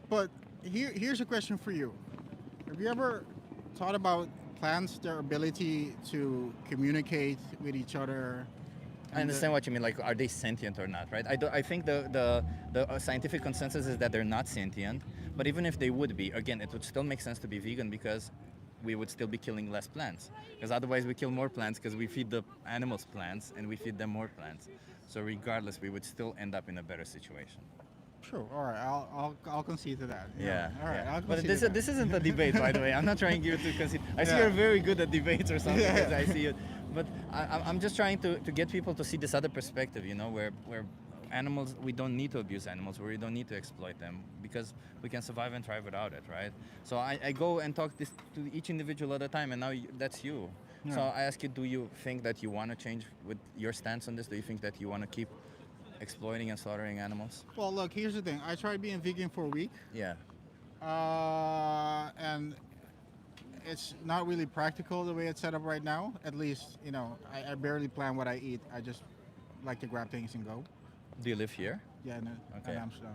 But here's a question for you. Have you ever thought about plants, their ability to communicate with each other? I understand what you mean. Like, are they sentient or not, right? I think the scientific consensus is that they're not sentient. But even if they would be, again, it would still make sense to be vegan because we would still be killing less plants. Because otherwise we kill more plants because we feed the animals plants and we feed them more plants. So regardless, we would still end up in a better situation. Sure. All right. I'll concede to that. Yeah. All right. yeah. I'll But concede to this that. isn't a debate, by the way. I'm not trying you to concede. I see Yeah. you're very good at debates or something. Yeah. As I see it. But I'm just trying to get people to see this other perspective, you know, where animals, we don't need to abuse animals, where we don't need to exploit them because we can survive and thrive without it, right? So I go and talk this to each individual at a time, and now that's you. Yeah. So I ask you, do you think that you want to change with your stance on this? Do you think that you want to keep exploiting and slaughtering animals? Well, look. Here's the thing. I tried being vegan for a week. Yeah. And it's not really practical the way it's set up right now. At least, you know, I barely plan what I eat. I just like to grab things and go. Do you live here? Yeah, in Okay. Amsterdam,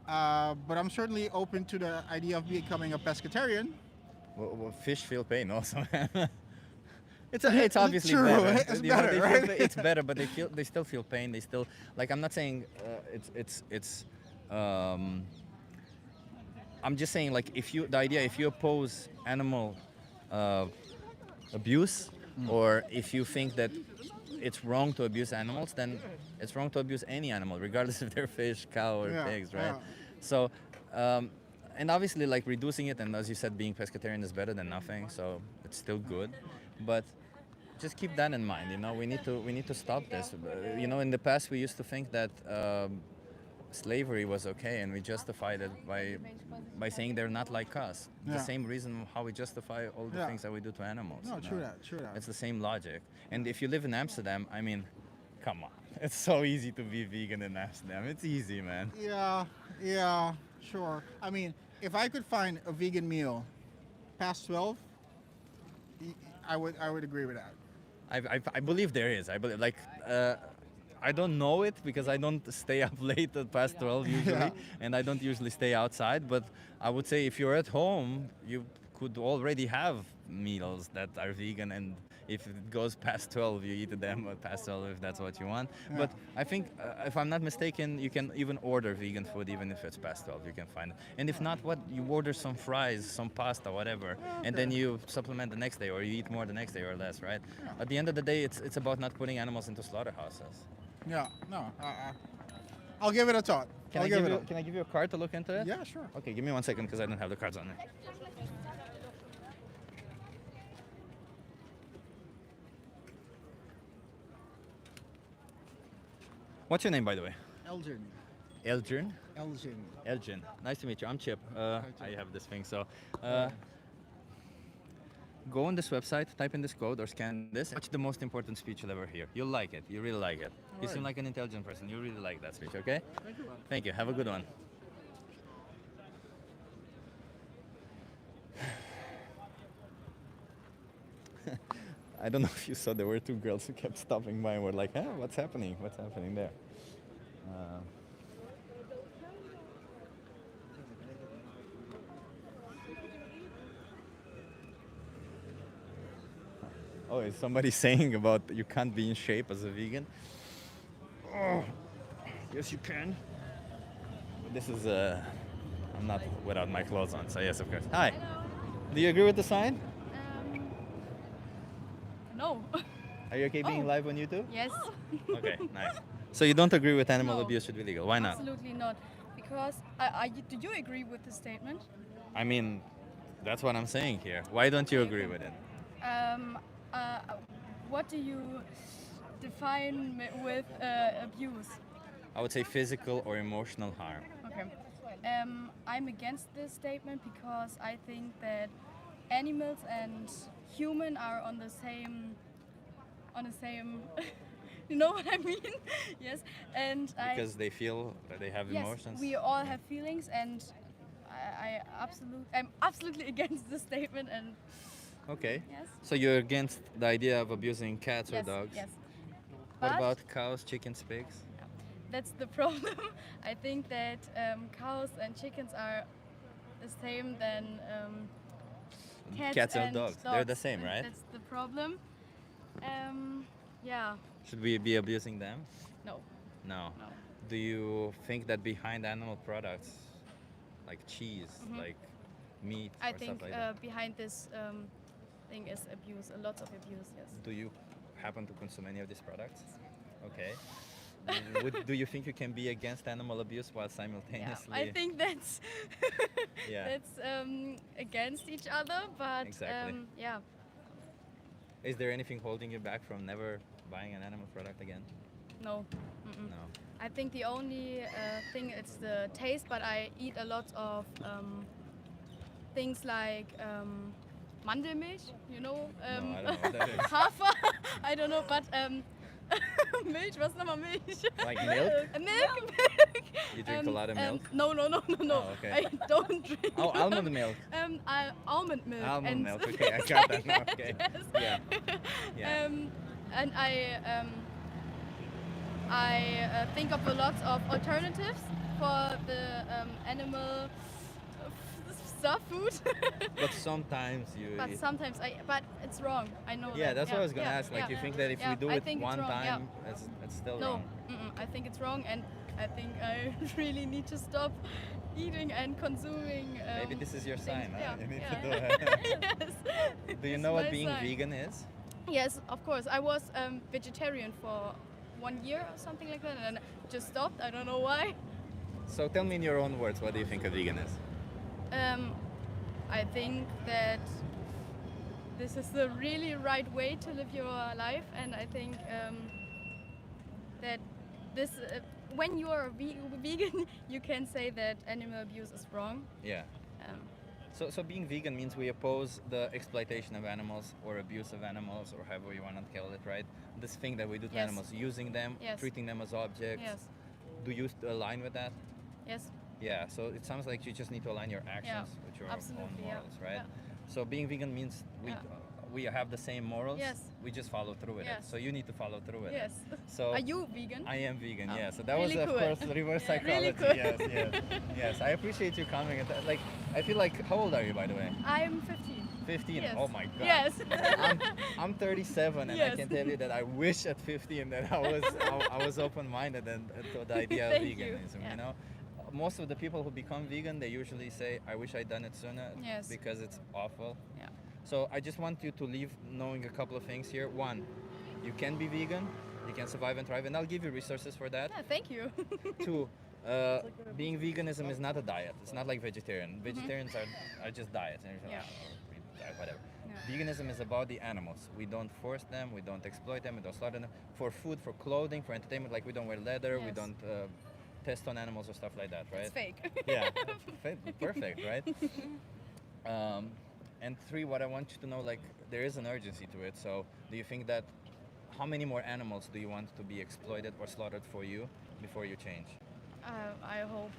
yeah. But I'm certainly open to the idea of becoming a pescatarian. Well, fish feel pain also. It's obviously True, better. it's You know, better, they feel right? it's better, but they still feel pain. They still, like, I'm not saying it's. I'm just saying, like, if you oppose animal abuse, or if you think that it's wrong to abuse animals, then it's wrong to abuse any animal, regardless if they're fish, cow, or Yeah, pigs, right? yeah. So, and obviously, like, reducing it, and as you said, being pescatarian is better than nothing, so it's still good. But just keep that in mind. You know, we need to stop this. You know, in the past, we used to think that slavery was okay, and we justified it by saying they're not like us. Yeah. The same reason how we justify all the Yeah. things that we do to animals. No, you true know? that, true that. It's the same logic. And if you live in Amsterdam, I mean, come on, it's so easy to be vegan in Amsterdam. It's easy, man. Yeah, sure. I mean, if I could find a vegan meal past 12, I would agree with that. I believe there is. I believe, like, I don't know it because I don't stay up late at past 12 usually, Yeah. and I don't usually stay outside. But I would say if you're at home, you could already have meals that are vegan, and if it goes past 12, you eat them at past 12 if that's what you want. Yeah. But I think, if I'm not mistaken, you can even order vegan food even if it's past 12. You can find it. And if not, what you order some fries, some pasta, whatever, and then you supplement the next day, or you eat more the next day or less, right? At the end of the day, it's about not putting animals into slaughterhouses. Yeah, no. I'll give it a thought. Can I give you a card to look into it? Yeah, sure. Okay, give me 1 second because I don't have the cards on it. What's your name, by the way? Elgin. Elgin? Elgin. Elgin. Nice to meet you. I'm Chip. I have this thing, so go on this website, type in this code or scan this. Watch the most important speech you'll ever hear. You'll like it. You really like it. You seem like an intelligent person. You really like that speech, okay? Thank you. Thank you. Have a good one. I don't know if you saw, there were 2 girls who kept stopping by and were like, "Huh, what's happening? What's happening there?" Oh, is somebody saying about you can't be in shape as a vegan? Oh, yes, you can. This is I'm not without my clothes on, so yes, of course. Hi. Do you agree with the sign? No. Are you okay being live on YouTube? Yes. Okay, nice. So you don't agree with animal No. abuse should be legal? Why not? Absolutely not. Because do you agree with the statement? I mean, that's what I'm saying here. Why don't you agree with it? Um, uh, what do you define with abuse? I would say physical or emotional harm. Okay. I'm against this statement because I think that animals and human are on the same. You know what I mean? Yes. And Because they feel that they have yes, emotions. we all have feelings, and I'm absolutely against this statement. And Okay. yes. So you're against the idea of abusing cats or Yes, dogs? yes. What But- about cows, chickens, pigs? That's the problem. I think that cows and chickens are the same than Cats and dogs. They're the same, And right? That's the problem. Yeah. Should we be abusing them? No. No. No. Do you think that behind animal products, like cheese, Mhm. like meat, I or think stuff like that, behind this thing is abuse, a lot of abuse. Yes. do you happen to consume any of these products? Okay. Do you think you can be against animal abuse while Yeah. simultaneously? I think that's Yeah. that's against each other, but Exactly. yeah. Is there anything holding you back from never buying an animal product again? No. Mm-mm. No. I think the only thing is the taste, but I eat a lot of things like Mandelmilch, you know? I don't know what that is. Hafer, I don't know, but Milch, was nochmal Milch? Like milk? Milk. You drink a lot of milk? No. Oh, okay. I don't drink. Oh, almond milk. Almond milk. Almond and milk. Okay, I got that now. Okay. Yes. Yeah. Yeah. And I think of a lot of alternatives for the animal stuff food. But sometimes you. But eat- sometimes but it's wrong. I know. Yeah, that. that's what I was gonna yeah, ask. Like, yeah. you think that if Yeah, we do I it think it's one wrong, yeah. time, it's still No, wrong. I think it's wrong, and I think I really need to stop eating and consuming. Maybe this is your sign. things. Huh? Yeah, You need yeah. to do it. Yes. Do you It's know what my being sign. vegan is? Yes, of course. I was vegetarian for 1 year or something like that, and I just stopped. I don't know why. So tell me in your own words, what do you think a vegan is? I think that this is the really right way to live your life, and I think that this when you are a vegan, you can say that animal abuse is wrong. Yeah. Um, So being vegan means we oppose the exploitation of animals or abuse of animals or however you want to call it, right? This thing that we do to Yes. animals, using them, Yes. treating them as objects. Yes. Do you align with that? Yes. Yeah, so it sounds like you just need to align your actions with your own absolutely, yeah. morals, right? Yeah. So being vegan means we have the same morals. Yes. We just follow through with it. Yes. So you need to follow through with Yes. it. So Are you vegan? I am vegan. Oh, Yeah. So that really was of cool. course reverse Yeah, psychology. really cool. Yes. Yes. Yes. I appreciate you coming. And like, I feel like, how old are you, by the way? I'm 15. 15. Yes. Oh my god. Yes. I'm 37, and I Yes. can tell you that I wish at 15 that I was open-minded and to the idea of Thank you. veganism. Yeah. You know, most of the people who become vegan, they usually say, "I wish I'd done it sooner," Yes. because it's awful. Yeah. So I just want you to leave knowing a couple of things here. One, you can be vegan, you can survive and thrive, and I'll give you resources for that. Yeah, thank you. Two, being veganism is not a diet. It's not like vegetarian. Vegetarians are just diets. And Yeah. we diet, whatever. Yeah. Veganism is about the animals. We don't force them. We don't exploit them. We don't slaughter them. For food, for clothing, for entertainment, like we don't wear leather. We Yes. don't test on animals or stuff like that, right? It's fake. Yeah, perfect, right? And three, what I want you to know, like, there is an urgency to it. So do you think that, how many more animals do you want to be exploited or slaughtered for you before you change? I hope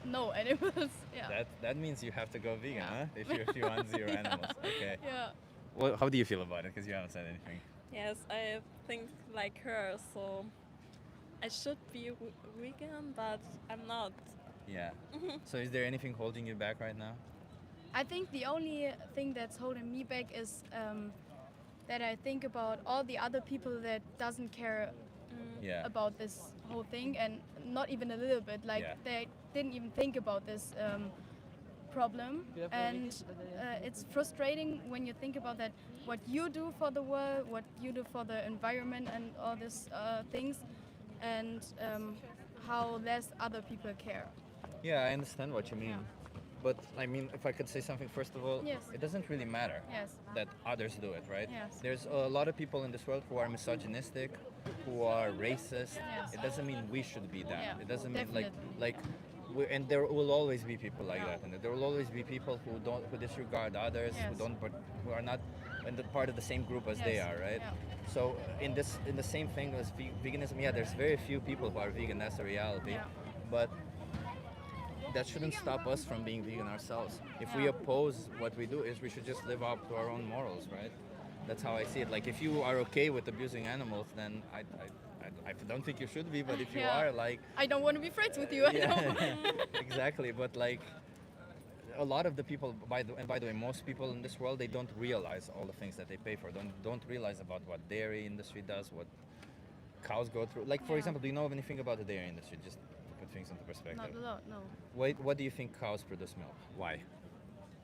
no animals. Yeah. That means you have to go vegan, Yeah. huh? If you want zero Yeah. animals. Okay. Yeah. Well, how do you feel about it? Because you haven't said anything. Yes, I think like her, so I should be vegan, but I'm not. Yeah. So is there anything holding you back right now? I think the only thing that's holding me back is that I think about all the other people that doesn't care Yeah. about this whole thing, and not even a little bit. Like Yeah. didn't even think about this problem, and it's frustrating when you think about that. What you do for the world, what you do for the environment, and all these things, and how less other people care. Yeah, I understand what you mean. But I mean, if I could say something, first of all, Yes. it doesn't really matter Yes. that others do it, right? Yes. There's a lot of people in this world who are misogynistic, who are racist. Yes. It doesn't mean we should be that. Yeah, It doesn't mean definitely. and there will always be people like that, and there will always be people who disregard others, Yes. who are not in the part of the same group as they Yes. are, right? Yeah. So in the same thing as veganism, yeah, there's very few people who are vegan. That's the reality, Yeah. but that shouldn't stop us from being vegan ourselves. If we Yeah. oppose what we do, is we should just live up to our own morals, right? That's how I see it. Like if you are okay with abusing animals, then I don't think you should be. But if you Yeah. are, like, I don't want to be friends with you. I yeah, don't. exactly. But like a lot of the people, by the way, most people in this world, they don't realize all the things that they pay for. Don't realize about what dairy industry does, what cows go through. Like for Yeah. example, do you know of anything about the dairy industry? Just to put things into perspective. Not a lot, no. What do you think cows produce milk? Why?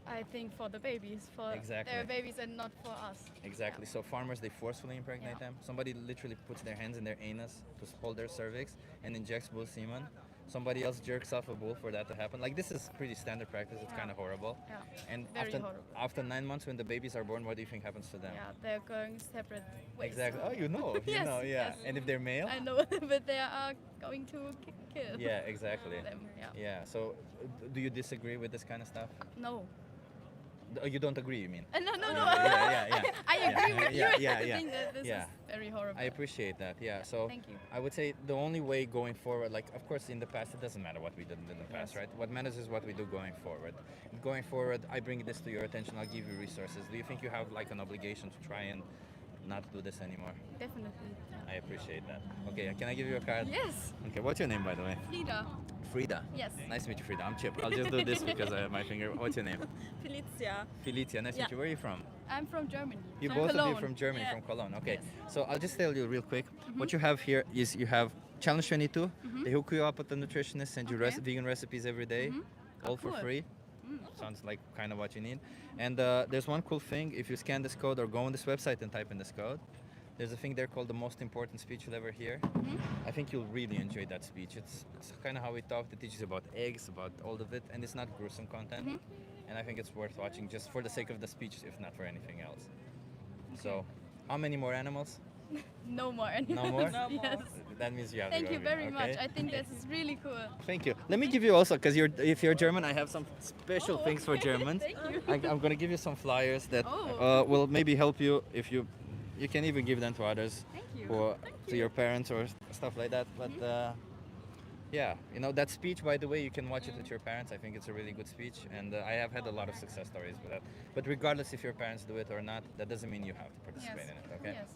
I think for the babies, for Exactly. their babies, and not for us. Exactly. So farmers, they forcefully impregnate them. Somebody literally puts their hands in their anus to hold their cervix and injects bull semen. Somebody else jerks off a bull for that to happen. Like this is pretty standard practice. It's kind of horrible. Yeah. And Very horrible. after 9 months, when the babies are born, what do you think happens to them? Yeah, they're going separate ways. Exactly. Oh, you know. You Yes, know. Yeah. yes. And if they're male? I know, but they are going to kill. Yeah. Exactly. Them, yeah. Yeah. So, do you disagree with this kind of stuff? No. Oh, you don't agree, you mean? No. Yeah. I agree with you. Yeah. I think that this is very horrible. I appreciate that. Yeah. So Thank you. I would say the only way going forward, like of course in the past it doesn't matter what we did in the past, Yes. right? What matters is what we do going forward. Going forward, I bring this to your attention. I'll give you resources. Do you think you have like an obligation to try and not do this anymore? Definitely. I appreciate that. Okay. Can I give you a card? Yes. Okay. What's your name, by the way? Frida. Frida. Yes. Nice to meet you, Frida. I'm Chip. I'll just do this because I have my finger. What's your name? Felicia. Felicia. Nice to meet you. Where are you from? I'm from Germany. You From both of you Cologne. from Germany, Yeah. from Cologne. Okay. So I'll just tell you real quick. What you have here is you have Challenge 22. They hook you up with a nutritionist, send you Okay. vegan recipes every day, all for cool. free. Sounds like kind of what you need. And there's one cool thing. If you scan this code or go on this website and type in this code, there's a thing there called the most important speech you'll ever hear. I think you'll really enjoy that speech. It's kind of how we talk. It teaches you about eggs, about all of it, and it's not gruesome content. And I think it's worth watching just for the sake of the speech, if not for anything else. So, how many more animals? No more animals. No more? Yes. That means you have Thank to you go very vegan, much. okay? I think this is really cool. Thank you. Let me give you also, because if you're German, I have some special Oh, things for okay. Germans. Thank you. I'm going to give you some flyers that Oh. will maybe help you if you can even give them to others, Thank you. or to your parents or stuff like that. But yeah, you know that speech. By the way, you can watch it with your parents. I think it's a really good speech, and I have had a lot of success stories with that. But regardless if your parents do it or not, that doesn't mean you have to participate in it. Okay. Yes.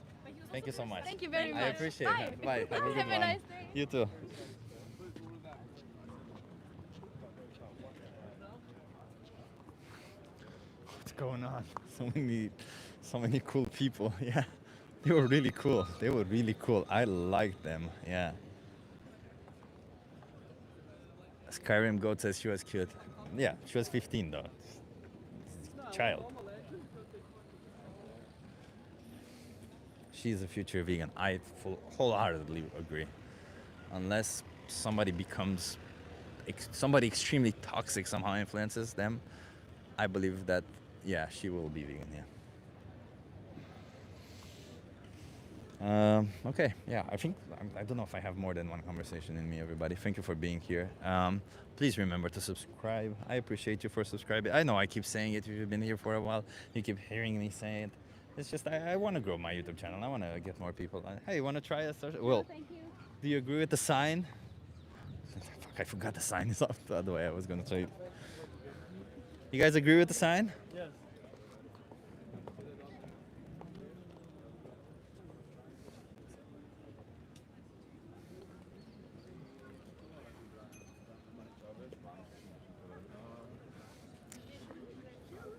Thank you so much. Thank you very I much. appreciate Bye. it. Bye. Have a good Have a one. nice day. You too. What's going on? So many cool people. Yeah, they were really cool. They were really cool. I liked them. Yeah. Skyrim Goat says she was cute. Yeah, she was 15 though. Child. She's a future vegan. I wholeheartedly agree. Unless somebody becomes somebody extremely toxic somehow influences them, I believe that yeah, she will be vegan. Yeah. Okay. Yeah. I don't know if I have more than one conversation in me. Everybody, thank you for being here. Please remember to subscribe. I appreciate you for subscribing. I know I keep saying it. If you've been here for a while, you keep hearing me say it. It's just I want to grow my YouTube channel. I want to get more people. Hey, you want to try a social? Well, Thank you. do you agree with the sign? Fuck, I forgot the sign is off the other way. I was gonna say. You guys agree with the sign? Yes.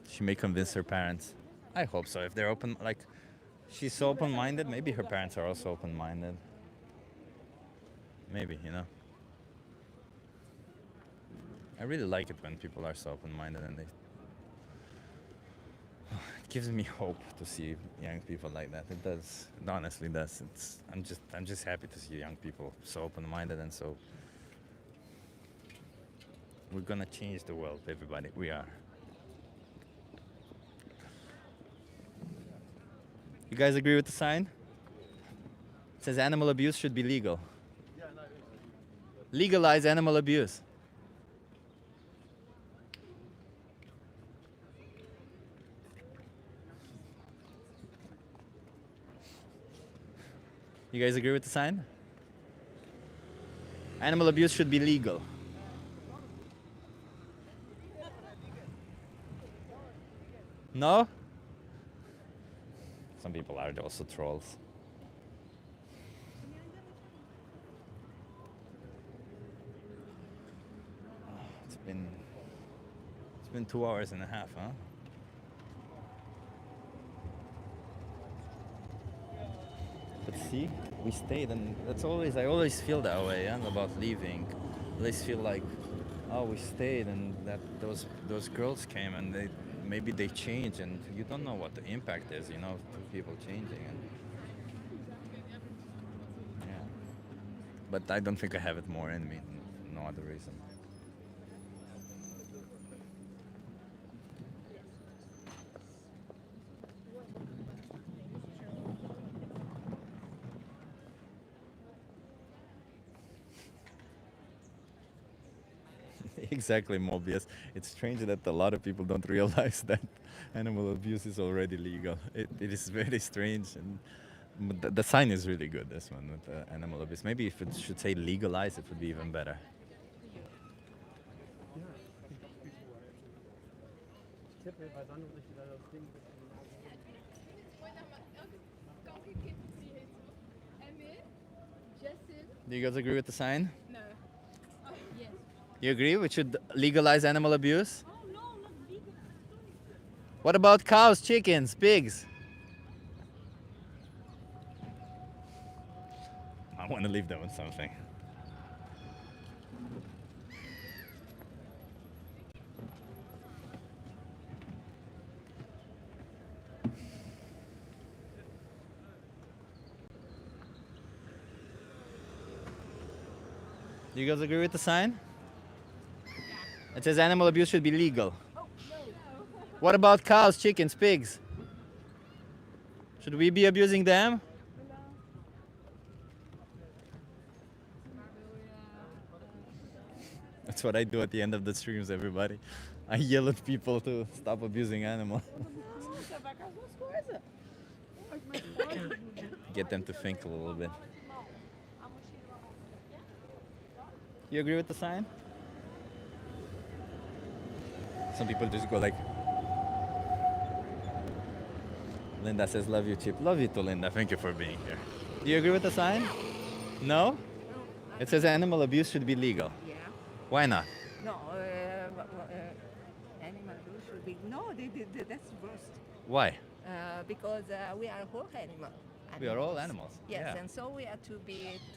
She may convince her parents. I hope so. If they're open, like, she's so open-minded, maybe her parents are also open-minded. Maybe, you know. I really like it when people are so open-minded, and it gives me hope to see young people like that. It does. It honestly does. I'm just happy to see young people so open-minded and so. We're gonna change the world, everybody. We are. You guys agree with the sign? It says animal abuse should be legal. Legalize animal abuse. You guys agree with the sign? Animal abuse should be legal. No? Some people are also trolls. It's been 2 hours and a half, huh? But see, we stayed, and I always feel that way, yeah, about leaving. I always feel like, oh, we stayed, and that those girls came, and maybe they change, and you don't know what the impact is, you know, of people changing. And yeah, but I don't think I have it more in me. No other reason. Exactly, Mobius. It's strange that a lot of people don't realize that animal abuse is already legal. It is very strange, and but the sign is really good. This one with animal abuse. Maybe if it should say legalize, it would be even better. Do you guys agree with the sign? No. Yes. You agree we should legalize animal abuse? What about cows, chickens, pigs? I want to leave them with something. Do you guys agree with the sign? It says animal abuse should be legal. What about cows, chickens, pigs? Should we be abusing them? That's what I do at the end of the streams, everybody. I yell at people to stop abusing animals. Get them to think a little bit. You agree with the sign? Some people just go like... Linda says, love you, Chip. Love you too, Linda. Thank you for being here. Do you agree with the sign? No? It says animal abuse should be legal. Yeah. Why not? No, animal abuse should be... No, that's worst. Why? Because we are all animals. We are all animals. Yes, Yeah. and so we have to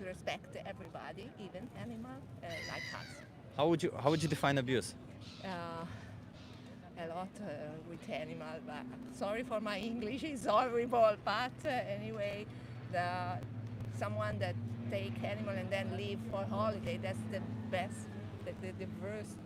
respect everybody, even animal like us. How would you define abuse? A lot with animal, but sorry for my English, it's horrible. But anyway, someone that take animal and then leave for holiday, that's the best, the worst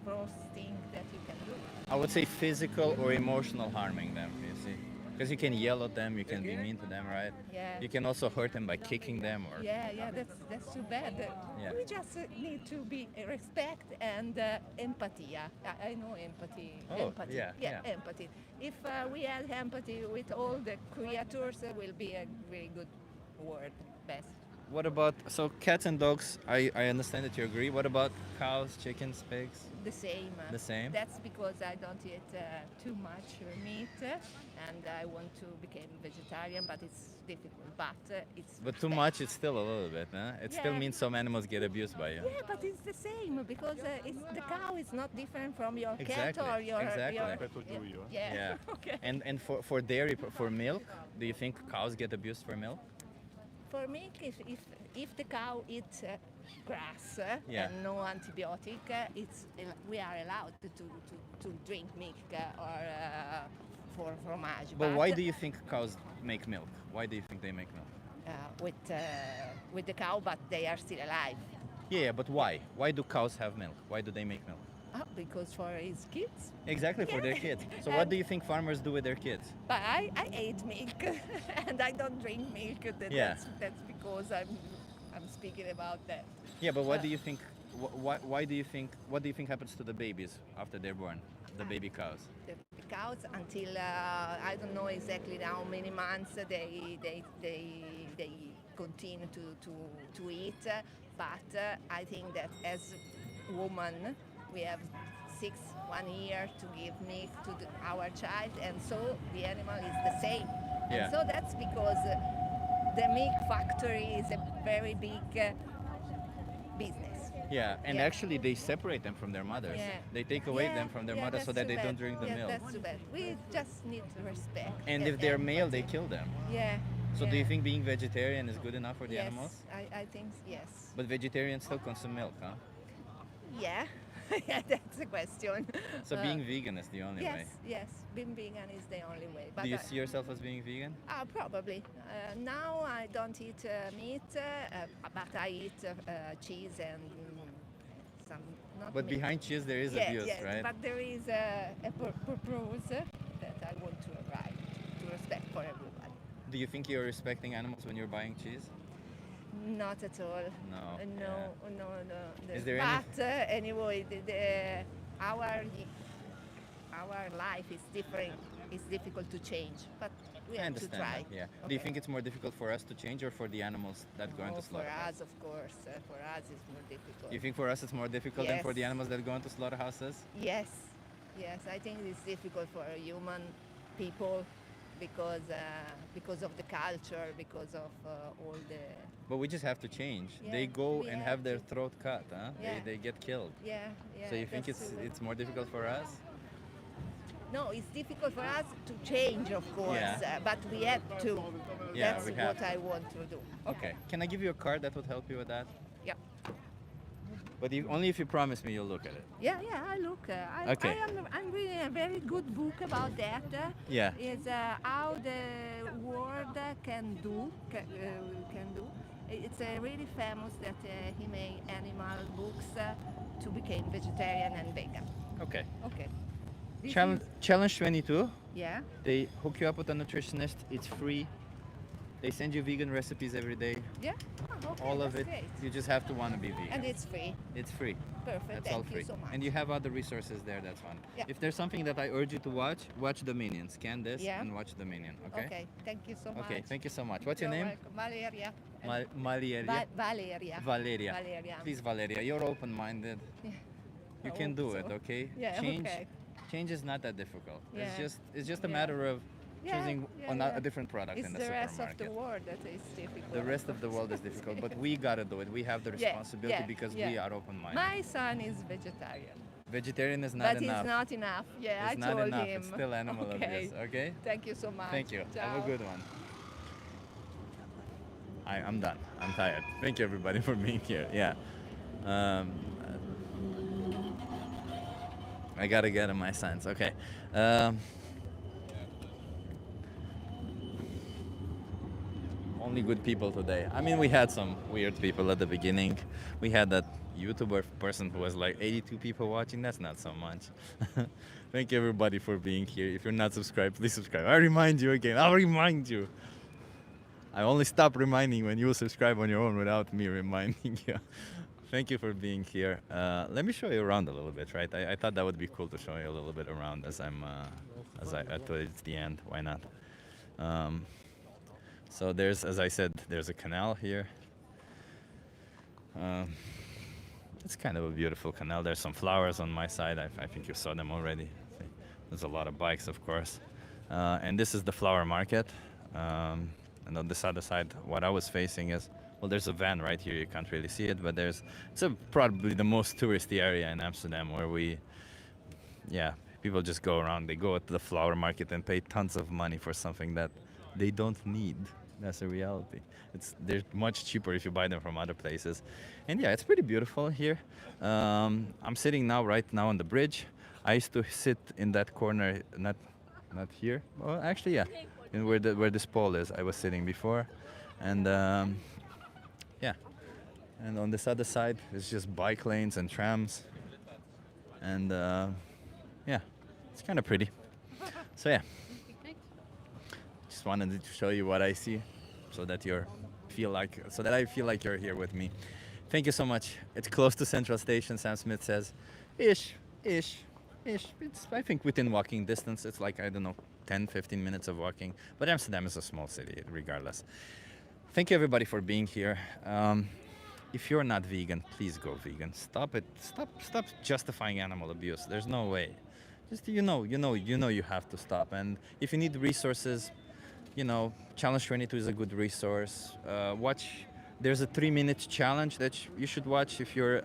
thing that you can do. I would say physical or emotional harming them, you see. Because you can yell at them, you can be mean to them, right? Yeah. You can also hurt them by kicking them or... Yeah, that's too bad. Yeah. We just need to be respect and empathy. I know empathy. Oh, empathy. yeah. Empathy. If we had empathy with all the creatures, it will be a very good word. Best. What about... So cats and dogs, I understand that you agree. What about cows, chickens, pigs? The same. The same? That's because I don't eat too much meat, and I want to become vegetarian, but it's difficult. But it's. But too much, it's still a little bit, huh? It still Yeah. means some animals get abused by you. Yeah, but it's the same because the cow is not different from your Exactly, cat or your. exactly. Yeah. Okay. And for dairy, for milk, do you think cows get abused for milk? For milk, if the cow eats grass Yeah. and no antibiotic, we are allowed to drink milk or for fromage. But why do you think cows make milk? Why do you think they make milk? With the cow, but they are still alive. Yeah, but why? Why do cows have milk? Why do they make milk? Because for his kids. Exactly, for their kids. So what do you think farmers do with their kids? But I ate milk and I don't drink milk. Yeah. That's because I'm speaking about that. Yeah, but what do you think? Why do you think? What do you think happens to the babies after they're born? The baby cows. The cows until I don't know exactly how many months they continue to eat, but I think that as woman we have 1 year to give milk to our child, and so the animal is the same. Yeah. And so that's because the milk factory is a very big business. Yeah, and Yeah. actually they separate them from their mothers. Yeah. They take away Yeah, them from their yeah, mothers so that's that too they don't bad. drink the Yeah, milk. that's too bad. We just need to respect. And the if they're male, animals. they kill them. Yeah. So yeah. do you think being vegetarian is good enough for the yes, animals? I think yes. But vegetarians still consume milk, huh? Yeah, yeah, that's a question. So being vegan is the only yes, way. yes, being vegan is the only way. But Do you see yourself as being vegan? probably. Now I don't eat meat, but I eat cheese and some. Not But meat. behind cheese there is yes, abuse, yes, right? But there is a purpose that I want to arrive to respect for everyone. Do you think you're respecting animals when you're buying cheese? Not at all. No. No. Is there but anyway, our life is different. It's difficult to change, but we I have to understand try. that, yeah. Okay. Do you think it's more difficult for us to change or for the animals that go into For slaughterhouses? us, of course. For us, it's more difficult. You think for us it's more difficult than for the Yes. animals that go into slaughterhouses? Yes, yes. I think it's difficult for human people because of the culture, because of all the. But we just have to change. Yeah, They go we and have have their to. throat cut, huh? Yeah. They get killed. Yeah, yeah. So you think that's it's true. it's more difficult for us? No, it's difficult for us to change, of course, Yeah. but we have to. Yeah, That's we what have I want to do. Okay. Can I give you a card that would help you with that? Yeah. But only if you promise me you'll look at it. Yeah, I look. Okay. I'm reading a very good book about that. Yeah. Is how the world can do. It's really famous that he made animal books to become vegetarian and vegan. Okay. Okay. This Challenge 22. Yeah. They hook you up with a nutritionist. It's free. They send you vegan recipes every day. Yeah. Oh, okay, All of that's it. great. You just have to want to be vegan. And it's free. It's free. Perfect. That's Thank all you free. so much. And you have other resources there. That's fun. Yeah. If there's something that I urge you to watch the Minion. Scan this Yeah. and watch the Minion. Okay. Okay. Thank you so much. Okay. Thank you so much. What's your You're name? welcome. Valeria. Valeria. Valeria. Valeria. Valeria. Please, Valeria. You're open-minded. Yeah. You I can hope do so. it. Okay. Yeah, Change. okay. Change is not that difficult. Yeah. It's just a Yeah. matter of choosing a different product It's in the the supermarket. rest of the world that is difficult. The rest of the world is difficult, but we gotta do it. We have the Yeah, responsibility yeah, because yeah. we are open-minded. My son is vegetarian. Vegetarian is not But enough. it's not enough. Yeah, It's I not told enough. him. It's still animal Okay. abuse. Okay. Thank you so much. Thank you. Have Ciao. a good one. I'm done. I'm tired. Thank you everybody for being here. Yeah. I gotta get in my signs. Okay. Only good people today. I mean, we had some weird people at the beginning. We had that YouTuber person who was like 82 people watching. That's not so much. Thank you everybody for being here. If you're not subscribed, please subscribe. I remind you again. I'll remind you. I only stop reminding when you subscribe on your own without me reminding you. Thank you for being here. Let me show you around a little bit, right? I thought that would be cool to show you a little bit around as I thought it's the end. Why not? So there's, as I said, there's a canal here. It's kind of a beautiful canal. There's some flowers on my side. I think you saw them already. There's a lot of bikes, of course. And this is the flower market. And on this other side, what I was facing is, well, there's a van right here. You can't really see it, but it's probably the most touristy area in Amsterdam where people just go around. They go to the flower market and pay tons of money for something that they don't need. That's a reality. They're much cheaper if you buy them from other places, and yeah, it's pretty beautiful here. I'm sitting right now on the bridge. I used to sit in that corner, not here. Well, actually, yeah, in where this pole is. I was sitting before, and yeah, and on this other side it's just bike lanes and trams, and yeah, it's kind of pretty. So yeah. Just wanted to show you what I see, so that I feel like you're here with me. Thank you so much. It's close to Central Station, Sam Smith says. Ish. It's, I think, within walking distance. It's like, I don't know, 10, 15 minutes of walking. But Amsterdam is a small city, regardless. Thank you, everybody, for being here. If you're not vegan, please go vegan. Stop it. Stop justifying animal abuse. There's no way. Just you have to stop. And if you need resources, Challenge 22 is a good resource. There's a 3-minute challenge that you should watch if you're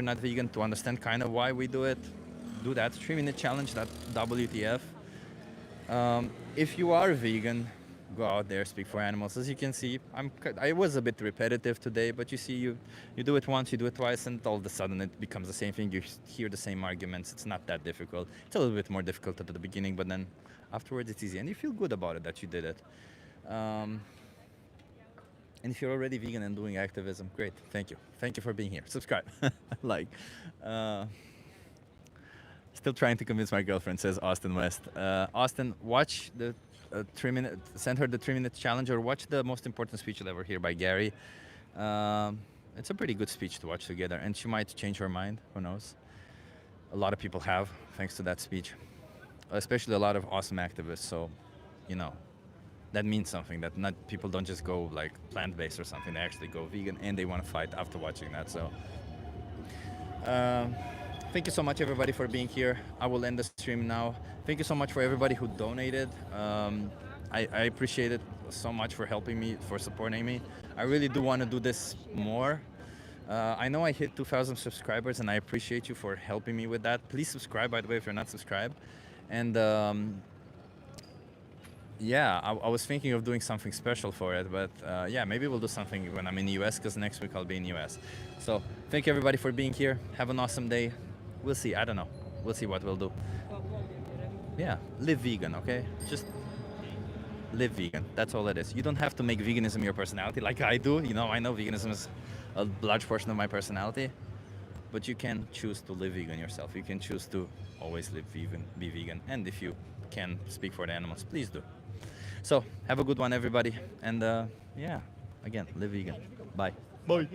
not vegan, to understand kind of why we do it. Do that 3-minute challenge. That WTF. If you are vegan, go out there, speak for animals. As you can see, I was a bit repetitive today, but you see, you do it once, you do it twice, and all of a sudden it becomes the same thing. You hear the same arguments. It's not that difficult. It's a little bit more difficult at the beginning, but then afterwards it's easy, and you feel good about it that you did it. And if you're already vegan and doing activism, great. Thank you for being here. Subscribe. Still trying to convince my girlfriend, says Austin West. Austin, watch the 3-minute, send her the 3-minute challenge, or watch the most important speech you'll ever hear by Gary. It's a pretty good speech to watch together, and she might change her mind, who knows. A lot of people have, thanks to that speech. Especially a lot of awesome activists, so, that means something, that not people don't just go like plant-based or something, they actually go vegan and they want to fight after watching that. So thank you so much, everybody, for being here. I will end the stream now. Thank you so much for everybody who donated. I appreciate it so much for helping me, for supporting me. I really do want to do this more. I know I hit 2,000 subscribers, and I appreciate you for helping me with that. Please subscribe, by the way, if you're not subscribed. And yeah, I was thinking of doing something special for it, but yeah, maybe we'll do something when I'm in the US, because next week I'll be in the US. So thank you, everybody, for being here. Have an awesome day. We'll see. I don't know. We'll see what we'll do. Yeah, live vegan, okay? Just live vegan. That's all it is. You don't have to make veganism your personality like I do. I know veganism is a large portion of my personality, but you can choose to live vegan yourself. You can choose to always live vegan, be vegan, and if you can speak for the animals, please do. So have a good one, everybody, and yeah, again, live vegan. Bye. Bye.